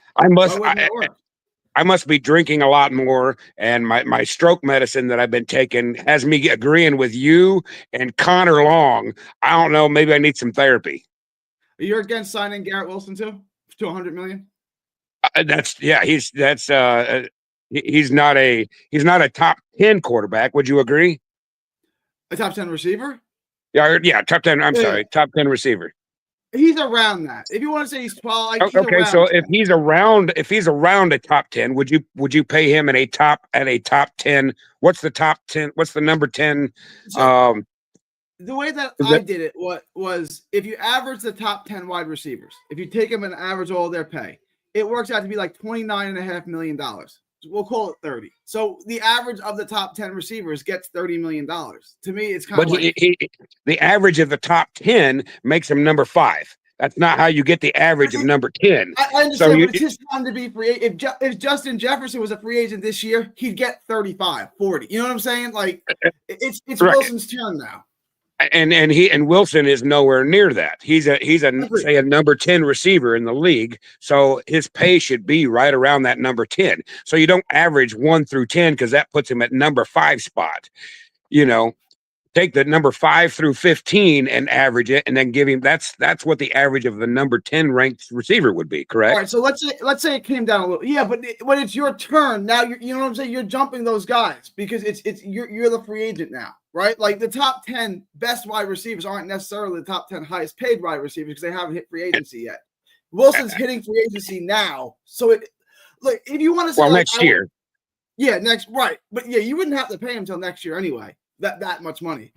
I must be drinking a lot more, and my stroke medicine that I've been taking has me agreeing with you and Connor Long. I don't know. Maybe I need some therapy. Are you against signing Garrett Wilson to $100 million? He's not a top 10 quarterback. Would you agree? A top 10 receiver? Yeah, top 10. I'm sorry, top 10 receiver. He's around that. If you want to say he's 12, okay. So if he's around a top 10, would you pay him at a top 10? What's the top 10? What's the number 10? The way that I did it was if you average the top 10 wide receivers, if you take them and average all their pay, it works out to be like $29.5 million. We'll call it 30. So the average of the top 10 receivers gets $30 million. To me, it's kind of like the average of the top 10 makes him number 5. That's not how you get the average of number 10. I understand, but it's his time to be free. If Justin Jefferson was a free agent this year, he'd get 35, 40. You know what I'm saying? Like it's right. Wilson's turn now. And Wilson is nowhere near that. He's a number 10 receiver in the league, so his pay should be right around that number 10. So you don't average 1 through 10 because that puts him at number 5 spot. Take the number 5 through 15 and average it, and then give him that's what the average of the number 10 ranked receiver would be. Correct. All right. So let's say it came down a little. Yeah, but when it's your turn now, you know what I'm saying. You're jumping those guys because you're the free agent now. Right? Like the top 10 best wide receivers aren't necessarily the top 10 highest paid wide receivers because they haven't hit free agency yet. Wilson's hitting free agency now. So if you want to say next year. Yeah, right. But yeah, you wouldn't have to pay him until next year anyway. That much money.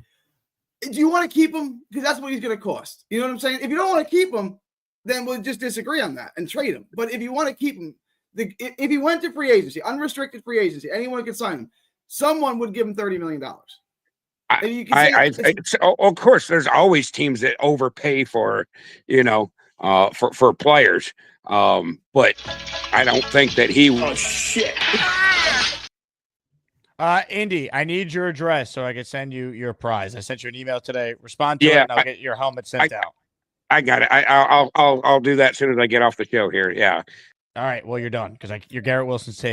Do you want to keep him? Because that's what he's going to cost. You know what I'm saying? If you don't want to keep him, then we'll just disagree on that and trade him. But if you want to keep him, if he went to free agency, unrestricted free agency, anyone could sign him. Someone would give him $30 million. Of course, there's always teams that overpay for players. But I don't think that he. Oh shit! Indy, I need your address so I can send you your prize. I sent you an email today. Respond to it, and I'll get your helmet sent out. I got it. I'll do that as soon as I get off the show here. Yeah. All right. Well, you're done because your Garrett Wilson's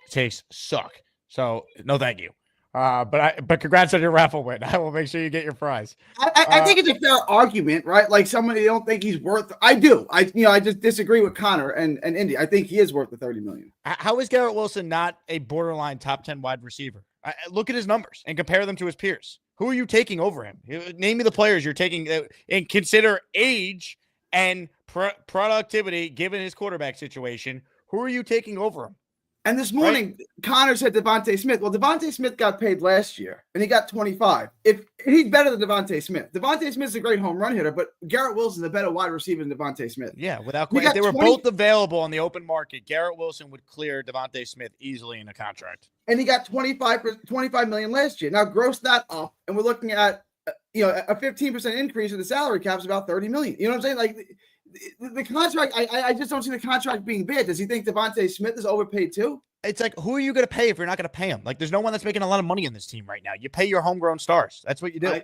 takes suck. So no, thank you. But congrats on your raffle win. I will make sure you get your prize. I think it's a fair argument, right? Like somebody don't think he's worth. I do. I just disagree with Connor and Indy. I think he is worth the $30 million. How is Garrett Wilson not a borderline top 10 wide receiver? Look at his numbers and compare them to his peers. Who are you taking over him? Name me the players you're taking and consider age and productivity given his quarterback situation. Who are you taking over him? And this morning, Connor said Devontae Smith. Well, Devontae Smith got paid last year, and he got 25. If he's better than Devontae Smith. Devontae Smith's a great home run hitter, but Garrett Wilson's a better wide receiver than Devontae Smith. Yeah, without question. If they were both available on the open market, Garrett Wilson would clear Devontae Smith easily in a contract. And he got $25 million last year. Now gross that up, and we're looking at a 15% increase in the salary cap is about $30 million. You know what I'm saying? Like the contract, I just don't see the contract being bad. Does he think Devontae Smith is overpaid too? It's like, who are you going to pay if you're not going to pay him? Like, there's no one that's making a lot of money in this team right now. You pay your homegrown stars. That's what you do.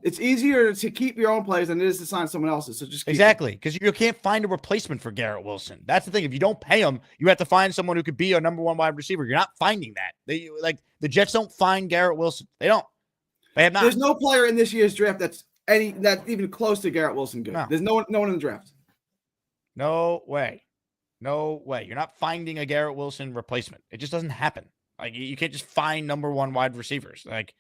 It's easier to keep your own players than it is to sign someone else's. So just exactly, because you can't find a replacement for Garrett Wilson. That's the thing. If you don't pay him, you have to find someone who could be a number one wide receiver. You're not finding that. The Jets don't find Garrett Wilson. They don't. They have not. There's no player in this year's draft that's even close to Garrett Wilson good. No. There's no one in the draft. No way. No way. You're not finding a Garrett Wilson replacement. It just doesn't happen. Like, you can't just find number one wide receivers. Like,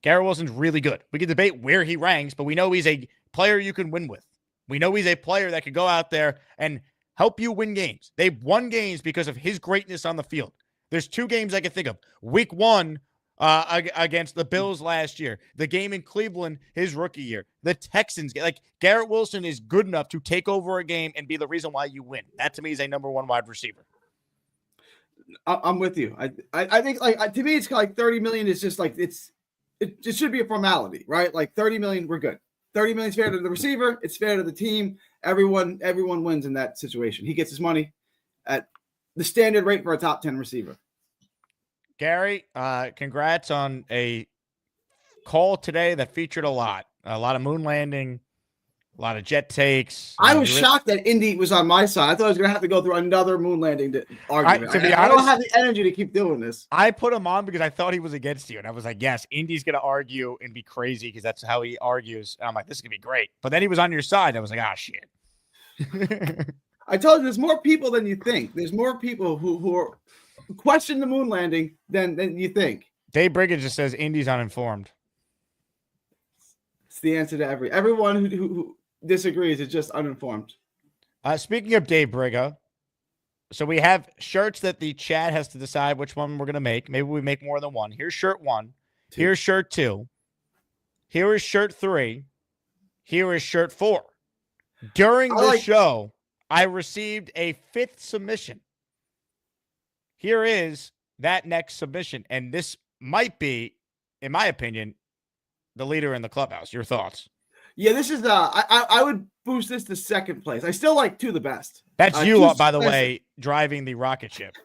Garrett Wilson's really good. We can debate where he ranks, but we know he's a player you can win with. We know he's a player that could go out there and help you win games. They've won games because of his greatness on the field. There's two games I can think of. Week 1 against the Bills last year. The game in Cleveland his rookie year. The Texans. Like, Garrett Wilson is good enough to take over a game and be the reason why you win. That, to me, is a number one wide receiver. I'm with you. I think, like, to me, it's like $30 million is just like it should be a formality, right? Like $30 million, we're good. $30 million is fair to the receiver. It's fair to the team. Everyone wins in that situation. He gets his money at the standard rate for a top 10 receiver. Gary, congrats on a call today that featured a lot of moon landing, a lot of jet takes. I was shocked that Indy was on my side. I thought I was going to have to go through another moon landing argument. I don't have the energy to keep doing this. I put him on because I thought he was against you. And I was like, yes, Indy's going to argue and be crazy because that's how he argues. And I'm like, this is going to be great. But then he was on your side. I was like, ah, shit. I told you there's more people than you think. There's more people who are question the moon landing than you think. Dave Brigham just says Indy's uninformed. It's the answer to everyone who disagrees is just uninformed. Speaking of Dave Brigham, so we have shirts that the chat has to decide which one we're going to make. Maybe we make more than one. Here's shirt 1. Here's shirt 2. Here is shirt 3. Here is shirt 4. During the show, I received a 5th submission. Here is that next submission. And this might be, in my opinion, the leader in the clubhouse. Your thoughts? Yeah, this is I would boost this to second place. I still like 2 the best. That's you, by the way, driving the rocket ship.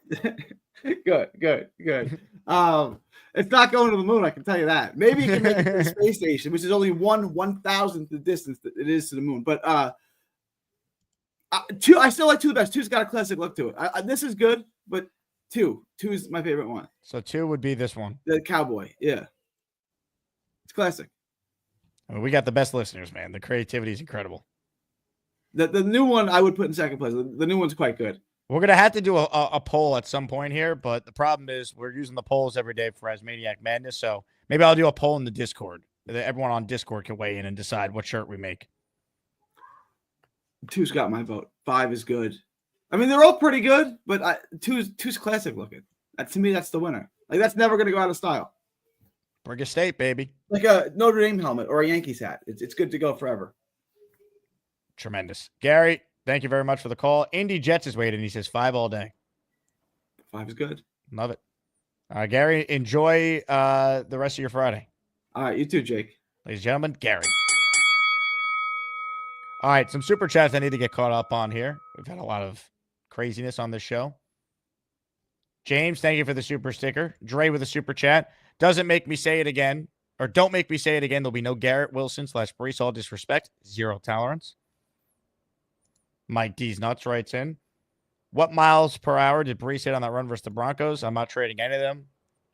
Good. It's not going to the moon, I can tell you that. Maybe you can make it to the space station, which is only 1/1000th the distance that it is to the moon. But 2, I still like 2 the best. 2's got a classic look to it. This is good, but 2 is my favorite one. So 2 would be this one. The cowboy, yeah. It's classic. I mean, we got the best listeners, man. The creativity is incredible. The new one I would put in second place. The new one's quite good. We're going to have to do a poll at some point here, but the problem is we're using the polls every day for ASMANIAC Madness, so maybe I'll do a poll in the Discord. Everyone on Discord can weigh in and decide what shirt we make. 2's got my vote. 5 is good. I mean, they're all pretty good, but 2's classic looking. To me, that's the winner. Like, that's never going to go out of style. Bring a state, baby. Like a Notre Dame helmet or a Yankees hat. It's good to go forever. Tremendous. Gary, thank you very much for the call. Indy Jets is waiting. He says 5 all day. 5 is good. Love it. Gary, enjoy the rest of your Friday. All right, you too, Jake. Ladies and gentlemen, Gary. All right, some super chats I need to get caught up on here. We've had a lot of craziness on this show. James, thank you for the super sticker. Dre with a super chat. Doesn't make me say it again, or don't make me say it again. There'll be no Garrett Wilson / Brees Hall disrespect. 0 tolerance. Mike D's Nuts writes in. What miles per hour did Brees hit on that run versus the Broncos? I'm not trading any of them.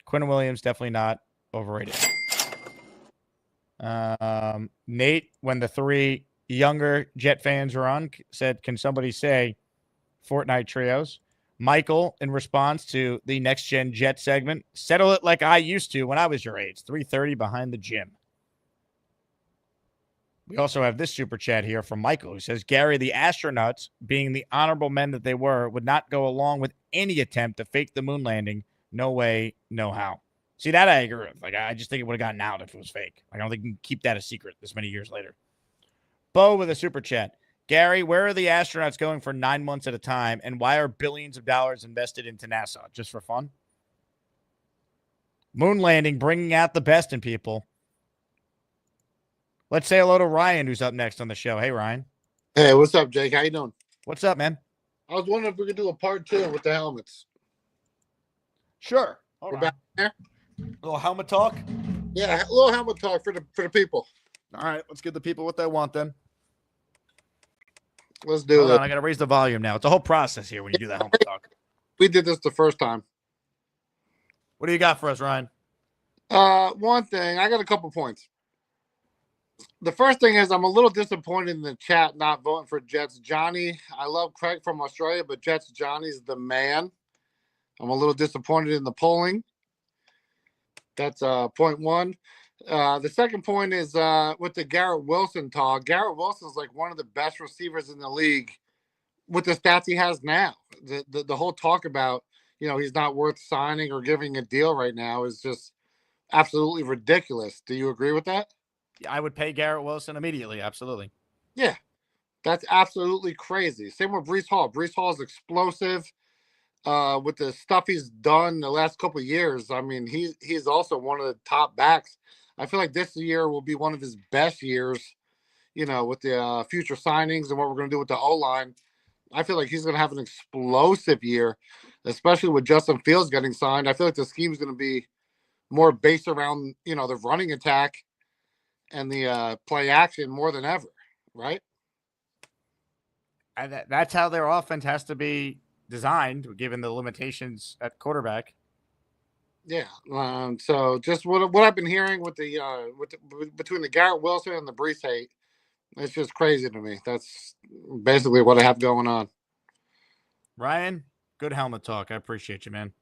Quinn Williams, definitely not. Overrated. Nate, when the 3 younger Jet fans were on, said, can somebody say Fortnite trios? Michael, in response to the Next Gen Jet segment, settle it like I used to when I was your age. 3:30 behind the gym. We also have this super chat here from Michael, who says, Gary, the astronauts, being the honorable men that they were, would not go along with any attempt to fake the moon landing. No way, no how. See, that I agree with. Like, I just think it would have gotten out if it was fake. Like, I don't think you can keep that a secret this many years later. Bo with a super chat. Gary, where are the astronauts going for 9 months at a time, and why are billions of dollars invested into NASA? Just for fun? Moon landing, bringing out the best in people. Let's say hello to Ryan, who's up next on the show. Hey, Ryan. Hey, what's up, Jake? How you doing? What's up, man? I was wondering if we could do a part 2 with the helmets. Sure. We're back there. A little helmet talk? Yeah, a little helmet talk for the people. All right, let's give the people what they want then. Let's do Hold it. on, I got to raise the volume now. It's a whole process here when you do that helmet talk. We did this the first time. What do you got for us, Ryan? One thing, I got a couple points. The first thing is I'm a little disappointed in the chat not voting for Jets Johnny. I love Craig from Australia, but Jets Johnny's the man. I'm a little disappointed in the polling. That's point one. The second point is with the Garrett Wilson talk. Garrett Wilson is like one of the best receivers in the league with the stats he has now. The whole talk about, he's not worth signing or giving a deal right now is just absolutely ridiculous. Do you agree with that? I would pay Garrett Wilson immediately. Absolutely. Yeah, that's absolutely crazy. Same with Brees Hall. Brees Hall is explosive with the stuff he's done the last couple of years. I mean, he's also one of the top backs. I feel like this year will be one of his best years, with the future signings and what we're going to do with the O-line. I feel like he's going to have an explosive year, especially with Justin Fields getting signed. I feel like the scheme is going to be more based around, the running attack and the play action more than ever, right? And that's how their offense has to be designed, given the limitations at quarterback. Yeah. So just what I've been hearing with between the Garrett Wilson and the Brees hate, it's just crazy to me. That's basically what I have going on. Ryan, good helmet talk. I appreciate you, man.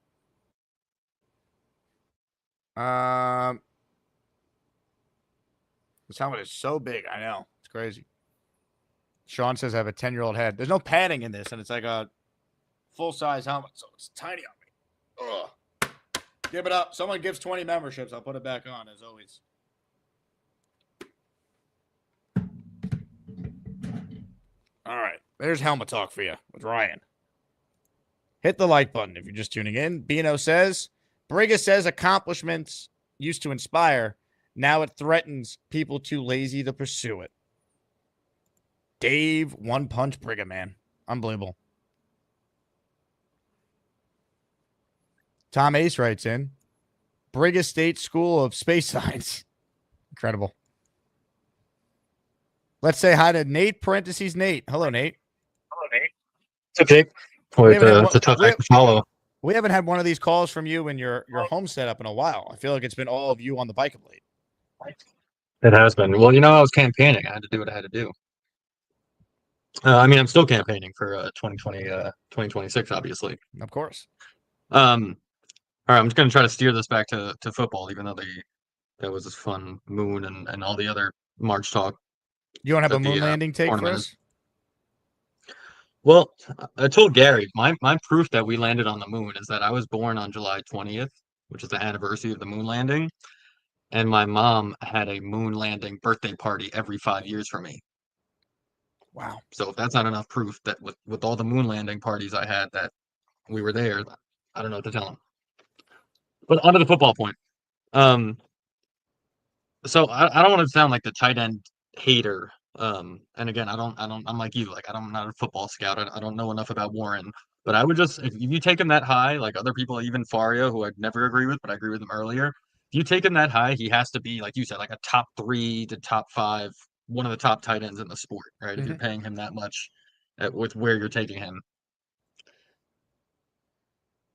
This helmet is so big. I know. It's crazy. Sean says I have a 10-year-old head. There's no padding in this, and it's like a full-size helmet, so it's tiny on me. Ugh. Give it up. Someone gives 20 memberships. I'll put it back on, as always. All right. There's helmet talk for you with Ryan. Hit the like button if you're just tuning in. Bino says, Briga says accomplishments used to inspire. Now it threatens people too lazy to pursue it. Dave, one punch Briga, man. Unbelievable. Tom Ace writes in, Briga State School of Space Science. Incredible. Let's say hi to Nate, parentheses Nate. Hello, Nate. Hello, Nate. It's okay. Boy, it's a tough act to follow. We haven't had one of these calls from you in your home setup in a while. I feel like it's been all of you on the bike of late. It has been. Well, I was campaigning. I had to do what I had to do. I'm still campaigning for 2026, obviously. Of course. All right, I'm just going to try to steer this back to football, even though that was this fun moon and all the other March talk. You don't have a moon landing take for us? Well, I told Gary, my proof that we landed on the moon is that I was born on July 20th, which is the anniversary of the moon landing. And my mom had a moon landing birthday party every 5 years for me. Wow. So if that's not enough proof that with all the moon landing parties I had that we were there, I don't know what to tell him. But onto the football point. So I don't want to sound like the tight end hater. And again, I'm like you, like I'm not a football scout. I don't know enough about Warren. But I would just if you take him that high, like other people, even Faria, who I'd never agree with, but I agree with him earlier. If you take him that high, he has to be, like you said, like a top 3 to top 5, one of the top tight ends in the sport, right? If you're paying him that much with where you're taking him.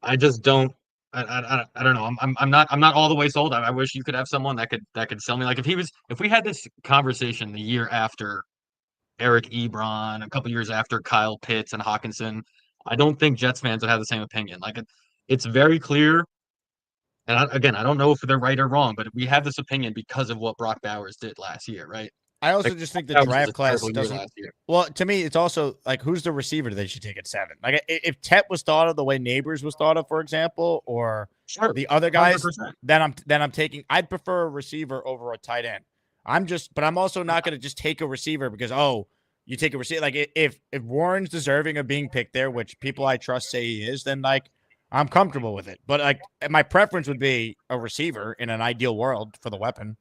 I just don't. I don't know. I'm not all the way sold. I wish you could have someone that could sell me. Like if we had this conversation the year after Eric Ebron, a couple years after Kyle Pitts and Hawkinson, I don't think Jets fans would have the same opinion. Like it's very clear. And again, I don't know if they're right or wrong, but we have this opinion because of what Brock Bowers did last year, right? I also Like, just think the Bowers was draft a class terrible year doesn't. last year. Well, to me, it's also like who's the receiver they should take at 7. Like if Tet was thought of the way Neighbors was thought of, for example, or the other guys, 100%. then I'm taking. I'd prefer a receiver over a tight end. But I'm also not going to just take a receiver because you take a receiver. Like if Warren's deserving of being picked there, which people I trust say he is, then like I'm comfortable with it. But like my preference would be a receiver in an ideal world for the weapon.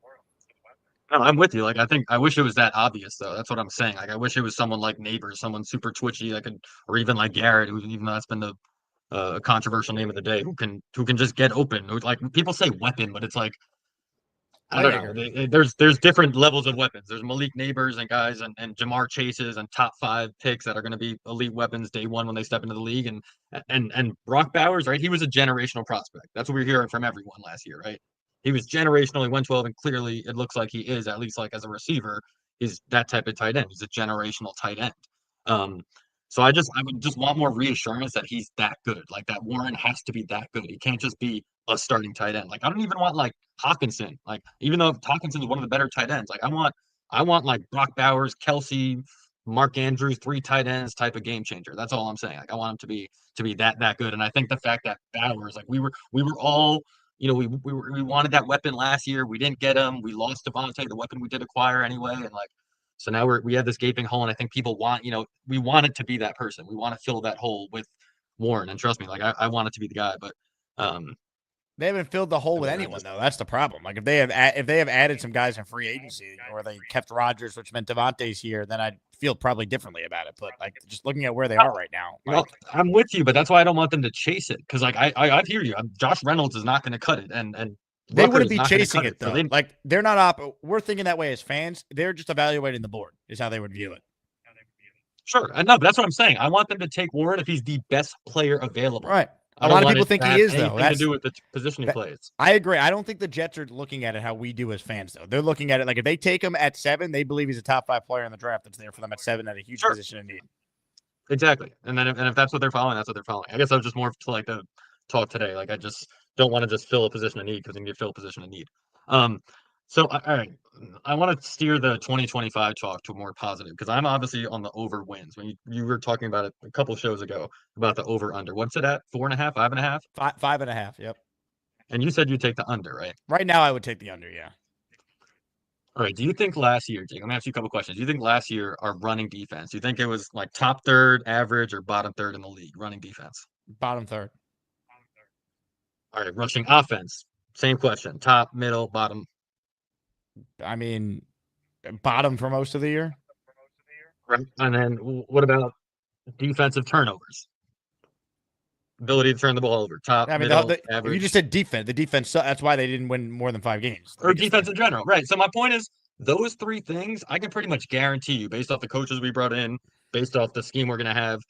No, I'm with you. Like, I wish it was that obvious, though. That's what I'm saying. Like, I wish it was someone like Neighbors, someone super twitchy that could, or even like Garrett, who even though that's been the controversial name of the day, who can just get open. Like people say weapon, but it's like I don't know. There's different levels of weapons. There's Malik Neighbors and guys and Jamar Chases and top 5 picks that are going to be elite weapons day one when they step into the league. And Brock Bowers, right? He was a generational prospect. That's what we're hearing from everyone last year, right? He was generational. He went 12, and clearly it looks like he is, at least like as a receiver, is that type of tight end. He's a generational tight end. So I would just want more reassurance that he's that good. Like that Warren has to be that good. He can't just be a starting tight end. Like I don't even want like Hawkinson. Like even though Hawkinson is one of the better tight ends, like I want like Brock Bowers, Kelsey, Mark Andrews, 3 tight ends type of game changer. That's all I'm saying. Like I want him to be that good. And I think the fact that Bowers, like we were all we wanted that weapon last year. We didn't get him. We lost Devontae, the weapon we did acquire anyway. And like, so now we have this gaping hole. And I think people want, we want it to be that person. We want to fill that hole with Warren. And trust me, like I want it to be the guy, but they haven't filled the hole with anyone though. That's the problem. Like if they have added some guys in free agency or they kept Rodgers, which meant Devontae's here, then I'd feel probably differently about it. But like just looking at where they are right now, I'm with you, but that's why I don't want them to chase it. Because like I hear you. Josh Reynolds is not going to cut it, and they wouldn't be chasing it though. Like they're not we're thinking that way as fans. They're just evaluating the board is how they would view it. Sure, I know, but that's what I'm saying. I want them to take Warren if he's the best player available. Right. A lot of people think he is, though. That's to do with the position he plays. I agree. I don't think the Jets are looking at it how we do as fans, though. They're looking at it like if they take him at 7, they believe he's a top 5 player in the draft that's there for them at 7 at a huge position in need. Exactly. And then if that's what they're following, that's what they're following. I guess I was just more to like the talk today. Like I just don't want to just fill a position of need because then you fill a position of need. So, all right, I want to steer the 2025 talk to a more positive because I'm obviously on the over wins. When you were talking about it a couple of shows ago about the over under, what's it at? 4.5, 5.5? 5.5. Yep. And you said you take the under, right? Right now, I would take the under. Yeah. All right. Do you think last year, Jake? I'm gonna ask you a couple questions. Do you think last year our running defense? Do you think it was like top 3rd, average, or bottom 3rd in the league running defense? Bottom 3rd. All right. Rushing offense. Same question. Top, middle, bottom. I mean, bottom for most of the year. Right. And then what about defensive turnovers? Ability to turn the ball over. Top, I mean, middle, average. You just said defense. The defense, that's why they didn't win more than 5 games. Or defense in general. Right. So my point is those 3 things, I can pretty much guarantee you based off the coaches we brought in, based off the scheme we're going to have,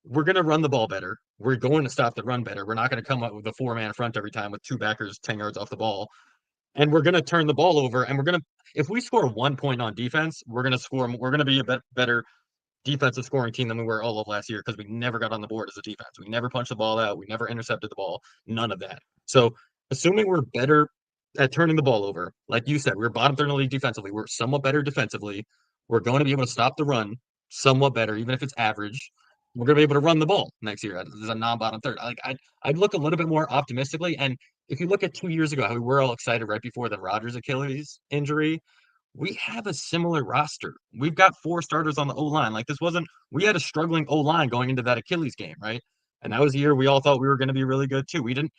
we're going to run the ball better. We're going to stop the run better. We're not going to come up with a 4-man front every time with 2 backers 10 yards off the ball. And we're going to turn the ball over, and if we score 1 point on defense, we're going to be a better defensive scoring team than we were all of last year because we never got on the board as a defense. We never punched the ball out. We never intercepted the ball. None of that. So assuming we're better at turning the ball over, like you said, we're bottom 3rd in the league defensively. We're somewhat better defensively. We're going to be able to stop the run somewhat better, even if it's average. We're going to be able to run the ball next year as a non-bottom 3rd. I'd look a little bit more optimistically. And if you look at 2 years ago, how we were all excited right before the Rodgers Achilles injury, we have a similar roster. We've got 4 starters on the O-line. Like we had a struggling O-line going into that Achilles game, right? And that was the year we all thought we were going to be really good too. We didn't.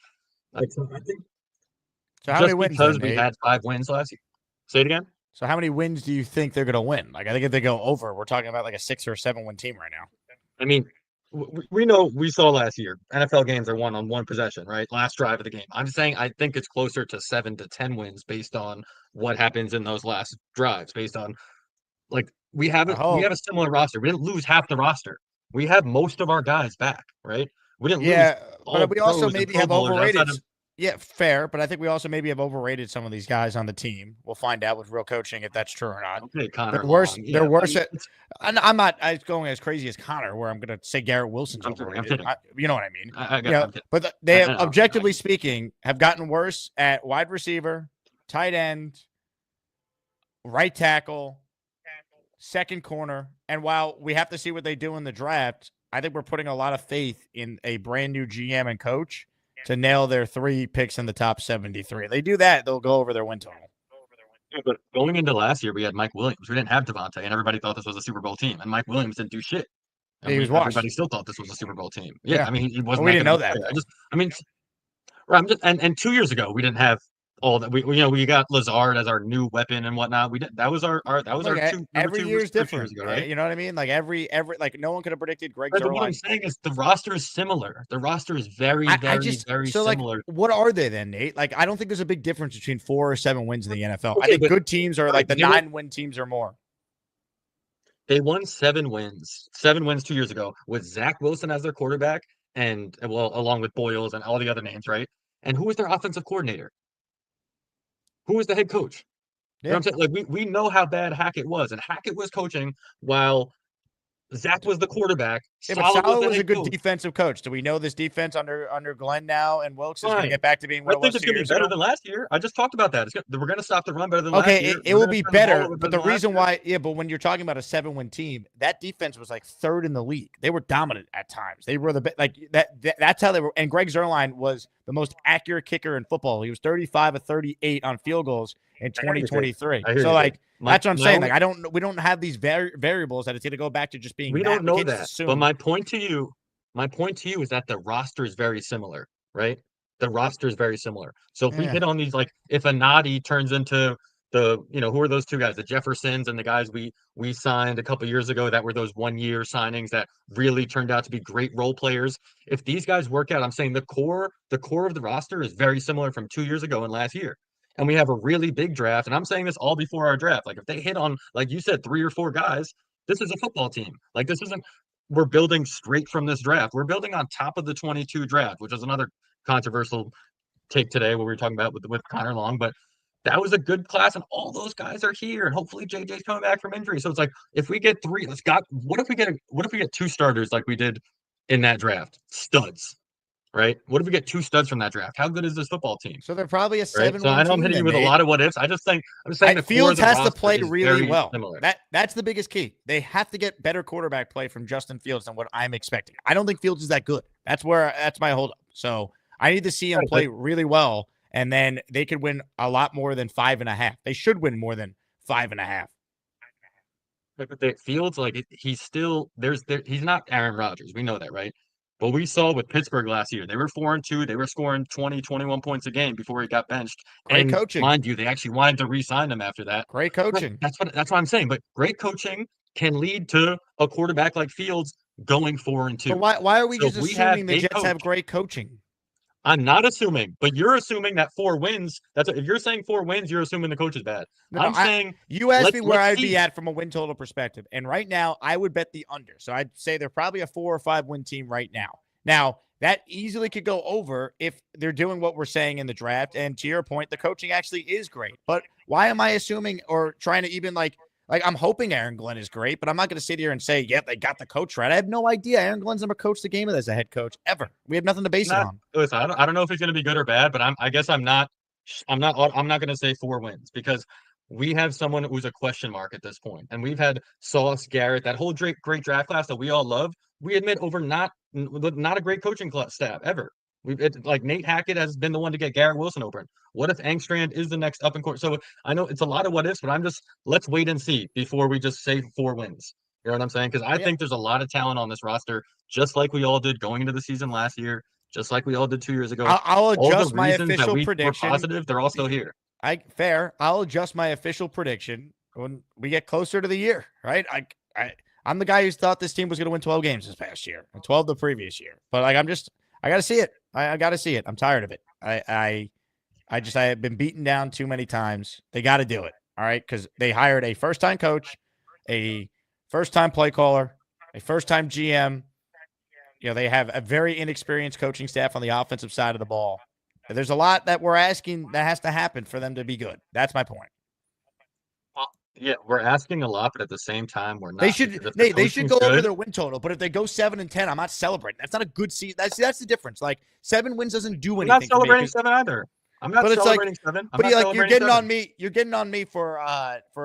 So I think so how many wins? Because we had 5 wins last year. Say it again. So how many wins do you think they're going to win? Like I think if they go over, we're talking about like a 6 or 7 win team right now. I mean, we know we saw last year NFL games are won on one possession, right? Last drive of the game. I'm saying I think it's closer to 7 to 10 wins based on what happens in those last drives, based on like we have a similar roster. We didn't lose half the roster. We have most of our guys back, right? We didn't lose all but we also pros and maybe Pro have Bowlers overrated. outside of. Yeah, fair, but I think we also maybe have overrated some of these guys on the team. We'll find out with real coaching if that's true or not. Okay, Connor They're worse. Long, They're yeah, worse at. I'm not going as crazy as Connor, where I'm going to say Garrett Wilson's I'm overrated. kidding. You know what I mean? I'm kidding. But they, I know. objectively speaking, have gotten worse at wide receiver, tight end, right tackle, second corner. And while we have to see what they do in the draft, I think we're putting a lot of faith in a brand new GM and coach to nail their 3 picks in the top 73. They do that, they'll go over their win total. Yeah, but going into last year, we had Mike Williams. We didn't have Devontae, and everybody thought this was a Super Bowl team. And Mike Williams didn't do shit. He was washed. Everybody still thought this was a Super Bowl team. Yeah, I mean, he wasn't. We didn't know that. Right. And 2 years ago, we didn't have all that. We got Lazard as our new weapon and whatnot. We did. That was our two. Every year is different. Years ago, right? You know what I mean? Like every no one could have predicted Greg Right, but Zuerlein. what I'm saying is the roster is similar. The roster is very similar. What are they then, Nate? Like, I don't think there's a big difference between 4 or 7 wins in the NFL. I Okay, think good teams are like the 9-win teams or more. They won 7 wins 2 years ago with Zach Wilson as their quarterback, and along with Boyles and all the other names, right? And who was their offensive coordinator? Who was the head coach? You know what I'm saying? Like we know how bad Hackett was, and Hackett was coaching while Zach was the quarterback. Yeah, but Saleh was a head good coach. defensive coach. Do we know this defense under Glenn now and Wilkes is going to Fine. get back to being what I it think was it's 2 going to be years better ago? than last year. I just talked about that. We're going to stop the run better than last year. It will be better, But but the reason why, but when you're talking about a 7-win team, that defense was like 3rd in the league. They were dominant at times. They were that's how they were. And Greg Zuerlein was the most accurate kicker in football. He was 35 of 38 on field goals in 2023. So like that's what I'm saying. Like we don't have these variables that it's going to go back to just being. We that. don't know can't that. just assume. But my point to you is that the roster is very similar, right? The roster is very similar. So if we hit on these, like if Anadi turns into who are those 2 guys, the Jeffersons and the guys we signed a couple years ago that were those 1-year signings that really turned out to be great role players. If these guys work out, I'm saying the core of the roster is very similar from 2 years ago and last year. And we have a really big draft. And I'm saying this all before our draft. Like if they hit on, like you said, 3 or 4 guys, this is a football team. Like this isn't, we're building straight from this draft. We're building on top of the 22 draft, which is another controversial take today, what we were talking about with Connor Long. But that was a good class, and all those guys are here, and hopefully JJ's coming back from injury. So it's like if we get 3, what if we get 2 starters like we did in that draft? Studs. Right? What if we get 2 studs from that draft? How good is this football team? So they're probably a 7-win So I know I'm hitting you with a lot of what ifs. I'm saying the Fields core of has the to roster play is really very well. similar. That's the biggest key. They have to get better quarterback play from Justin Fields than what I'm expecting. I don't think Fields is that good. That's my holdup. So I need to see him play really well, and then they could win a lot more than 5.5. They should win more than 5.5. But Fields, like he's still he's not Aaron Rodgers. We know that, right? But we saw with Pittsburgh last year, they were 4-2. They were scoring 20, 21 points a game before he got benched. Great coaching. Mind you, they actually wanted to re-sign him after that. Great coaching. That's what I'm saying. But great coaching can lead to a quarterback like Fields going 4-2. But why are we just assuming the Jets have great coaching? I'm not assuming, but you're assuming that 4 wins. If you're saying 4 wins, you're assuming the coach is bad. I'm saying you asked me where I'd be at from a win total perspective, and right now I would bet the under. So I'd say they're probably a 4 or 5 win team right now. Now that easily could go over if they're doing what we're saying in the draft. And to your point, the coaching actually is great. But why am I assuming or trying to even like I'm hoping Aaron Glenn is great, but I'm not going to sit here and say, yep, they got the coach right. I have no idea. Aaron Glenn's never coached the game as a head coach ever. We have nothing to base it on. Listen, I don't know if he's going to be good or bad, but I guess I'm not going to say 4 wins because we have someone who's a question mark at this point. And we've had Sauce, Garrett, that whole great draft class that we all love. We admit over not a great coaching staff ever. Like Nate Hackett has been the one to get Garrett Wilson open. What if Angstrand is the next up and court? So I know it's a lot of what ifs, but let's wait and see before we just say 4 wins. You know what I'm saying? Because I think there's a lot of talent on this roster, just like we all did going into the season last year, just like we all did 2 years ago. I'll adjust my reasons official that we prediction. were positive, they're also here. Fair. I'll adjust my official prediction when we get closer to the year, right? I'm the guy who thought this team was going to win 12 games this past year and 12 the previous year. But like, I got to see it. I got to see it. I'm tired of it. I have been beaten down too many times. They got to do it. All right. Because they hired a first-time coach, a first-time play caller, a first-time GM. They have a very inexperienced coaching staff on the offensive side of the ball. There's a lot that we're asking that has to happen for them to be good. That's my point. Yeah, we're asking a lot, but at the same time, we're not. They should go over their win total. But if they go 7-10, I'm not celebrating. That's not a good season. That's the difference. Like 7 wins doesn't do anything. I'm not celebrating 7 either. I'm not celebrating 7. But you're getting on me. You're getting on me for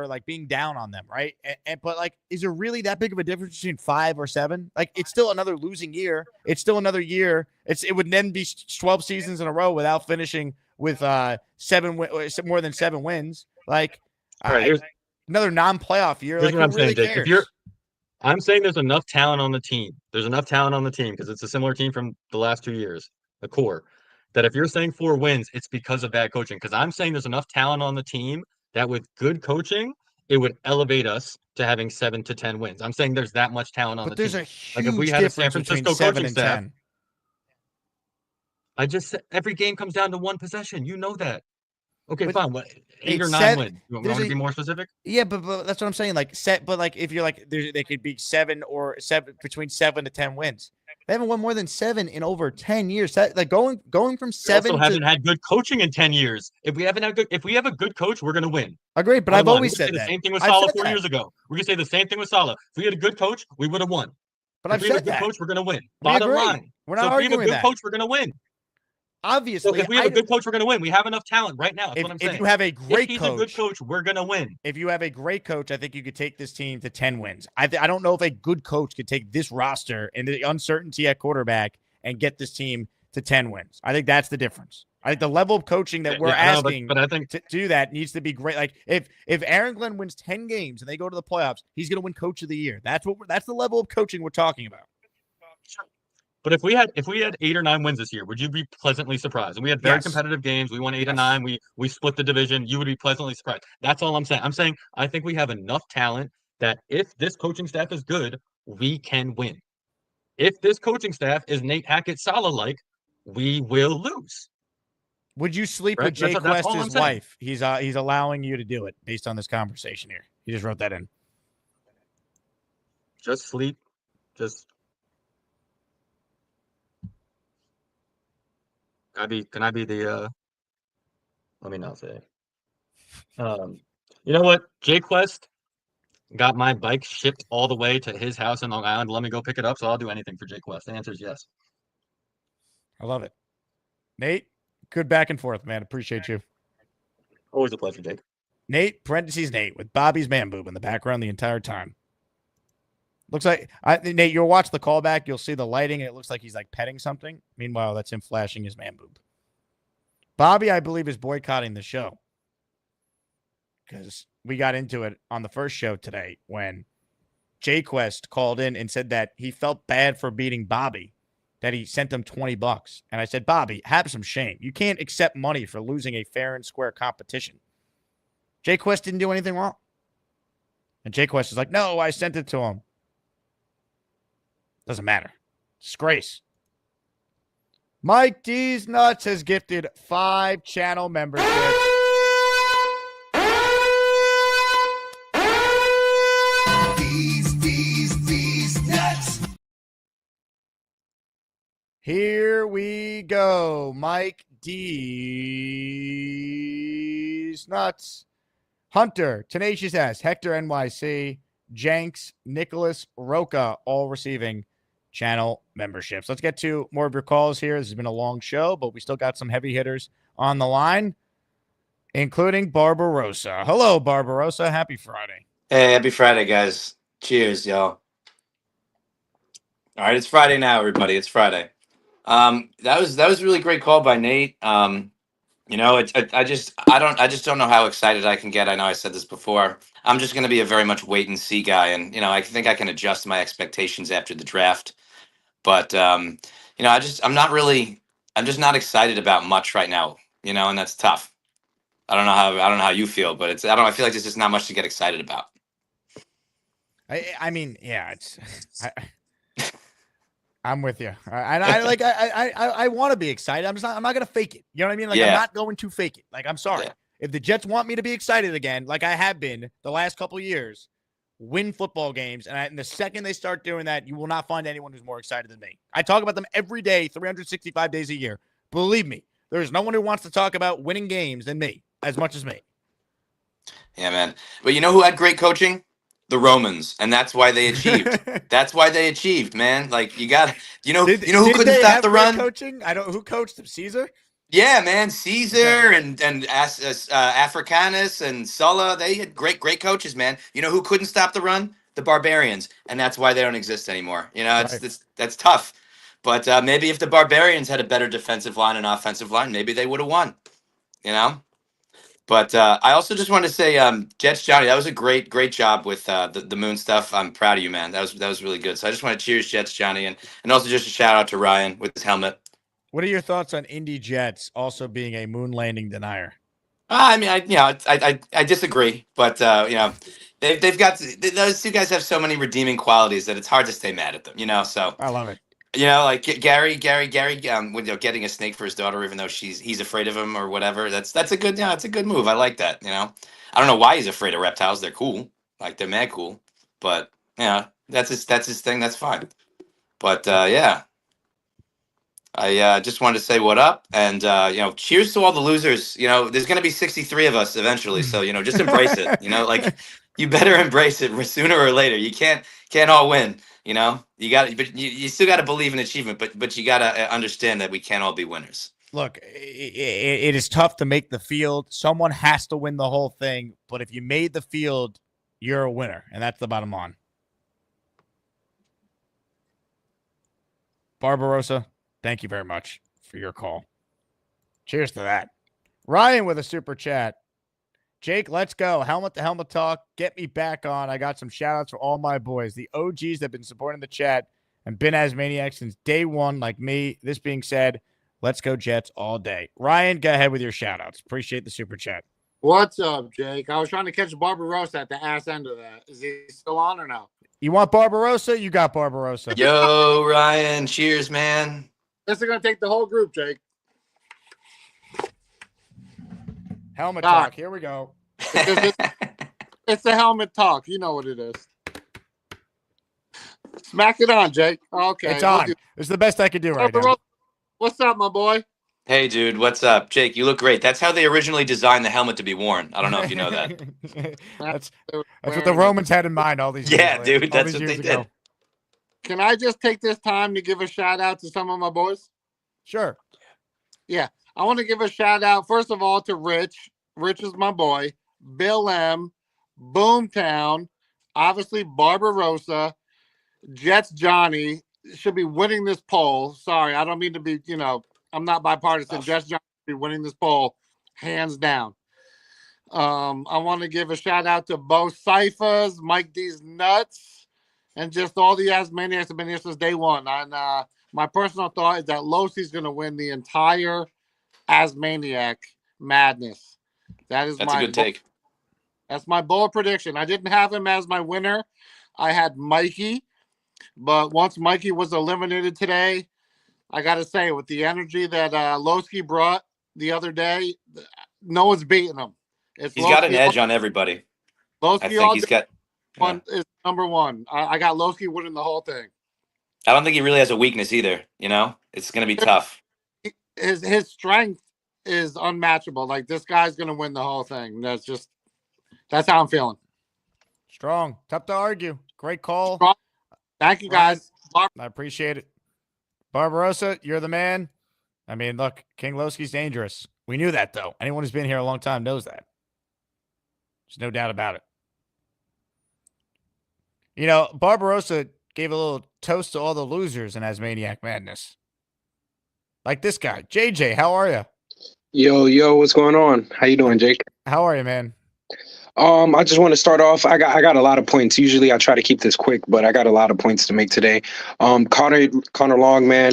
like being down on them, right? But like, is there really that big of a difference between 5 or 7? Like, it's still another losing year. It's still another year. It would then be 12 seasons in a row without finishing with more than 7 wins. Like, another non-playoff year. Here's Like, what I'm who really saying, Jake. cares? I'm saying there's enough talent on the team. There's enough talent on the team because it's a similar team from the last 2 years, the core. That if you're saying 4 wins, it's because of bad coaching. Because I'm saying there's enough talent on the team that with good coaching, it would elevate us to having 7 to 10 wins. I'm saying there's that much talent on the team. But there's a huge like if we had a San difference between Francisco 7 coaching and staff, 10. I just said every game comes down to one possession. You know that. Okay, But fine. What 8 or it's 9 wins? You want there's me to a- be more specific? Yeah, but that's what I'm saying. Like but like if you're like they could be 7 between 7 to 10 wins. They haven't won more than 7 in over 10 years. That like going from We 7 also to haven't had good coaching in 10 years. If we have a good coach, we're gonna win. Agreed, but Bottom I've line. always We could said say that. the same thing with I've Salah said 4 that. years ago. We could say the same thing with Salah. If we had a good coach, we would have won. But If I've we had a said good that. coach, we're gonna win. We Bottom agree. line. We're not So if we have a arguing good that. coach, we're gonna win. Obviously, So if we have a good coach, we're gonna win. We have enough talent right now. That's what I'm saying. If you have a great if he's coach, a good coach, we're gonna win. If you have a great coach, I think you could take this team to 10 wins. I don't know if a good coach could take this roster and the uncertainty at quarterback and get this team to 10 wins. I think that's the difference. I think the level of coaching that we're asking but I think to do that needs to be great. Like if Aaron Glenn wins 10 games and they go to the playoffs, he's going to win Coach of the Year. That's the level of coaching we're talking about. But if we had 8 or 9 wins this year, would you be pleasantly surprised? And we had very Yes. competitive games. We won 8 or 9. We split the division. You would be pleasantly surprised. That's all I'm saying. I'm saying I think we have enough talent that if this coaching staff is good, we can win. If this coaching staff is Nate Hackett Salah like, we will lose. Would you sleep Right? with Jay That's all I'm Quest's saying. wife? He's allowing you to do it based on this conversation here. He just wrote that in. Just sleep. Just can I be the let me not say. You know what? Jay Quest got my bike shipped all the way to his house in Long Island. Let me go pick it up, so I'll do anything for Jay Quest. The answer is yes. I love it. Nate, good back and forth, man. Appreciate you. Always a pleasure, Jake. Nate, parentheses Nate, with Bobby's man boob in the background the entire time. Looks like, Nate, you'll watch the callback. You'll see the lighting, and it looks like he's like petting something. Meanwhile, that's him flashing his man boob. Bobby, I believe, is boycotting the show because we got into it on the first show today when Jay Quest called in and said that he felt bad for beating Bobby, that he sent him $20. And I said, Bobby, have some shame. You can't accept money for losing a fair and square competition. Jay Quest didn't do anything wrong. And Jay Quest is like, no, I sent it to him. Doesn't matter. Disgrace. Mike D's Nuts has gifted 5 channel memberships. These nuts. Here we go. Mike D's Nuts. Hunter, Tenacious S, Hector NYC, Jenks, Nicholas, Roca, all receiving channel memberships. Let's get to more of your calls here. This has been a long show, but we still got some heavy hitters on the line, including Barbarossa. Hello, Barbarossa. Happy Friday. Hey, happy Friday, guys. Cheers, y'all. All right, it's Friday now, everybody. It's Friday. That was a really great call by Nate. You know, I just don't know how excited I can get. I know I said this before. I'm just going to be a very much wait and see guy, and you know, I think I can adjust my expectations after the draft. But you know, I'm just not excited about much right now. You know, and that's tough. I don't know how you feel, but I feel like there's just not much to get excited about. I mean, yeah, it's. I'm with you. I want to be excited. I'm not gonna fake it. You know what I mean? Like I'm Yeah. not going to fake it. Like I'm sorry. Yeah. If the Jets want me to be excited again, like I have been the last couple of years, win football games, and the second they start doing that, you will not find anyone who's more excited than me. I talk about them every day, 365 days a year. Believe me, there is no one who wants to talk about winning games than me as much as me. Yeah, man. But you know who had great coaching? The Romans, and that's why they achieved. That's why they achieved, man. Like you got, you know who Did couldn't they stop have the great run? coaching? Who coached them? Caesar? Yeah, man. Caesar and Africanus and Sulla, they had great coaches, man. You know who couldn't stop the run? The Barbarians, and that's why they don't exist anymore. You know, that's tough. But maybe if the Barbarians had a better defensive line and offensive line, maybe they would have won. You know. But I also just wanted to say, Jets Johnny, that was a great job with the moon stuff. I'm proud of you, man. That was really good. So I just want to cheers Jets Johnny, and also just a shout out to Ryan with his helmet. What are your thoughts on Indy Jets also being a moon landing denier? I mean, I disagree, but they've got those two guys have so many redeeming qualities that it's hard to stay mad at them. You know, so I love it. You know, like Gary, when getting a snake for his daughter, even though he's afraid of him or whatever. That's a good, it's a good move. I like that. You know, I don't know why he's afraid of reptiles. They're cool, like they're mad cool. But that's his thing. That's fine. But yeah, I just wanted to say what up, and cheers to all the losers. You know, there's gonna be 63 of us eventually, so just embrace it. You know, like you better embrace it sooner or later. You can't all win. You know, you got, but you still got to believe in achievement. But you got to understand that we can't all be winners. Look, it is tough to make the field. Someone has to win the whole thing. But if you made the field, you're a winner, and that's the bottom line. Barbarossa, thank you very much for your call. Cheers to that. Ryan with a super chat. Jake, let's go. Helmet to helmet talk. Get me back on. I got some shout outs for all my boys, the OGs that have been supporting the chat and been ASMANIAC since day one, like me. This being said, let's go Jets all day. Ryan, go ahead with your shout outs. Appreciate the super chat. What's up, Jake? I was trying to catch Barbarossa at the ass end of that. Is he still on or no? You want Barbarossa? You got Barbarossa. Yo, Ryan. Cheers, man. This is going to take the whole group, Jake. Helmet talk. Here we go. It's the helmet talk. You know what it is. Smack it on, Jake. Okay. It's on. It's the best I could do right now. What's up, my boy? Hey, dude. What's up? Jake, you look great. That's how they originally designed the helmet to be worn. I don't know if you know that. That's what the Romans had in mind all these years. Yeah, dude. That's what they did. Can I just take this time to give a shout out to some of my boys? Sure. Yeah. I want to give a shout out, first of all, to Rich. Rich is my boy. Bill M. Boomtown. Obviously, Barbarossa. Jets Johnny should be winning this poll. Sorry, I don't mean to be, I'm not bipartisan. Jets Johnny should be winning this poll, hands down. I want to give a shout out to Bo Cyphers, Mike D's Nuts, and just all the ASMANIACs have been here since day one. And my personal thought is that Losi's going to win the entire ASMANIAC Madness. That's a good take. That's my bold prediction. I didn't have him as my winner. I had Mikey, but once Mikey was eliminated today, I got to say, with the energy that Loski brought the other day, no one's beating him. He's got an edge on everybody. Loski I think he's got one is number one. I got Loski winning the whole thing. I don't think he really has a weakness either. It's going to be tough. His strength is unmatchable. Like, this guy's going to win the whole thing. That's how I'm feeling. Strong. Tough to argue. Great call. Strong. Thank you, guys. I appreciate it. Barbarossa, you're the man. I mean, look, King Loski's dangerous. We knew that, though. Anyone who's been here a long time knows that. There's no doubt about it. Barbarossa gave a little toast to all the losers in ASMANIAC Madness. Like this guy. JJ, how are you? Yo, what's going on? How you doing, Jake? How are you, man? I just want to start off. I got a lot of points. Usually I try to keep this quick, but I got a lot of points to make today. Connor Long, man,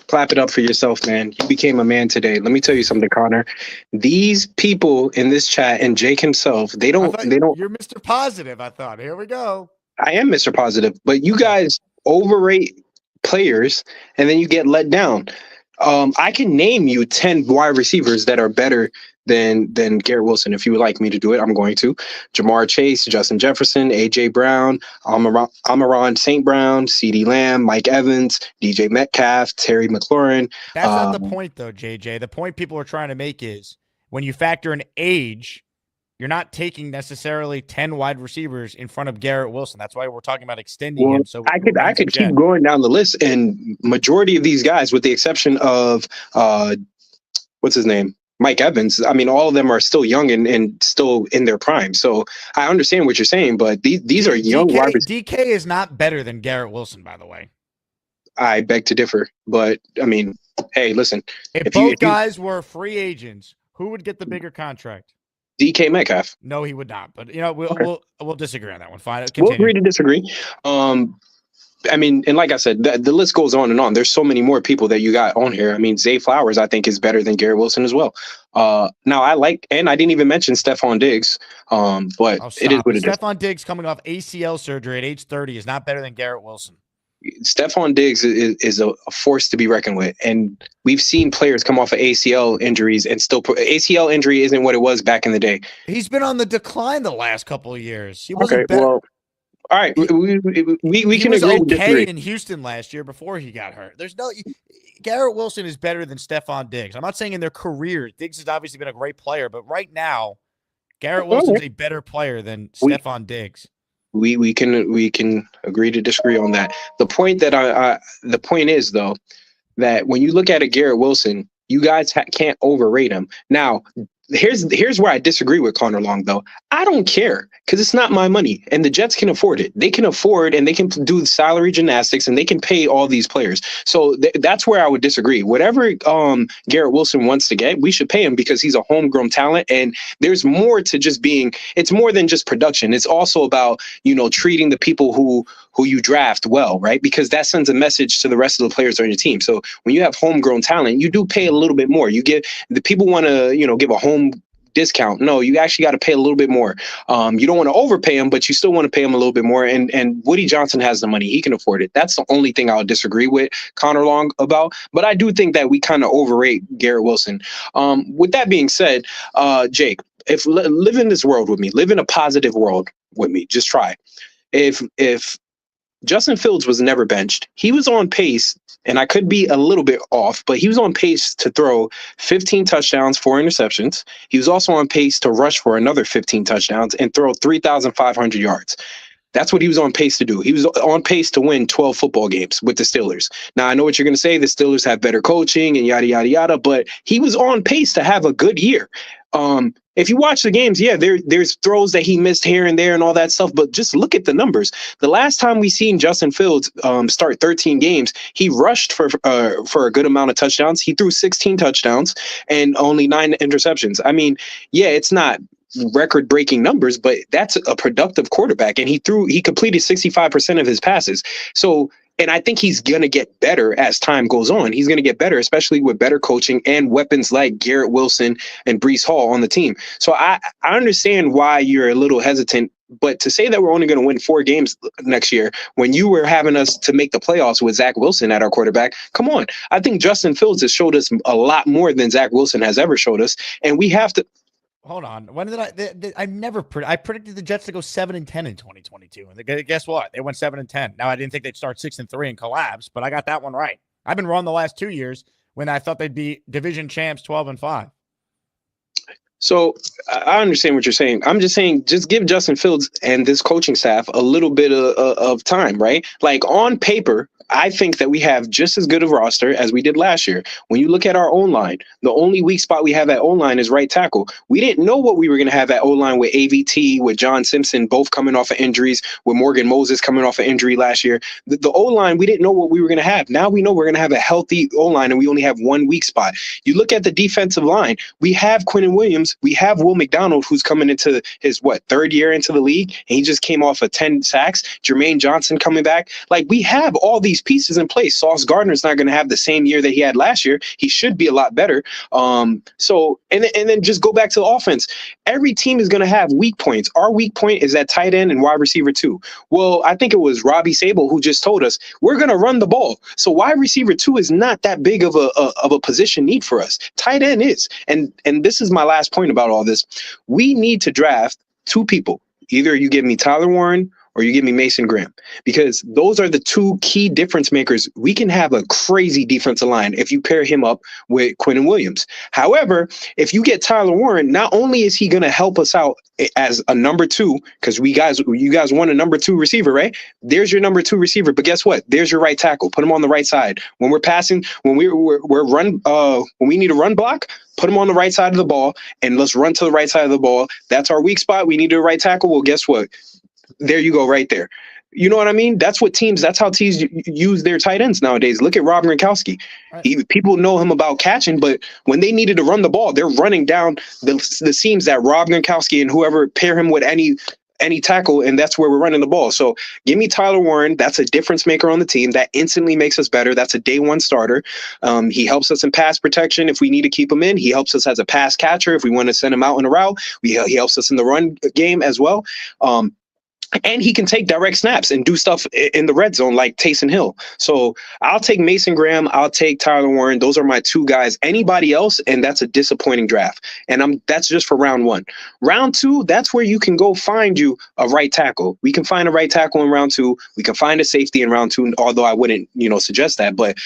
clap it up for yourself, man. You became a man today. Let me tell you something, Connor. These people in this chat and Jake himself, they don't. You're Mr. Positive, I thought. Here we go. I am Mr. Positive, but you guys overrate players and then you get let down. I can name you 10 wide receivers that are better than Garrett Wilson. If you would like me to do it, I'm going to. Jamar Chase, Justin Jefferson, AJ Brown, Amaron St. Brown, CeeDee Lamb, Mike Evans, DJ Metcalf, Terry McLaurin. That's not the point, though, JJ. The point people are trying to make is when you factor in age, you're not taking necessarily 10 wide receivers in front of Garrett Wilson. That's why we're talking about extending Well, him. So I could keep going down the list, and majority of these guys, with the exception of what's his name, Mike Evans. I mean, all of them are still young and still in their prime. So I understand what you're saying, but these are young wide receivers. DK is not better than Garrett Wilson, by the way. I beg to differ, but I mean, hey, listen. If both guys were free agents, who would get the bigger contract? DK Metcalf. No, he would not. But we'll disagree on that one. Fine. Continue. We'll agree to disagree. I mean, and like I said, the list goes on and on. There's so many more people that you got on here. I mean, Zay Flowers, I think, is better than Garrett Wilson as well. Now I like, and I didn't even mention Stephon Diggs. But it is what it is. Stephon Diggs coming off ACL surgery at age 30 is not better than Garrett Wilson. Stephon Diggs is a force to be reckoned with. And we've seen players come off of ACL injuries and still ACL injury isn't what it was back in the day. He's been on the decline the last couple of years. He wasn't better. Well, all right. We can agree to disagree. In Houston last year before he got hurt. Garrett Wilson is better than Stephon Diggs. I'm not saying in their career. Diggs has obviously been a great player, but right now, Garrett Wilson's a better player than Stephon Diggs. We can agree to disagree on that. The point is though that when you look at a Garrett Wilson, you guys can't overrate him. Now, here's where I disagree with Connor Long though. I don't care because it's not my money, and the Jets can afford it. They can afford and they can do salary gymnastics and they can pay all these players. So that's where I would disagree. Whatever Garrett Wilson wants to get, we should pay him because he's a homegrown talent. And there's more to just being. It's more than just production. It's also about treating the people who you draft well, right? Because that sends a message to the rest of the players on your team. So when you have homegrown talent, you do pay a little bit more. You give the people want to give a home discount. No, you actually got to pay a little bit more. You don't want to overpay him, but you still want to pay him a little bit more. And Woody Johnson has the money. He can afford it. That's the only thing I'll disagree with Connor Long about. But I do think that we kind of overrate Garrett Wilson. With that being said, Jake, if live in this world with me, live in a positive world with me, just try. If Justin Fields was never benched, he was on pace, and I could be a little bit off, but he was on pace to throw 15 touchdowns, 4 interceptions. He was also on pace to rush for another 15 touchdowns and throw 3,500 yards. That's what he was on pace to do. He was on pace to win 12 football games with the Steelers. Now, I know what you're going to say. The Steelers have better coaching and yada, yada, yada, but he was on pace to have a good year. If you watch the games, yeah, there's throws that he missed here and there and all that stuff, but just look at the numbers. The last time we seen Justin Fields start 13 games, he rushed for a good amount of touchdowns. He threw 16 touchdowns and only 9 interceptions. I mean, yeah, it's not record-breaking numbers, but that's a productive quarterback, and he completed 65% of his passes. So, and I think he's going to get better as time goes on. He's going to get better, especially with better coaching and weapons like Garrett Wilson and Breece Hall on the team. So I understand why you're a little hesitant, but to say that we're only going to win 4 games next year when you were having us to make the playoffs with Zach Wilson at our quarterback, come on. I think Justin Fields has showed us a lot more than Zach Wilson has ever showed us, and we have to. Hold on. When did I predicted the Jets to go 7-10 in 2022, and guess what? They went 7-10. Now I didn't think they'd start 6-3 and collapse, but I got that one right. I've been wrong the last 2 years when I thought they'd be division champs 12-5. So I understand what you're saying. I'm just saying, just give Justin Fields and this coaching staff a little bit of time, right? Like on paper, I think that we have just as good a roster as we did last year. When you look at our O-line, the only weak spot we have at O-line is right tackle. We didn't know what we were going to have at O-line with AVT, with John Simpson, both coming off of injuries, with Morgan Moses coming off of injury last year. The O-line, we didn't know what we were going to have. Now we know we're going to have a healthy O-line, and we only have one weak spot. You look at the defensive line, we have Quinnen Williams, we have Will McDonald, who's coming into his, 3rd year into the league, and he just came off of 10 sacks. Jermaine Johnson coming back. Like, we have all these pieces in place. Sauce Gardner's not going to have the same year that he had last year. He should be a lot better. So, and then just go back to the offense. Every team is going to have weak points. Our weak point is at tight end and wide receiver two. Well, I think it was Robbie Sable who just told us we're going to run the ball. So wide receiver two is not that big of a position need for us. Tight end is. And this is my last point about all this. We need to draft two people. Either you give me Tyler Warren or you give me Mason Graham, because those are the two key difference makers. We can have a crazy defensive line if you pair him up with Quinnen Williams. However, if you get Tyler Warren, not only is he going to help us out as a number two, because you guys want a number two receiver, right? There's your number two receiver, but guess what? There's your right tackle. Put him on the right side. When we're passing, when when we need a run block, put him on the right side of the ball, and let's run to the right side of the ball. That's our weak spot. We need a right tackle. Well, guess what? There you go, right there. You know what I mean? That's how teams use their tight ends nowadays. Look at Rob Gronkowski. People know him about catching, but when they needed to run the ball, they're running down the seams that Rob Gronkowski and whoever pair him with any tackle, and that's where we're running the ball. So give me Tyler Warren. That's a difference maker on the team. That instantly makes us better. That's a day one starter. He helps us in pass protection if we need to keep him in. He helps us as a pass catcher if we want to send him out in a route. He helps us in the run game as well. And he can take direct snaps and do stuff in the red zone like Taysom Hill. So I'll take Mason Graham. I'll take Tyler Warren. Those are my two guys. Anybody else, and that's a disappointing draft. And that's just for round one. Round two, that's where you can go find you a right tackle. We can find a right tackle in round two. We can find a safety in round two, although I wouldn't, suggest that. But,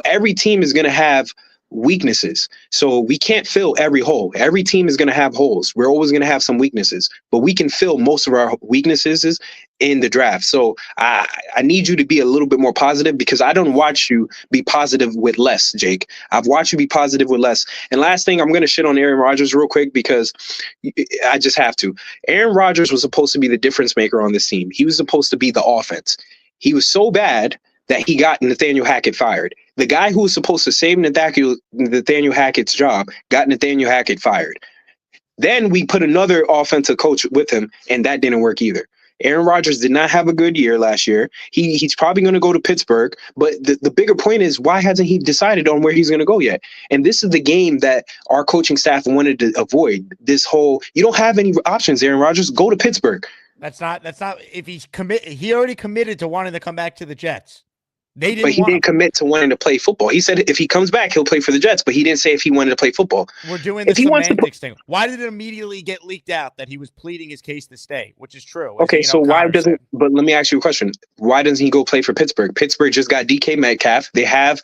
every team is going to have weaknesses. So we can't fill every hole. Every team is going to have holes. We're always going to have some weaknesses, but we can fill most of our weaknesses in the draft. So I need you to be a little bit more positive, because I don't watch you be positive with less, Jake. I've watched you be positive with less. And last thing, I'm going to shit on Aaron Rodgers real quick, because I just have to. Aaron Rodgers was supposed to be the difference maker on this team. He was supposed to be the offense. He was so bad that he got Nathaniel Hackett fired. The guy who was supposed to save Nathaniel Hackett's job got Nathaniel Hackett fired. Then we put another offensive coach with him, and that didn't work either. Aaron Rodgers did not have a good year last year. He's probably going to go to Pittsburgh, but the bigger point is, why hasn't he decided on where he's going to go yet? And this is the game that our coaching staff wanted to avoid. This whole, you don't have any options, Aaron Rodgers, go to Pittsburgh. That's not if he already committed to wanting to come back to the Jets. But he didn't commit to wanting to play football. He said if he comes back, he'll play for the Jets, but he didn't say if he wanted to play football. We're doing the semantics thing. Why did it immediately get leaked out that he was pleading his case to stay, which is true? Okay, so why doesn't – but let me ask you a question. Why doesn't he go play for Pittsburgh? Pittsburgh just got DK Metcalf. They have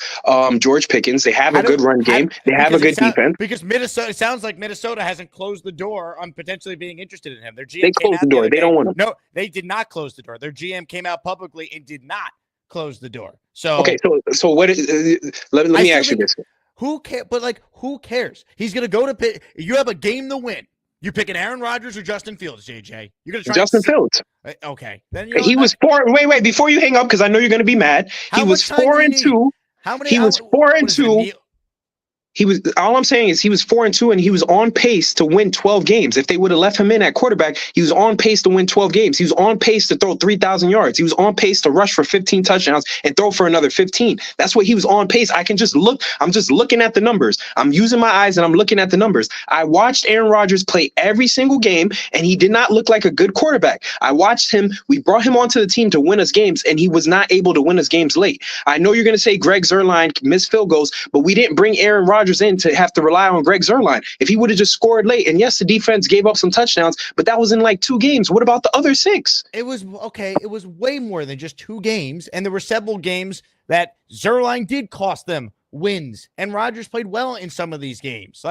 George Pickens. They have a good run game. They have a good defense. Because Minnesota – it sounds like Minnesota hasn't closed the door on potentially being interested in him. Their GM they closed the door. They don't want him. No, they did not close the door. Their GM came out publicly and did not close the door. So okay, so what is? Let me ask you this: who cares? But who cares? He's gonna go to Pitt. You have a game to win. You picking Aaron Rodgers or Justin Fields, JJ? You're gonna try Justin Fields. Okay, then he was 4. Wait, before you hang up, because I know you're gonna be mad. He was 4-2. He was 4-2. He was, all I'm saying is he was 4-2, and he was on pace to win 12 games. If they would have left him in at quarterback, he was on pace to win 12 games. He was on pace to throw 3,000 yards. He was on pace to rush for 15 touchdowns and throw for another 15. That's what he was on pace. I can just look. I'm just looking at the numbers. I'm using my eyes and I'm looking at the numbers. I watched Aaron Rodgers play every single game, and he did not look like a good quarterback. I watched him. We brought him onto the team to win us games, and he was not able to win us games late. I know you're going to say Greg Zuerlein missed field goals, but we didn't bring Aaron Rodgers in to have to rely on Greg Zuerlein. If he would have just scored late, and yes, the defense gave up some touchdowns, but that was in like 2 games. What about the other 6? It was okay. It was way more than just 2 games, and there were several games that Zuerlein did cost them wins, and Rodgers played well in some of these games.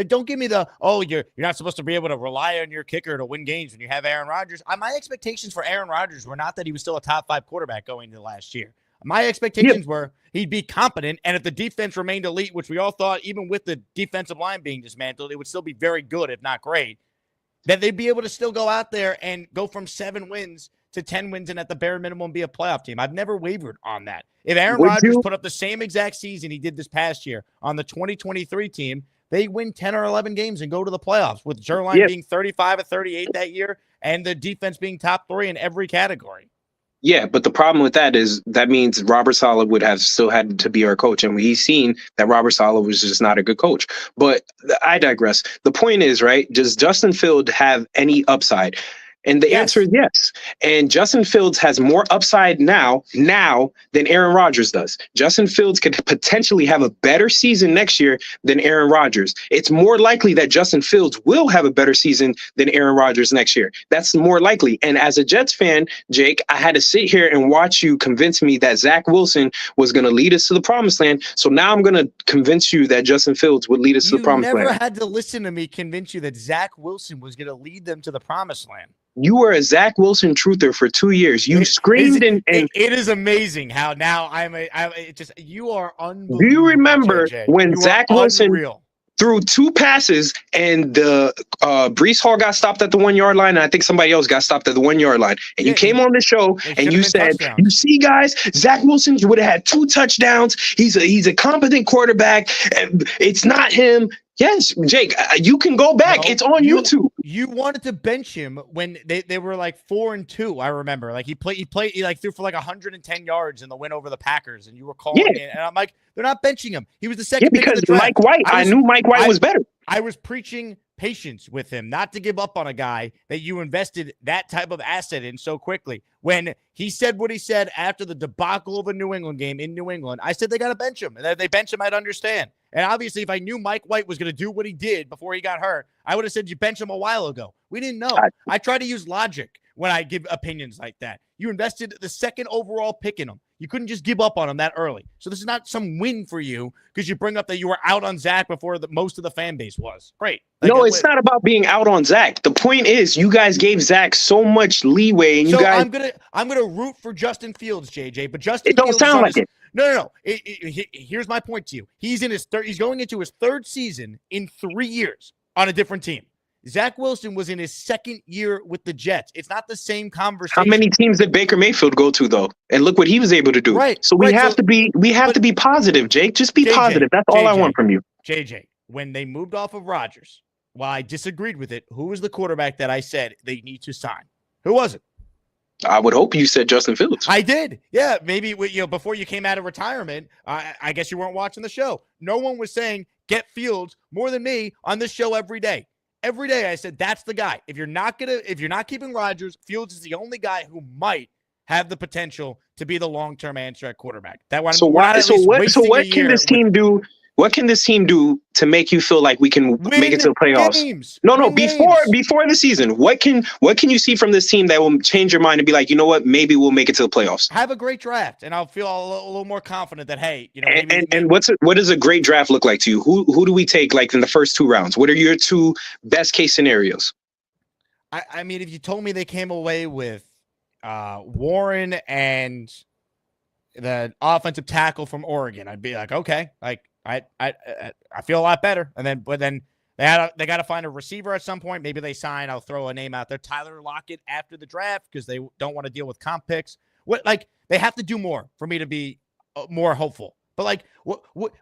Don't give me you're not supposed to be able to rely on your kicker to win games when you have Aaron Rodgers. My expectations for Aaron Rodgers were not that he was still a top 5 quarterback going into last year. My expectations were he'd be competent, and if the defense remained elite, which we all thought, even with the defensive line being dismantled, it would still be very good, if not great, that they'd be able to still go out there and go from 7 wins to 10 wins and at the bare minimum be a playoff team. I've never wavered on that. If Aaron Rodgers put up the same exact season he did this past year on the 2023 team, they win 10 or 11 games and go to the playoffs, with Zuerlein being 35 or 38 that year and the defense being top 3 in every category. Yeah, but the problem with that is that means Robert Saleh would have still had to be our coach, and we've seen that Robert Saleh was just not a good coach. But I digress. The point is, right? Does Justin Fields have any upside? And the answer is yes. And Justin Fields has more upside now than Aaron Rodgers does. Justin Fields could potentially have a better season next year than Aaron Rodgers. It's more likely that Justin Fields will have a better season than Aaron Rodgers next year. That's more likely. And as a Jets fan, Jake, I had to sit here and watch you convince me that Zach Wilson was going to lead us to the promised land. So now I'm going to convince you that Justin Fields would lead us to the promised land. You never had to listen to me convince you that Zach Wilson was going to lead them to the promised land. You were a Zach Wilson truther for 2 years. You screamed and it is amazing how now you are unbelievable. Do you remember JJ. when You Zach are Wilson unreal. threw 2 passes and the Brees Hall got stopped at the 1 yard line, and I think somebody else got stopped at the 1 yard line. And you came on the show and you said, "You see, guys, Zach Wilson would have had 2 touchdowns. He's a competent quarterback. It's not him." Yes, Jake, you can go back. It's on YouTube. You wanted to bench him when they were like 4-2. I remember, like he threw for like 110 yards in the win over the Packers, and you were calling it. And I'm like, they're not benching him. He was the second pick of the draft. Mike White. I knew Mike White was better. I was preaching patience with him, not to give up on a guy that you invested that type of asset in so quickly. When he said what he said after the debacle of a New England game in New England, I said they got to bench him. And if they bench him, I'd understand. And obviously, if I knew Mike White was going to do what he did before he got hurt, I would have said you bench him a while ago. We didn't know. I try to use logic when I give opinions like that. You invested the second overall pick in him. You couldn't just give up on him that early. So this is not some win for you because you bring up that you were out on Zach before most of the fan base was. Great. No, it's not about being out on Zach. The point is, you guys gave Zach so much leeway, and you guys. I'm gonna root for Justin Fields, JJ. But Justin, it don't Fields sound like it. No. Here's my point to you. He's going into his 3rd season in 3 years on a different team. Zach Wilson was in his 2nd year with the Jets. It's not the same conversation. How many teams did Baker Mayfield go to, though? And look what he was able to do. Right. So we have to be positive, Jake. Just be positive. That's all I want from you. JJ, when they moved off of Rodgers, while I disagreed with it, who was the quarterback that I said they need to sign? Who was it? I would hope you said Justin Fields. I did. Yeah, maybe before you came out of retirement, I guess you weren't watching the show. No one was saying get Fields more than me on this show every day. Every day I said that's the guy. If you're not keeping Rodgers, Fields is the only guy who might have the potential to be the long-term answer at quarterback. What can this team do? What can this team do to make you feel like we can make it to the playoffs? Before the season, what can you see from this team that will change your mind and be like, you know what, maybe we'll make it to the playoffs? Have a great draft, and I'll feel a little more confident that hey, what does a great draft look like to you? Who do we take like in the first 2 rounds? What are your 2 best case scenarios? I mean, if you told me they came away with Warren and the offensive tackle from Oregon, I'd be like, okay, like. I feel a lot better. But then they got to find a receiver at some point. Maybe they sign. I'll throw a name out there, Tyler Lockett after the draft because they don't want to deal with comp picks. They have to do more for me to be more hopeful. But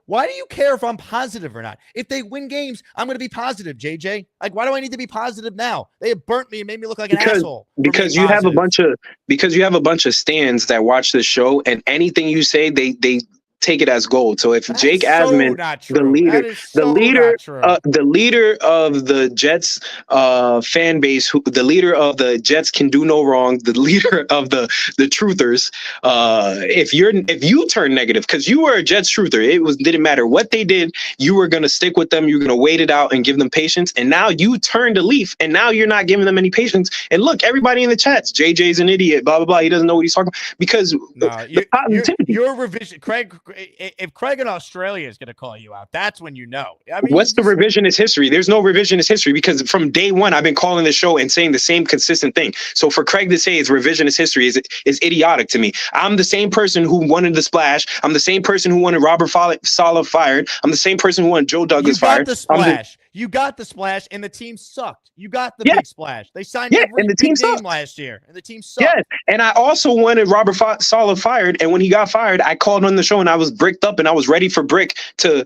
why do you care if I'm positive or not? If they win games, I'm going to be positive, JJ. Why do I need to be positive now? They have burnt me and made me look like an asshole. Because you have a bunch of stands that watch this show, and anything you say, they take it as gold. So if Jake Asman, the leader of the Jets fan base, the leader of the Jets can do no wrong, the leader of the truthers, if you turn negative, because you were a Jets truther, didn't matter what they did, you were gonna stick with them, you're gonna wait it out and give them patience. And now you turned a leaf, and now you're not giving them any patience. And look, everybody in the chats, JJ's an idiot, blah blah blah. He doesn't know what he's talking about because your revision, Craig. If Craig in Australia is going to call you out, that's when you know. I mean, what's the revisionist history? There's no revisionist history because from day one, I've been calling the show and saying the same consistent thing. So for Craig to say it's revisionist history is idiotic to me. I'm the same person who wanted the splash. I'm the same person who wanted Robert Saleh fired. I'm the same person who wanted Joe Douglas fired. You got the splash, and the team sucked. You got the big splash. They signed every and the team game last year, and the team sucked. Yes, and I also wanted Robert Saleh fired, and when he got fired, I called on the show, and I was bricked up, and I was ready for Brick to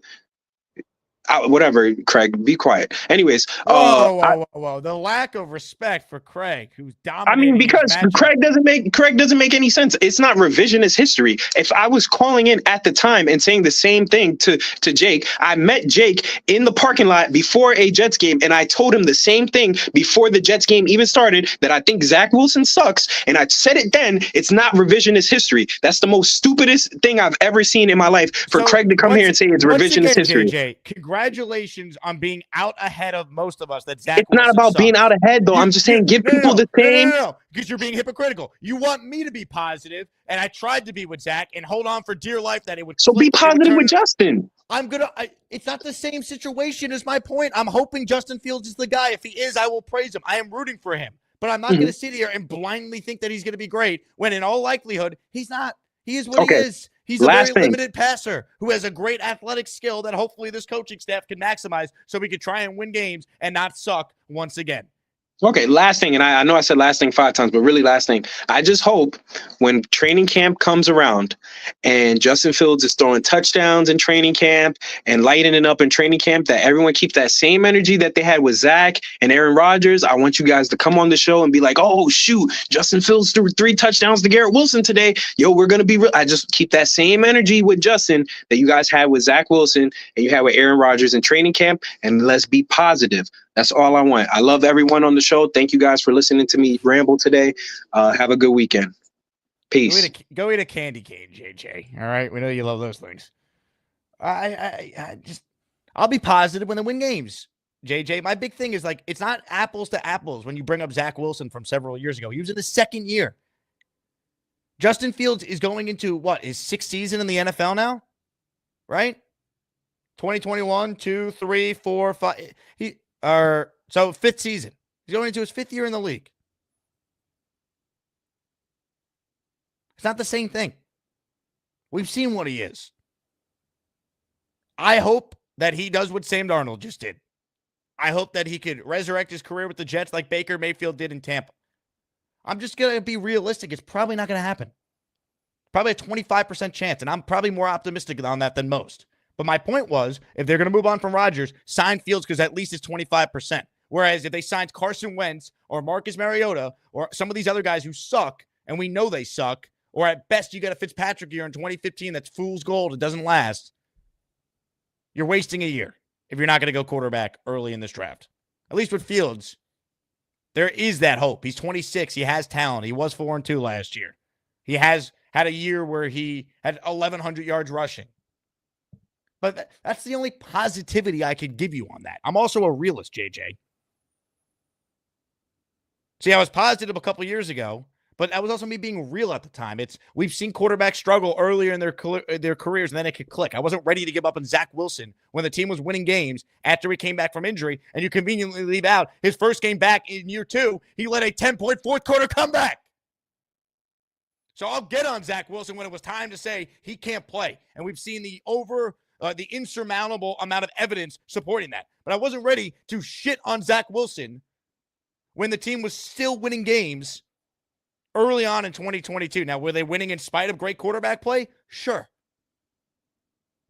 Whatever, Craig, be quiet. Anyways, Whoa. The lack of respect for Craig, who's I mean, dominating because this matchup. Craig doesn't make any sense. It's not revisionist history. If I was calling in at the time and saying the same thing to Jake, I met Jake in the parking lot before a Jets game, and I told him the same thing before the Jets game even started, that I think Zach Wilson sucks, and I said it then. It's not revisionist history. That's the most stupidest thing I've ever seen in my life, for Craig to come here and say it's revisionist history. JJ, congratulations on being out ahead of most of us. That Zach It's not Wilson about sucks. being out ahead, though. I'm just saying, give people the same. No, because you're being hypocritical. You want me to be positive, and I tried to be with Zach and hold on for dear life that it would. So be positive with Justin. It's not the same situation, is my point. I'm hoping Justin Fields is the guy. If he is, I will praise him. I am rooting for him. But I'm not going to sit here and blindly think that he's going to be great when in all likelihood, he's not. He is what he is. He's a very limited passer who has a great athletic skill that hopefully this coaching staff can maximize so we can try and win games and not suck once again. Okay, last thing, and I know I said last thing 5 times, but really last thing. I just hope when training camp comes around and Justin Fields is throwing touchdowns in training camp and lighting it up in training camp, that everyone keeps that same energy that they had with Zach and Aaron Rodgers. I want you guys to come on the show and be like, oh, shoot, Justin Fields threw 3 touchdowns to Garrett Wilson today. Yo, we're going to be real. I just keep that same energy with Justin that you guys had with Zach Wilson and you had with Aaron Rodgers in training camp, and let's be positive. That's all I want. I love everyone on the show. Thank you guys for listening to me ramble today. Have a good weekend. Peace. Go eat a candy cane, JJ. All right, we know you love those things. I'll be positive when they win games. JJ, my big thing is like it's not apples to apples when you bring up Zach Wilson from several years ago. He was in his second year. Justin Fields is going into his 6th season in the NFL now, right? 2021, 2, 3, 4, 5. So 5th season. He's going into his 5th year in the league. It's not the same thing. We've seen what he is. I hope that he does what Sam Darnold just did. I hope that he could resurrect his career with the Jets like Baker Mayfield did in Tampa. I'm just going to be realistic. It's probably not going to happen. Probably a 25% chance, and I'm probably more optimistic on that than most. But my point was, if they're going to move on from Rodgers, sign Fields because at least it's 25%. Whereas if they signed Carson Wentz or Marcus Mariota or some of these other guys who suck, and we know they suck, or at best you got a Fitzpatrick year in 2015 that's fool's gold, it doesn't last, you're wasting a year if you're not going to go quarterback early in this draft. At least with Fields, there is that hope. He's 26. He has talent. He was 4-2 last year. He has had a year where he had 1,100 yards rushing. But that's the only positivity I could give you on that. I'm also a realist, JJ. See, I was positive a couple years ago, but that was also me being real at the time. We've seen quarterbacks struggle earlier in their careers, and then it could click. I wasn't ready to give up on Zach Wilson when the team was winning games after he came back from injury, and you conveniently leave out his first game back in year 2. He led a 10-point fourth-quarter comeback. So I'll get on Zach Wilson when it was time to say he can't play, and we've seen the insurmountable amount of evidence supporting that. But I wasn't ready to shit on Zach Wilson when the team was still winning games early on in 2022. Now, were they winning in spite of great quarterback play? Sure.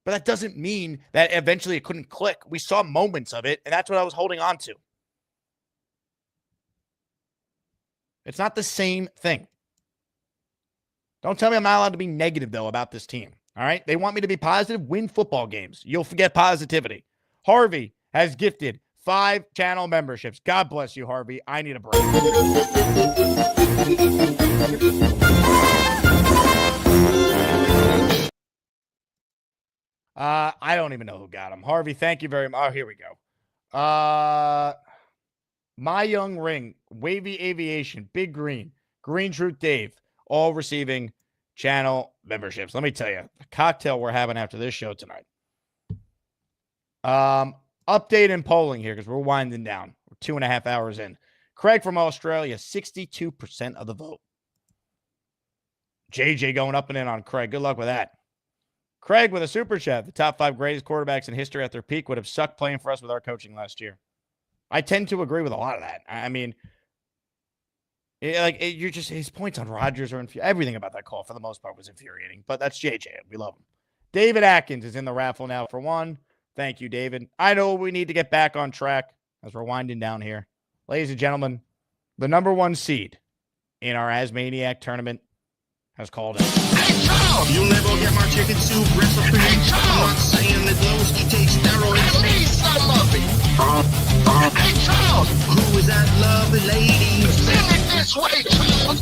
But that doesn't mean that eventually it couldn't click. We saw moments of it, and that's what I was holding on to. It's not the same thing. Don't tell me I'm not allowed to be negative, though, about this team. All right? They want me to be positive, win football games. You'll forget positivity. Harvey has gifted 5 channel memberships. God bless you, Harvey. I need a break. I don't even know who got him. Harvey, thank you very much. Oh, here we go. My Young Ring, Wavy Aviation, Big Green, Green Truth Dave, all receiving channel memberships. Let me tell you, the cocktail we're having after this show tonight. Update in polling here because we're winding down. We're 2.5 hours in. Craig from Australia, 62% of the vote. JJ going up and in on Craig. Good luck with that. Craig with a super chat. The top 5 greatest quarterbacks in history at their peak would have sucked playing for us with our coaching last year. I tend to agree with a lot of that. I mean, you're just his points on Rodgers are everything about that call for the most part was infuriating. But that's JJ. We love him. David Atkins is in the raffle now for 1. Thank you, David. I know we need to get back on track as we're winding down here. Ladies and gentlemen, the number 1 seed in our ASMANIAC tournament has called it. You'll never get my chicken soup recipe. I'm not saying that Lowski takes steroids. I need some of it. Hey, Charles! Who is that lovely lady? Send it this way, Charles!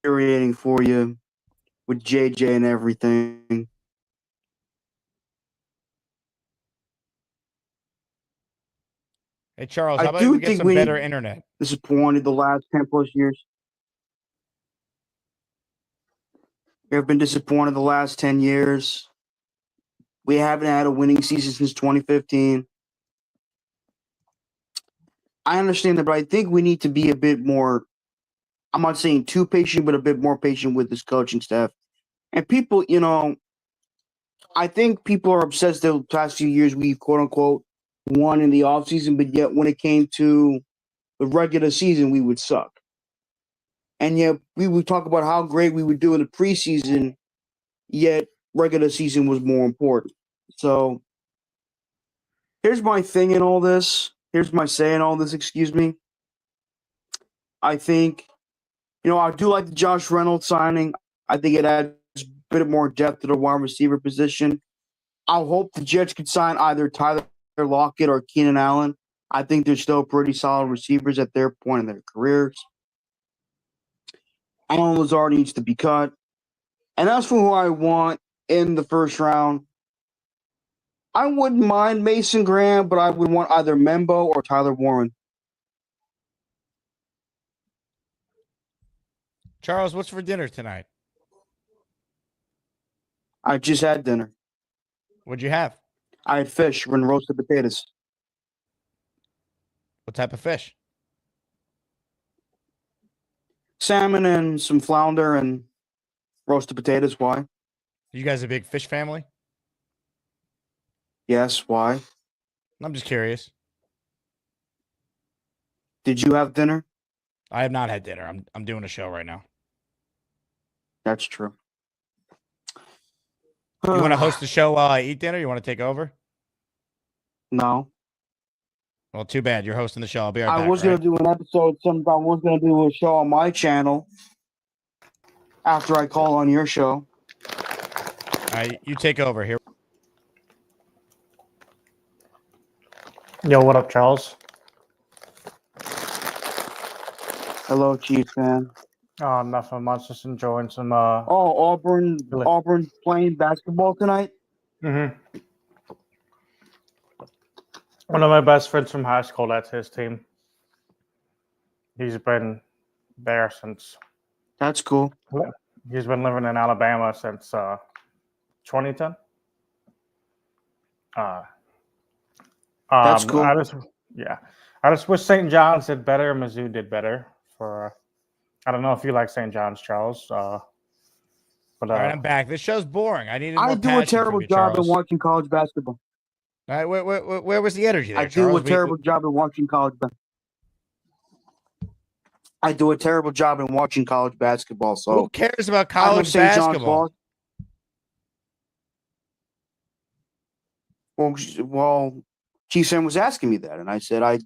Infuriating for you with JJ and everything. Hey, Charles, I how about do we get think some we better internet? disappointed the last 10 plus years. We have been disappointed the last 10 years. We haven't had a winning season since 2015. I understand that, but I think we need to be a bit more, I'm not saying too patient, but a bit more patient with this coaching staff. And people, I think people are obsessed the past few years we quote unquote won in the offseason, but yet when it came to the regular season, we would suck. And yet we would talk about how great we would do in the preseason, yet regular season was more important. So here's my thing in all this. Here's my say in all this, excuse me. I think, I do like the Josh Reynolds signing. I think it adds a bit more depth to the wide receiver position. I hope the Jets could sign either Tyler Lockett or Keenan Allen. I think they're still pretty solid receivers at their point in their careers. Alan Lazard needs to be cut. And as for who I want in the first round, I wouldn't mind Mason Graham, but I would want either Membo or Tyler Warren. Charles, what's for dinner tonight? I just had dinner. What'd you have? I had fish and roasted potatoes. What type of fish? Salmon and some flounder and roasted potatoes. Why? You guys a big fish family? Yes, why? I'm just curious. Did you have dinner? I have not had dinner. I'm doing a show right now. That's true. You want to host the show while I eat dinner? You want to take over? No. Well, too bad. You're hosting the show. I'll be right back. I was going to do an episode. I was going to do a show on my channel after I call on your show. All right, you take over here. Yo, what up, Charles? Hello, Chiefs fan. Oh, nothing much. Just enjoying some. Auburn playing basketball tonight. Mm-hmm. One of my best friends from high school. That's his team. He's been there since. That's cool. He's been living in Alabama since 2010. That's cool. I just wish St. John's did better. Mizzou did better. I don't know if you like St. John's, Charles. But all right, I'm back. This show's boring. I need. I do a terrible job at watching college basketball. All right, where was the energy there, I Charles? do a terrible job at watching college basketball. I do a terrible job in watching college basketball. So who cares about college basketball? Well, Chief Sam was asking me that, and I said I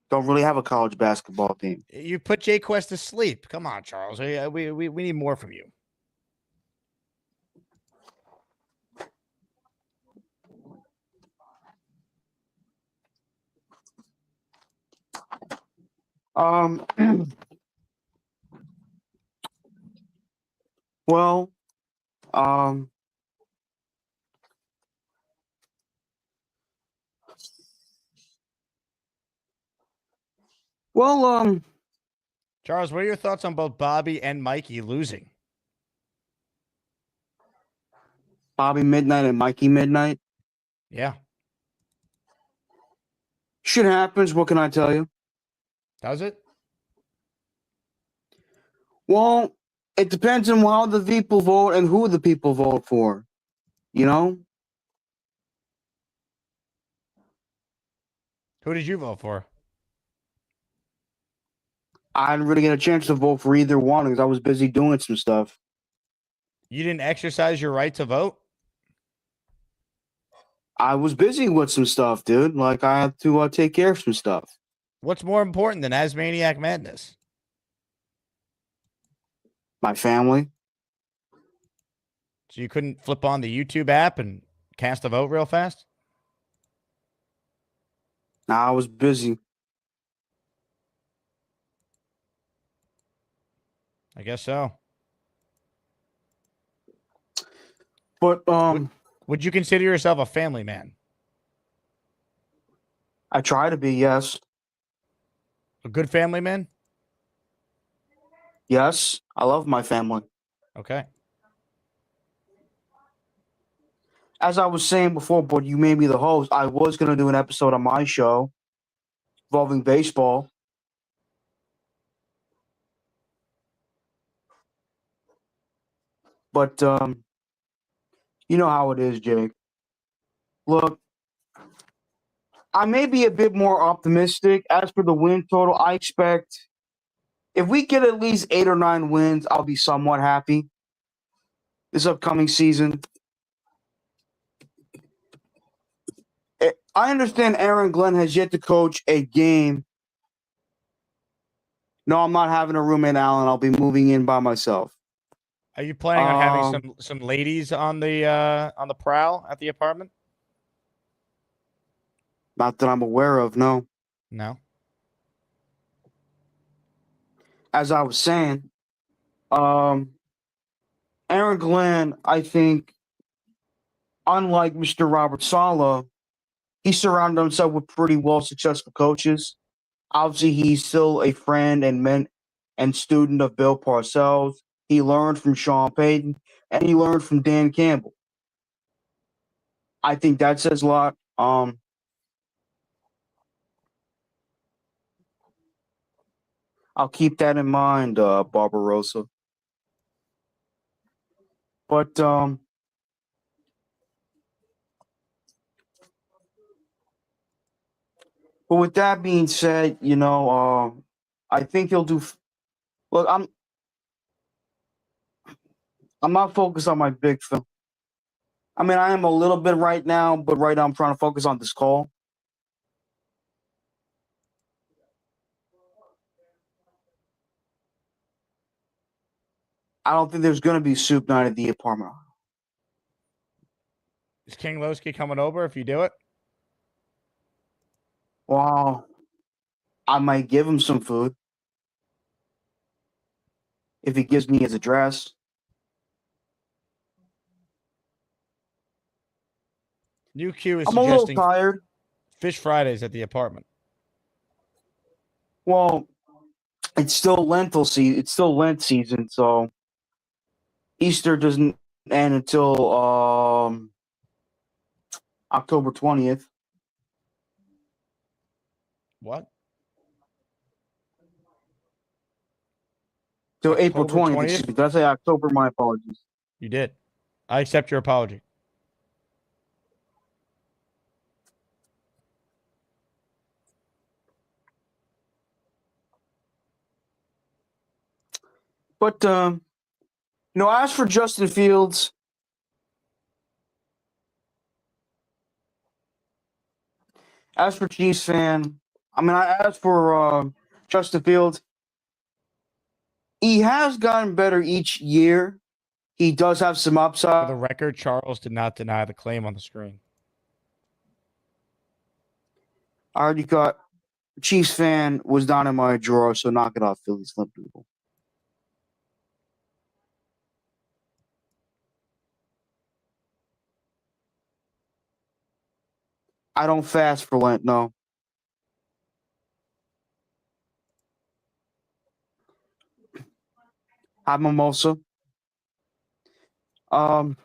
don't really have a college basketball team. You put Jay Quest to sleep. Come on, Charles. We need more from you. Well, Charles, what are your thoughts on both Bobby and Mikey losing? Bobby Midnight and Mikey Midnight. Yeah. Shit happens. What can I tell you? Does it? Well, it depends on how the people vote and who the people vote for. You know? Who did you vote for? I didn't really get a chance to vote for either one because I was busy doing some stuff. You didn't exercise your right to vote? I was busy with some stuff, dude. Like I had to take care of some stuff. What's more important than ASMANIAC Madness? My family. So you couldn't flip on the YouTube app and cast a vote real fast? Nah, I was busy. I guess so. But would you consider yourself a family man? I try to be, yes. A good family man? Yes, I love my family. Okay. As I was saying before, but you made me the host, I was going to do an episode on my show involving baseball. But you know how it is, Jake. Look, I may be a bit more optimistic. As for the win total, I expect if we get at least 8 or 9 wins, I'll be somewhat happy this upcoming season. I understand Aaron Glenn has yet to coach a game. No, I'm not having a roommate, Alan. I'll be moving in by myself. Are you planning on having some ladies on the prowl at the apartment? Not that I'm aware of, no. No. As I was saying, Aaron Glenn, I think, unlike Mr. Robert Saleh, he surrounded himself with pretty well successful coaches. Obviously, he's still a friend and student of Bill Parcells. He learned from Sean Payton, and he learned from Dan Campbell. I think that says a lot. I'll keep that in mind, Barbarossa. But with that being said, I think he'll do. Look, I'm not focused on my big film. I mean, I am a little bit right now, but right now I'm trying to focus on this call. I don't think there's going to be soup night at the apartment. Is King Lowski coming over if you do it? Well, I might give him some food if he gives me his address. New Q is I'm a little suggesting tired. Fish Fridays at the apartment. Well, it's still lentil season. It's still Lent season, so Easter doesn't end until October 20th. What? Till April October 20th. Excuse me. Did I say October? My apologies. You did. I accept your apology. But as for Justin Fields, as for Chiefs fan, as for Justin Fields, he has gotten better each year. He does have some upside. For the record, Charles did not deny the claim on the screen. I already got Chiefs fan was down in my drawer, so knock it off, Phillies Flip people. I don't fast for Lent, no. Have mimosa. I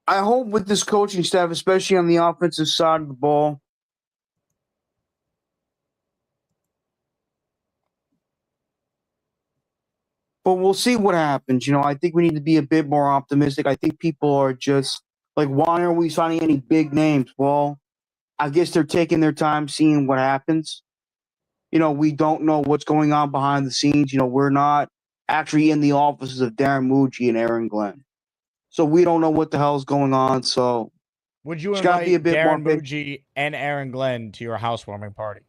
hope with this coaching staff, especially on the offensive side of the ball, but we'll see what happens. I think we need to be a bit more optimistic. I think people are just like, why aren't we signing any big names? Well, I guess they're taking their time seeing what happens. We don't know what's going on behind the scenes. We're not actually in the offices of Darren Mucci and Aaron Glenn. So we don't know what the hell's going on. So Would you it's got to be a invite bit more Darren patient. Mucci and Aaron Glenn to your housewarming party?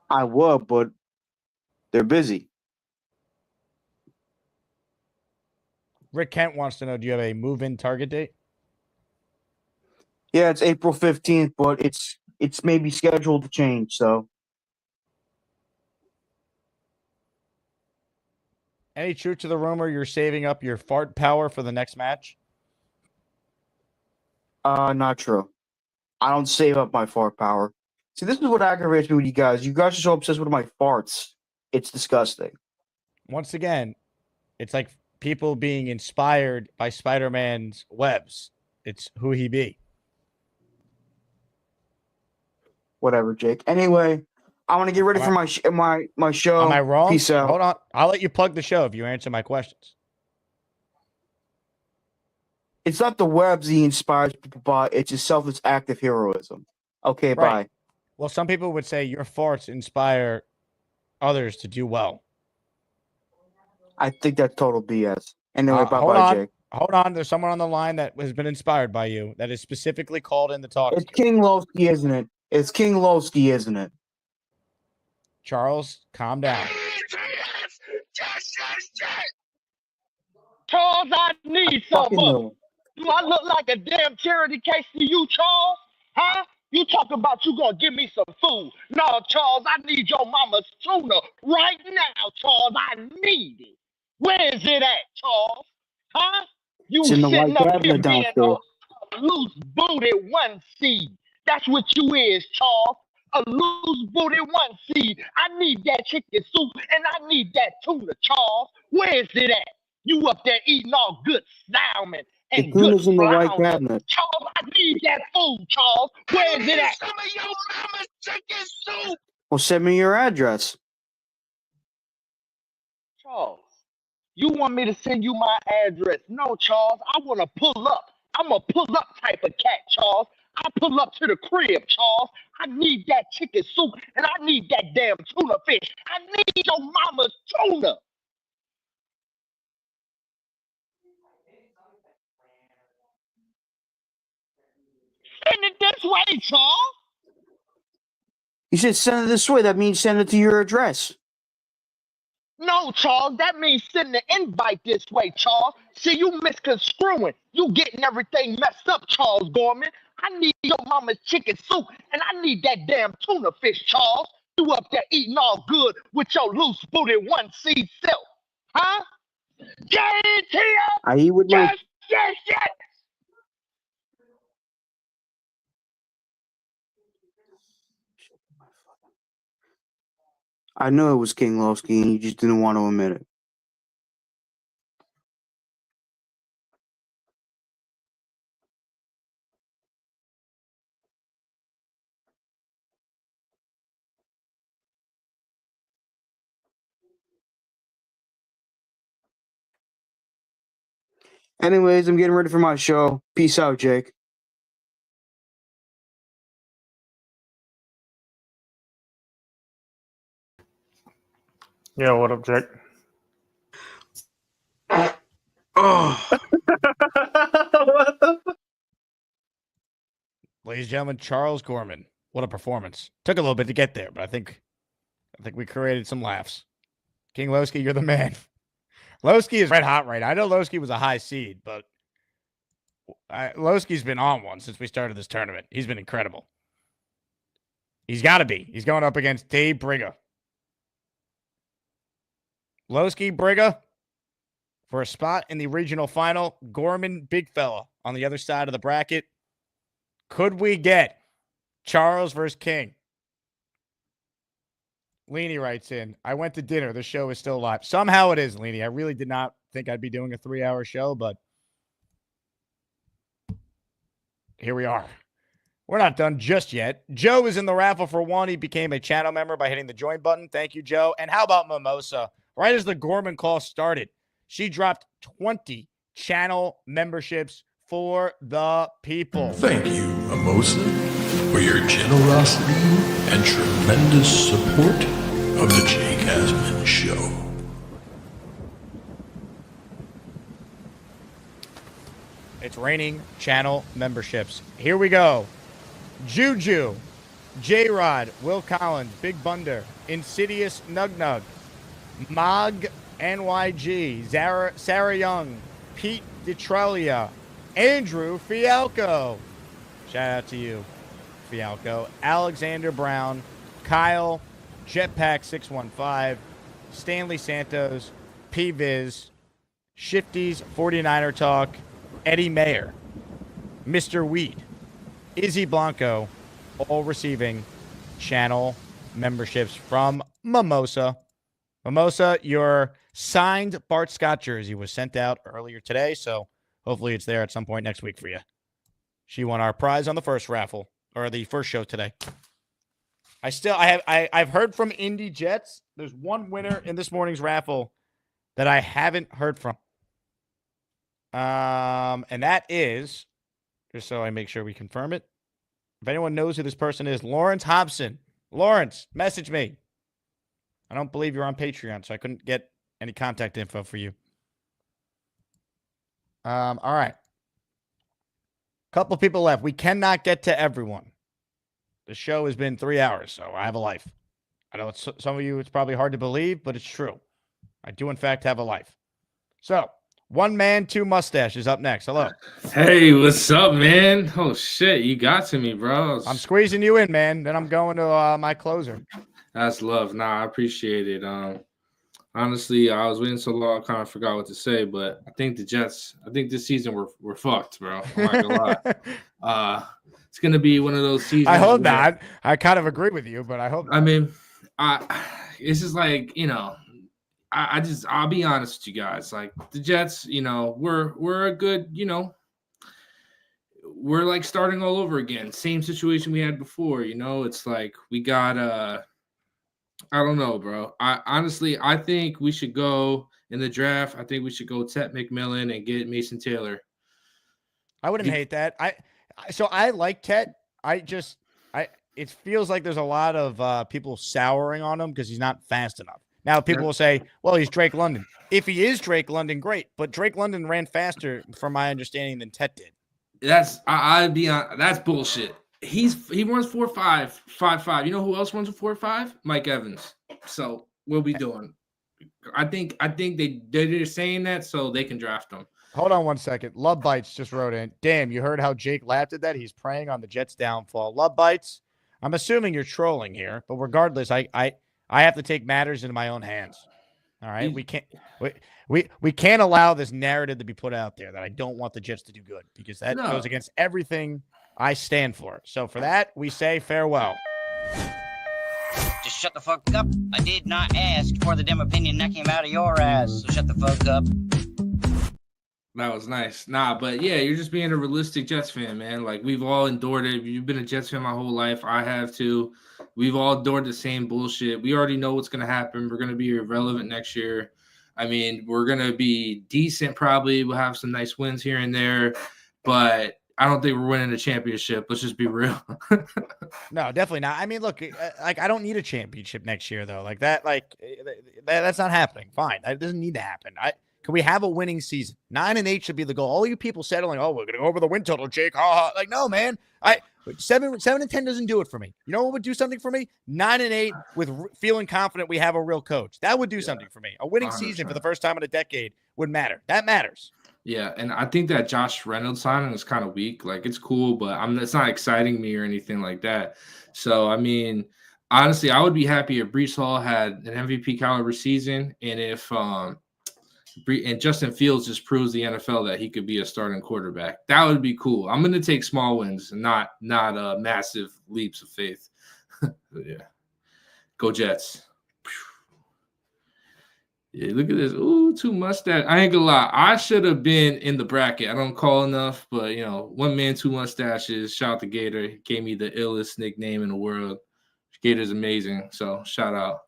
I would, but they're busy. Rick Kent wants to know, do you have a move-in target date? Yeah, it's April 15th, but it's maybe scheduled to change. So Any truth to the rumor you're saving up your fart power for the next match? not true. I don't save up my fart power. See, this is what aggravates me with you guys. You guys are so obsessed with my farts. It's disgusting. Once again, it's like people being inspired by Spider-Man's webs. It's who he be. Whatever, Jake. Anyway, I want to get ready for my show. Am I wrong? Peace out. Hold on. I'll let you plug the show if you answer my questions. It's not the webs he inspires people by. It's his selfless act of heroism. Okay, Right. bye. Well, some people would say your farts inspire others to do well. I think that's total BS. Anyway, Hold bye-bye, on. Jake. Hold on. There's someone on the line that has been inspired by you that is specifically called in to talk to It's you. King Lowski, isn't it? It's King Lowski, isn't it? Charles, calm down. Charles, I need some Fucking money. no. Do I look like a damn charity case to you, Charles? Huh? You talk about you gonna give me some food. No, Charles, I need your mama's tuna right now, Charles. I need it. Where is it at, Charles? Huh? You It's in the sitting white up here cabinet being downstairs. a loose booty one seed. That's what you is, Charles. A loose booty one seed. I need that chicken soup and I need that tuna, Charles. Where is it at? You up there eating all good salmon The and good tuna's in the white flounder. cabinet. Charles, I need that food, Charles. Where is it at? Some of your mama's chicken soup. Well, send me your address. Charles, you want me to send you my address? No, Charles, I want to pull up. I'm a pull up type of cat, Charles. I pull up to the crib, Charles. I need that chicken soup and I need that damn tuna fish. I need your mama's tuna. Send it this way, Charles. You said send it this way. That means send it to your address. No, Charles, that means send the invite this way, Charles. See, you misconstruing. You getting everything messed up, Charles Gorman. I need your mama's chicken soup, and I need that damn tuna fish, Charles. You up there eating all good with your loose booty one seed self. Huh? Guarantee I eat with my yes. I knew it was King Lowski, and you just didn't want to admit it. Anyways, I'm getting ready for my show. Peace out, Jake. Yeah, what up, Jake? Oh. What the fuck? Ladies and gentlemen, Charles Gorman. What a performance. Took a little bit to get there, but I think we created some laughs. King Lowski, you're the man. Lowski is red hot right now. I know Lowski was a high seed, but Lowski's been on one since we started this tournament. He's been incredible. He's got to be. He's going up against Dave Briga. Lowski, Briga, for a spot in the regional final. Gorman, big fella on the other side of the bracket. Could we get Charles versus King? Leany writes in, I went to dinner. The show is still live. Somehow it is, Leany. I really did not think I'd be doing a 3-hour show, but here we are. We're not done just yet. Joe is in the raffle for one. He became a channel member by hitting the join button. Thank you, Joe. And how about Mimosa? Right as the Gorman call started, she dropped 20 channel memberships for the people. Thank you, Mimosa, for your generosity and tremendous support of the Jake Asman Show. It's raining channel memberships. Here we go. Juju, J-Rod, Will Collins, Big Bunder, Insidious Nugnug, Mog NYG, Sarah Young, Pete Detralia, Andrew Fialco. Shout out to you, Fialco. Alexander Brown, Kyle, Jetpack 615, Stanley Santos, P-Viz, Shifty's 49er Talk, Eddie Mayer, Mr. Weed, Izzy Blanco, all receiving channel memberships from Mimosa. Mimosa, your signed Bart Scott jersey was sent out earlier today, so hopefully it's there at some point next week for you. She won our prize on the first raffle, or the first show today. I've heard from Indy Jets. There's one winner in this morning's raffle that I haven't heard from. And that is, just so I make sure we confirm it, if anyone knows who this person is, Lawrence Hobson. Lawrence, message me. I don't believe you're on Patreon, so I couldn't get any contact info for you. All right. Couple people left. We cannot get to everyone. The show has been 3 hours, so I have a life. I know it's, some of you, it's probably hard to believe, but it's true. I do, in fact, have a life. So, one man, two mustaches up next. Hello. Hey, what's up, man? Oh, shit. You got to me, bro. I'm squeezing you in, man. Then I'm going to my closer. That's love. Nah, I appreciate it. Honestly, I was waiting so long, I kind of forgot what to say, but I think the Jets, I think this season we're fucked, bro. I'm not gonna lie. It's gonna be one of those seasons. I hope not. I kind of agree with you, but I hope not. I mean, it's just like, you know, I'll be honest with you guys. Like the Jets, you know, we're a good, you know, we're like starting all over again. Same situation we had before, you know. It's like we got I don't know, bro. I think we should go in the draft. I think we should go Tet McMillan and get Mason Taylor. I wouldn't hate that. I like Tet. It feels like there's a lot of people souring on him because he's not fast enough. Now people will say, well, he's Drake London. If he is Drake London, great. But Drake London ran faster, from my understanding, than Tet did. I'd be on. That's bullshit. He runs 4.5, 5.5. You know who else runs a 4.5? Mike Evans. So what we doing? I think they're saying that so they can draft him. Hold on one second. Love Bites just wrote in. Damn, you heard how Jake laughed at that? He's preying on the Jets' downfall. Love Bites, I'm assuming you're trolling here, but regardless, I have to take matters into my own hands. All right, we can't allow this narrative to be put out there that I don't want the Jets to do good, because that goes against everything I stand for. So for that, we say farewell. Just shut the fuck up. I did not ask for the damn opinion that came out of your ass. So shut the fuck up. That was nice. Nah, but yeah, you're just being a realistic Jets fan, man. Like, we've all endured it. You've been a Jets fan my whole life. I have too. We've all endured the same bullshit. We already know what's going to happen. We're going to be irrelevant next year. I mean, we're going to be decent probably. We'll have some nice wins here and there. But I don't think we're winning a championship. Let's just be real. No, definitely not. I mean, look, like, I don't need a championship next year, though. Like that, that's not happening. Fine. It doesn't need to happen. Can we have a winning season? 9-8 should be the goal. All you people settling, oh, we're going to go over the win total, Jake. Like, no, man. 7-10 doesn't do it for me. You know what would do something for me? 9-8 with feeling confident we have a real coach. That would do something for me. A winning 100%. Season for the first time in a decade would matter. That matters. Yeah, and I think that Josh Reynolds signing is kind of weak. Like, it's cool, but it's not exciting me or anything like that. So, I mean, honestly, I would be happy if Breece Hall had an MVP caliber season, and if and Justin Fields just proves the NFL that he could be a starting quarterback. That would be cool. I'm going to take small wins, not massive leaps of faith. Yeah. Go Jets. Yeah, look at this. Ooh, two mustache. I ain't gonna lie. I should have been in the bracket. I don't call enough, but, you know, one man, two mustaches. Shout out to Gator. He gave me the illest nickname in the world. Gator's amazing. So shout out.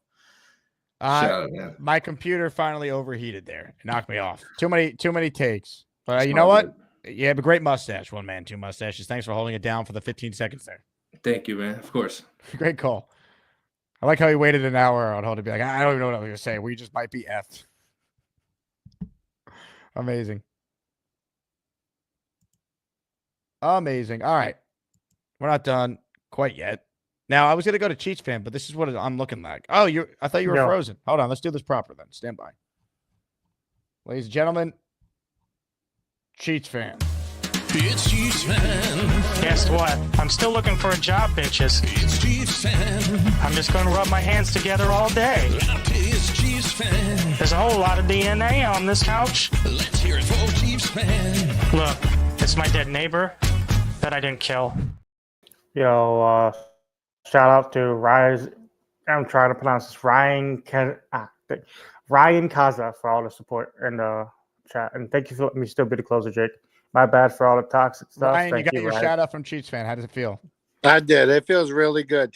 My computer finally overheated there. It knocked me off. Too many takes. But you know what? You have a great mustache. One man, two mustaches. Thanks for holding it down for the 15 seconds there. Thank you, man. Of course. Great call. I like how he waited an hour on hold to be like, I don't even know what I was going to say. We just might be effed. Amazing. Amazing. All right. We're not done quite yet. Now, I was going to go to Cheats Fan, but this is what I'm looking like. Oh, I thought you were frozen. Hold on. Let's do this proper then. Stand by. Ladies and gentlemen, Cheats Fan. It's Chiefs fan. Guess what? I'm still looking for a job, bitches. It's Chiefs fan. I'm just going to rub my hands together all day. It's Chiefs fan. There's a whole lot of DNA on this couch. Let's hear it for Chiefs fan. Look, it's my dead neighbor that I didn't kill. Yo, shout out to Rise. I'm trying to pronounce this. Ryan Kaza for all the support in the chat. And thank you for letting me still be the closer, Jake. My bad for all the toxic stuff. Ryan, Thank you got your Ryan. shout out from Cheats Fan. How does it feel? I did. It feels really good.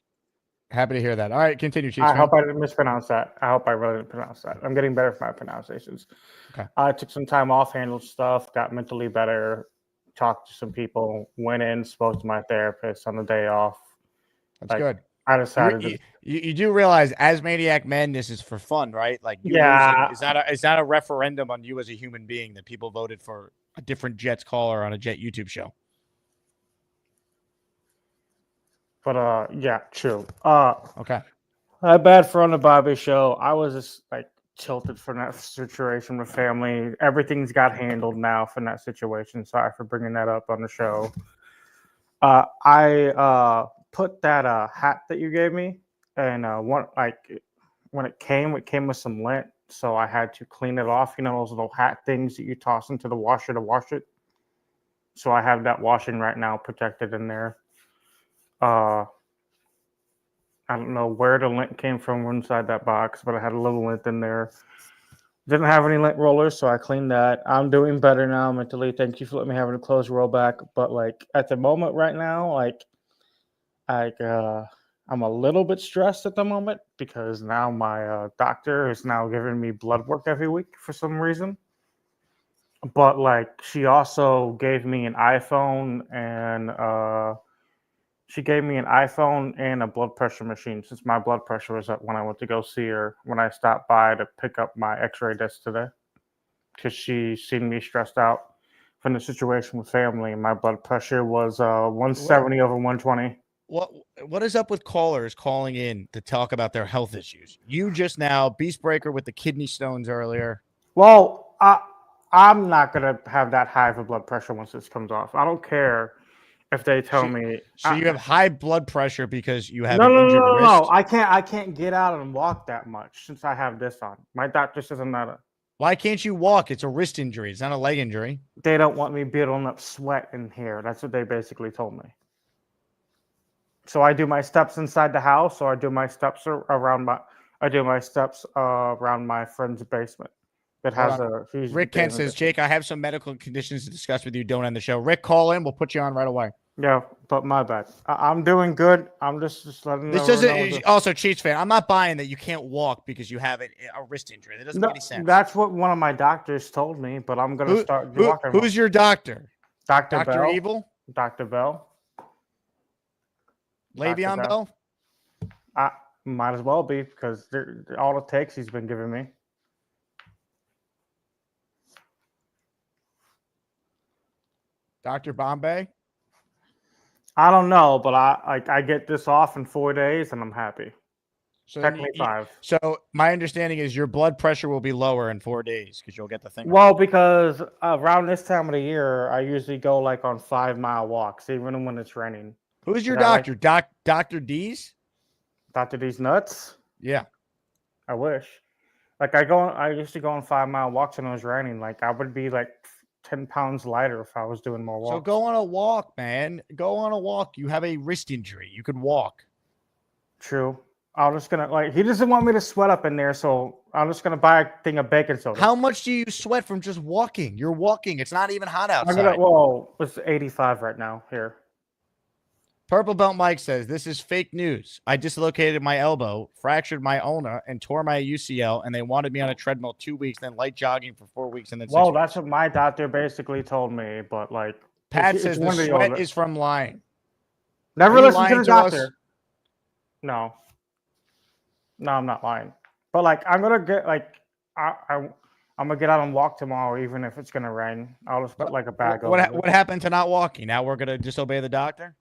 Happy to hear that. All right, continue, Cheats I Fan. hope I didn't mispronounce that. I hope I really didn't pronounce that. I'm getting better for my pronunciations. Okay. I took some time off, handled stuff, got mentally better, talked to some people, went in, spoke to my therapist on the day off. That's good. I decided you do realize ASMANIAC Madness is for fun, right? Like, you Yeah. losing, is that a referendum on you as a human being that people voted for a different Jets caller on a Jet YouTube show? But yeah, true. Okay. Bad for on the Bobby show. I was just like tilted from that situation with family. Everything's got handled now from that situation. Sorry for bringing that up on the show. I put that hat that you gave me, and when it came with some lint, so I had to clean it off. You know those little hat things that you toss into the washer to wash it. So I have that washing right now, protected in there. I don't know where the lint came from inside that box, but I had a little lint in there. Didn't have any lint rollers, so I cleaned that. I'm doing better now mentally. Thank you for letting me have a close rollback. But like at the moment right now, I'm a little bit stressed at the moment because now my doctor is now giving me blood work every week for some reason. But like she also gave me an iPhone and a blood pressure machine since my blood pressure was up when I went to go see her when I stopped by to pick up my x-ray disc today because she seen me stressed out from the situation with family. My blood pressure was 170 over 120. What is up with callers calling in to talk about their health issues? You just now, Beastbreaker with the kidney stones earlier. Well, I'm not going to have that high of a blood pressure once this comes off. I don't care if they tell me. So you have high blood pressure because you have No, an injured wrist? no. I can't get out and walk that much since I have this on. My doctor says I'm not Why can't you walk? It's a wrist injury. It's not a leg injury. They don't want me building up sweat in here. That's what they basically told me. So I do my steps inside the house, or I do my steps around my friend's basement. It has a huge. Rick Kent says, Jake, I have some medical conditions to discuss with you. Don't end the show. Rick, call in. We'll put you on right away. Yeah, but my bad. I'm doing good. I'm just letting. This doesn't. Also, Cheats Fan, I'm not buying that you can't walk because you have a wrist injury. That doesn't make any sense. That's what one of my doctors told me, but I'm gonna start walking. Who's your doctor? Dr. Dr. Bell. Evil? Dr. Bell. Le'Veon Bell? Might as well be because all it takes he's been giving me. Dr. Bombay? I don't know, but I get this off in 4 days and I'm happy. So technically 5. So my understanding is your blood pressure will be lower in 4 days because you'll get the thing. Well, because around this time of the year, I usually go like on 5-mile walks, even when it's raining. Who's your doctor? Dr. D's? Dr. D's nuts? Yeah. I wish. Like I used to go on 5-mile walks when it was raining. Like I would be like 10 pounds lighter if I was doing more walks. So go on a walk, man. Go on a walk. You have a wrist injury. You could walk. True. I'm just gonna he doesn't want me to sweat up in there, so I'm just gonna buy a thing of baking soda. How much do you sweat from just walking? You're walking. It's not even hot outside. It's 85 right now here. Purple Belt Mike says, this is fake news. I dislocated my elbow, fractured my ulna, and tore my UCL, and they wanted me on a treadmill 2 weeks, then light jogging for 4 weeks, and then 6 weeks. That's what my doctor basically told me, but like Pat says the sweat is from lying. Never listen to the doctor. No. No, I'm not lying. But like, I'm gonna get like, I'm gonna get out and walk tomorrow, even if it's gonna rain. I'll just put like a bag over What it. happened to not walking? Now we're gonna disobey the doctor?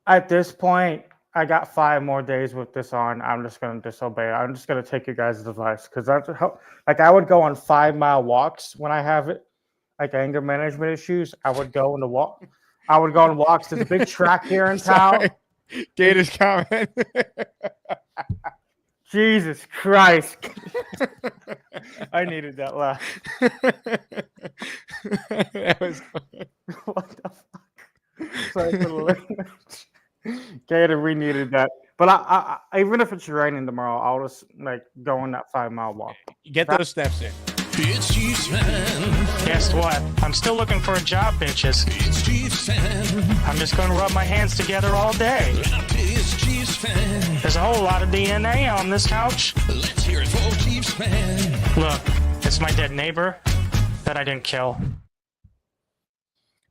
At this point, I got 5 more days with this on. I'm just gonna disobey. I'm just gonna take your guys' advice because that's how. Like, I would go on 5-mile walks when I have it, like anger management issues. I would go on the walk. I would go on walks. There's a big track here in town. Gators comment. Jesus Christ. I needed that laugh. That was what the fuck? Sorry for the language. Gator, we needed that. But I even if it's raining tomorrow, I'll just like go on that 5-mile walk. Get those steps in. It's Chiefs fan. Guess what? I'm still looking for a job, bitches. It's Chiefs fan. I'm just going to rub my hands together all day. It's Chiefs fan. There's a whole lot of DNA on this couch. Let's hear it for Chiefs fan. Look, it's my dead neighbor that I didn't kill.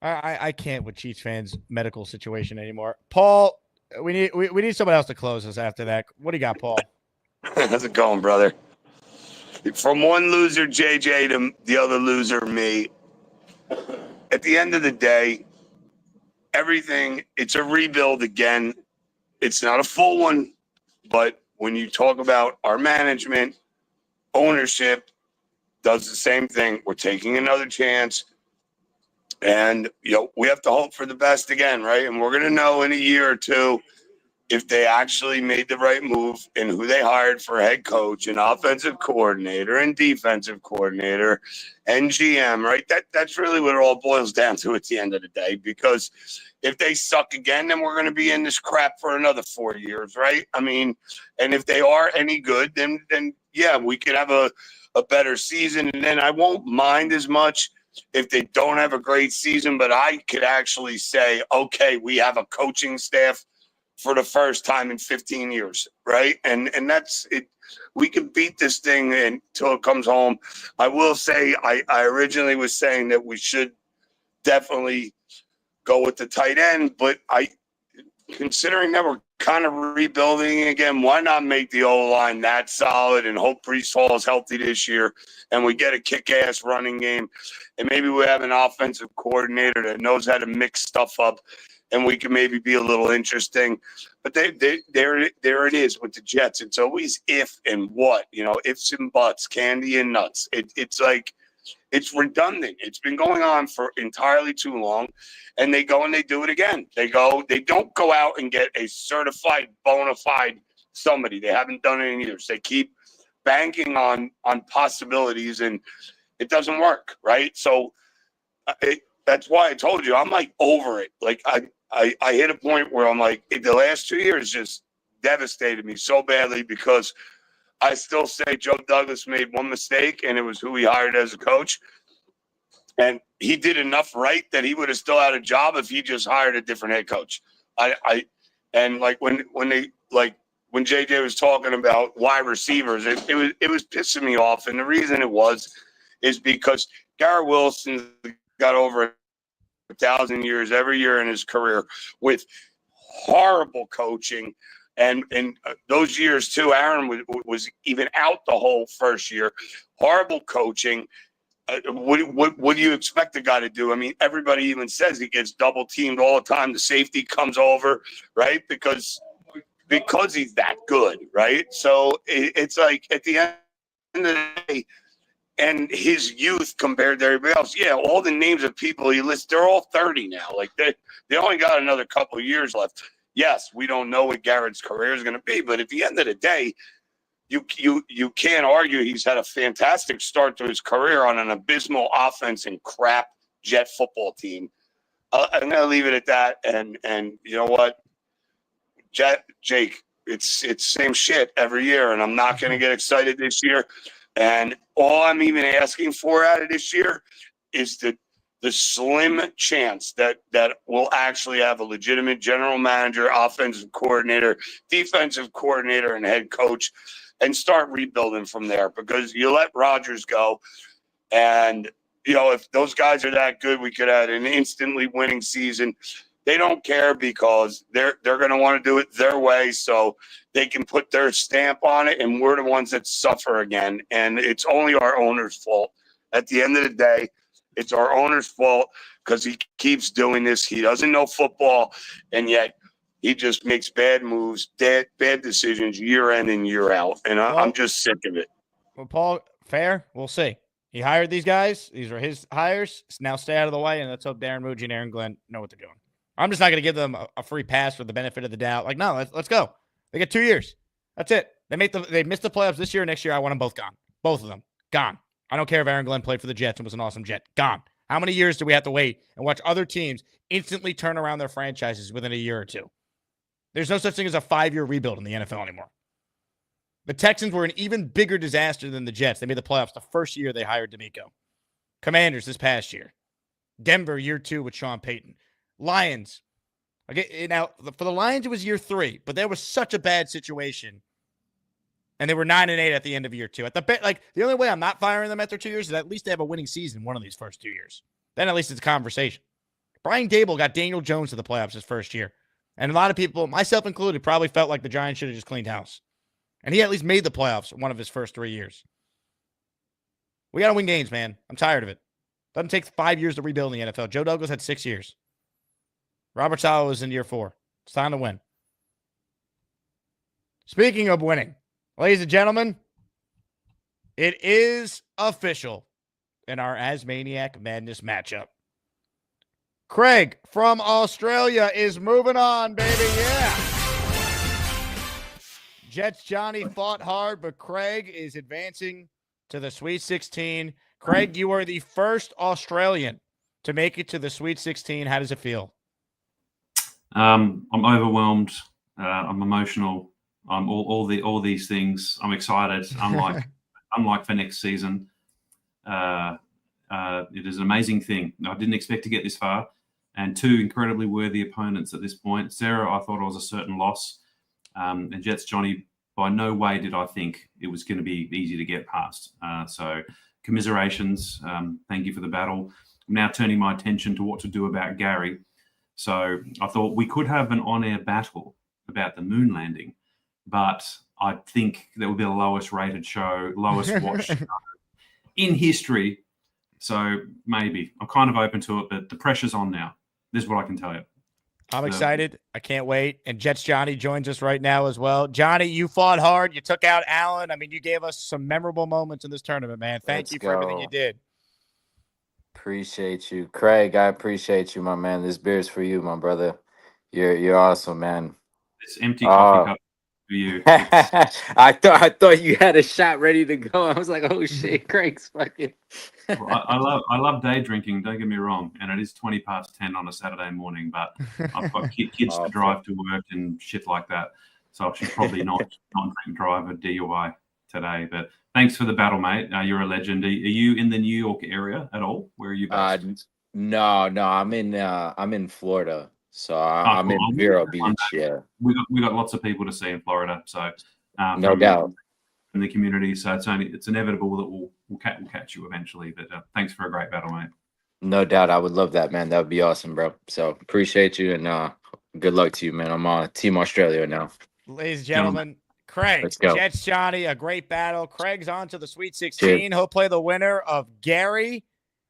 I can't with Chiefs fans' medical situation anymore. Paul, we need someone else to close us after that. What do you got, Paul? How's it going, brother? From one loser, JJ, to the other loser, me. At the end of the day, everything, it's a rebuild again. It's not a full one, but when you talk about our management, ownership does the same thing. We're taking another chance. And, we have to hope for the best again, right? And we're going to know in a year or two if they actually made the right move and who they hired for head coach and offensive coordinator and defensive coordinator and GM, right? That's really what it all boils down to at the end of the day, because if they suck again, then we're going to be in this crap for another 4 years, right? I mean, and if they are any good, then yeah, we could have a better season. And then I won't mind as much if they don't have a great season, but I could actually say, okay, we have a coaching staff for the first time in 15 years, right? And that's it. We can beat this thing until it comes home. I will say I originally was saying that we should definitely go with the tight end, but considering that we're kind of rebuilding again, why not make the O-line that solid and hope Breece Hall is healthy this year and we get a kick-ass running game, and maybe we have an offensive coordinator that knows how to mix stuff up and we can maybe be a little interesting. But there it is with the Jets. It's always if and what, ifs and buts, candy and nuts. It's like, it's redundant. It's been going on for entirely too long, and they go and they do it again. They don't go out and get a certified, bona fide somebody. They haven't done it in years. They keep banking on possibilities, and it doesn't work, right? So that's why I told you I'm like over it. Like I hit a point where I'm like, the last 2 years just devastated me so badly, because I still say Joe Douglas made one mistake, and it was who he hired as a coach. And he did enough right that he would have still had a job if he just hired a different head coach. And like when JJ was talking about wide receivers, it was pissing me off. And the reason it is because Garrett Wilson got over 1,000 years every year in his career with horrible coaching. And those years too, Aaron was even out the whole first year. Horrible coaching. What do you expect the guy to do? I mean, everybody even says he gets double teamed all the time. The safety comes over, right? Because he's that good, right? So it's like at the end of the day, and his youth compared to everybody else, yeah, all the names of people he lists, they're all 30 now. Like they only got another couple of years left. Yes, we don't know what Garrett's career is going to be, but at the end of the day, you can't argue he's had a fantastic start to his career on an abysmal offense and crap Jet football team. I'm going to leave it at that. And you know what, Jake, it's same shit every year, and I'm not going to get excited this year. And all I'm even asking for out of this year is the slim chance that we'll actually have a legitimate general manager, offensive coordinator, defensive coordinator, and head coach, and start rebuilding from there. Because you let Rodgers go, and if those guys are that good, we could have an instantly winning season. They don't care because they're going to want to do it their way so they can put their stamp on it, and we're the ones that suffer again. And it's only our owner's fault. At the end of the day, it's our owner's fault because he keeps doing this. He doesn't know football, and yet he just makes bad moves, bad decisions year in and year out. And I'm just sick of it. Well, Paul, fair. We'll see. He hired these guys. These are his hires. Now stay out of the way, and let's hope Darren Muji and Aaron Glenn know what they're doing. I'm just not going to give them a free pass for the benefit of the doubt. Like, no, let's go. They get 2 years. That's it. They missed the playoffs this year. Next year, I want them both gone. Both of them gone. I don't care if Aaron Glenn played for the Jets and was an awesome Jet. Gone. How many years do we have to wait and watch other teams instantly turn around their franchises within a year or two? There's no such thing as a 5-year rebuild in the NFL anymore. The Texans were an even bigger disaster than the Jets. They made the playoffs the first year they hired D'Amico. Commanders this past year. Denver year 2 with Sean Payton. Lions. Okay, now, for the Lions, it was year 3, but there was such a bad situation. And they were 9-8 at the end of year 2. The only way I'm not firing them after 2 years is at least they have a winning season one of these first 2 years. Then at least it's a conversation. Brian Dable got Daniel Jones to the playoffs his first year. And a lot of people, myself included, probably felt like the Giants should have just cleaned house. And he at least made the playoffs one of his first 3 years. We got to win games, man. I'm tired of it. Doesn't take 5 years to rebuild in the NFL. Joe Douglas had 6 years. Robert Saleh was in year 4. It's time to win. Speaking of winning, ladies and gentlemen, it is official in our ASMANIAC Madness matchup. Craig from Australia is moving on, baby. Yeah. Jets Johnny fought hard, but Craig is advancing to the Sweet 16. Craig, you are the first Australian to make it to the Sweet 16. How does it feel? I'm overwhelmed. I'm emotional. I'm all these things. I'm excited. Unlike for next season. It is an amazing thing. I didn't expect to get this far, and 2 incredibly worthy opponents at this point. Sarah, I thought it was a certain loss, and Jets Johnny, by no way did I think it was going to be easy to get past. So commiserations. Thank you for the battle. I'm now turning my attention to what to do about Gary. So I thought we could have an on-air battle about the moon landing, but I think that would be the lowest rated show, lowest watched show in history. So maybe I'm kind of open to it, but the pressure's on now. This is what I can tell you. I'm excited. I can't wait. And Jets Johnny joins us right now as well. Johnny, you fought hard. You took out Allen. I mean, you gave us some memorable moments in this tournament, man. Thank you for everything you did. Appreciate you, Craig. I appreciate you, my man. This beer's for you, my brother. You're awesome, man. This empty coffee cup for you. I thought you had a shot ready to go. I was like, oh shit, Craig's fucking. Well, I love day drinking. Don't get me wrong, and it is 20 past 10 on a Saturday morning. But I've got kids to drive to work and shit like that, so I should probably not drink drive a DUI today. But thanks for the battle, mate. You're a legend. Are you in the New York area at all? Where are you based? No, I'm in Florida. So I'm in Vero Beach. Yeah, we got lots of people to see in Florida. So no doubt in the community. So it's inevitable that we'll catch you eventually. But thanks for a great battle, mate. No doubt, I would love that, man. That would be awesome, bro. So appreciate you and good luck to you, man. I'm on Team Australia now. Ladies and gentlemen, Craig, let's go. Jets Johnny, a great battle. Craig's on to the Sweet 16. Cheers. He'll play the winner of Gary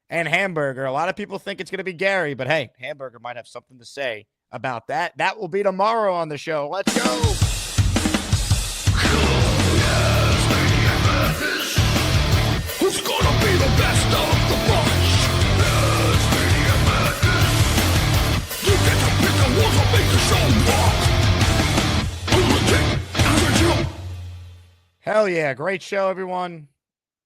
and Hamburger. A lot of people think it's going to be Gary, but hey, Hamburger might have something to say about that. That will be tomorrow on the show. Let's go. Who's gonna be the best of the bunch? ASMANIAC Madness. You get to pick the ones that make the show walk. Who's the king? As a Jew. Hell yeah. Great show, everyone.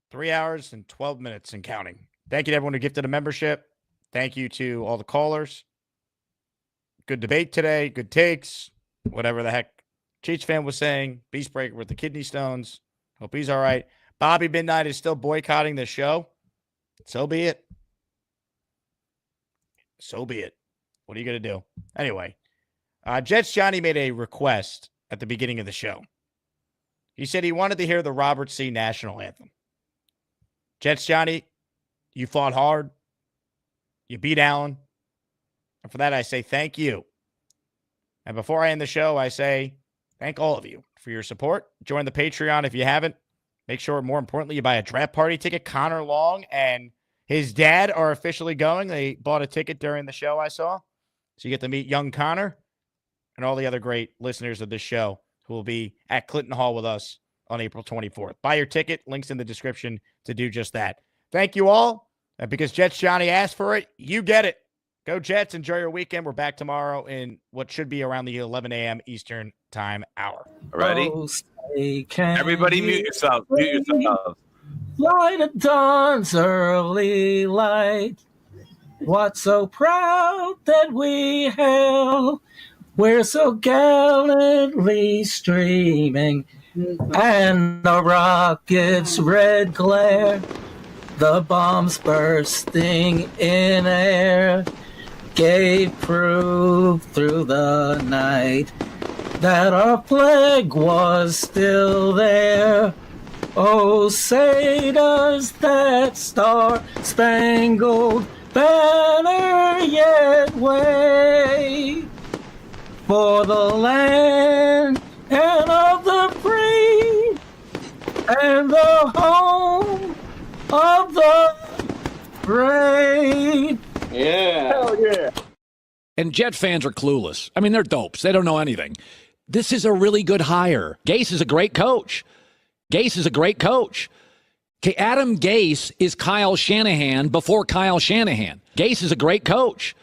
3 hours and 12 minutes and counting. Thank you to everyone who gifted a membership. Thank you to all the callers. Good debate today. Good takes. Whatever the heck Cheech fan was saying. Beastbreaker with the kidney stones. Hope he's all right. Bobby Midnight is still boycotting the show. So be it. So be it. What are you going to do? Anyway, Jets Johnny made a request at the beginning of the show. He said he wanted to hear the Robert C. National Anthem. Jets Johnny, you fought hard. You beat Allen. And for that, I say thank you. And before I end the show, I say thank all of you for your support. Join the Patreon if you haven't. Make sure, more importantly, you buy a draft party ticket. Connor Long and his dad are officially going. They bought a ticket during the show I saw. So you get to meet young Connor and all the other great listeners of this show who will be at Clinton Hall with us on April 24th. Buy your ticket. Links in the description to do just that. Thank you all. And because Jets Johnny asked for it, you get it. Go Jets. Enjoy your weekend. We're back tomorrow in what should be around the 11 a.m. Eastern time hour. Ready? Everybody mute yourself. Mute yourself. Light of dawn's early light. What so proud that we hail? We're so gallantly streaming, and the rocket's red glare, the bombs bursting in air, gave proof through the night that our flag was still there. Oh, say does that star-spangled banner yet wave for the land and of the free and the home of the brave? Yeah. Hell yeah. And Jet fans are clueless. I mean, they're dopes. They don't know anything. This is a really good hire. Gase is a great coach. Gase is a great coach. Adam Gase is Kyle Shanahan before Kyle Shanahan. Gase is a great coach.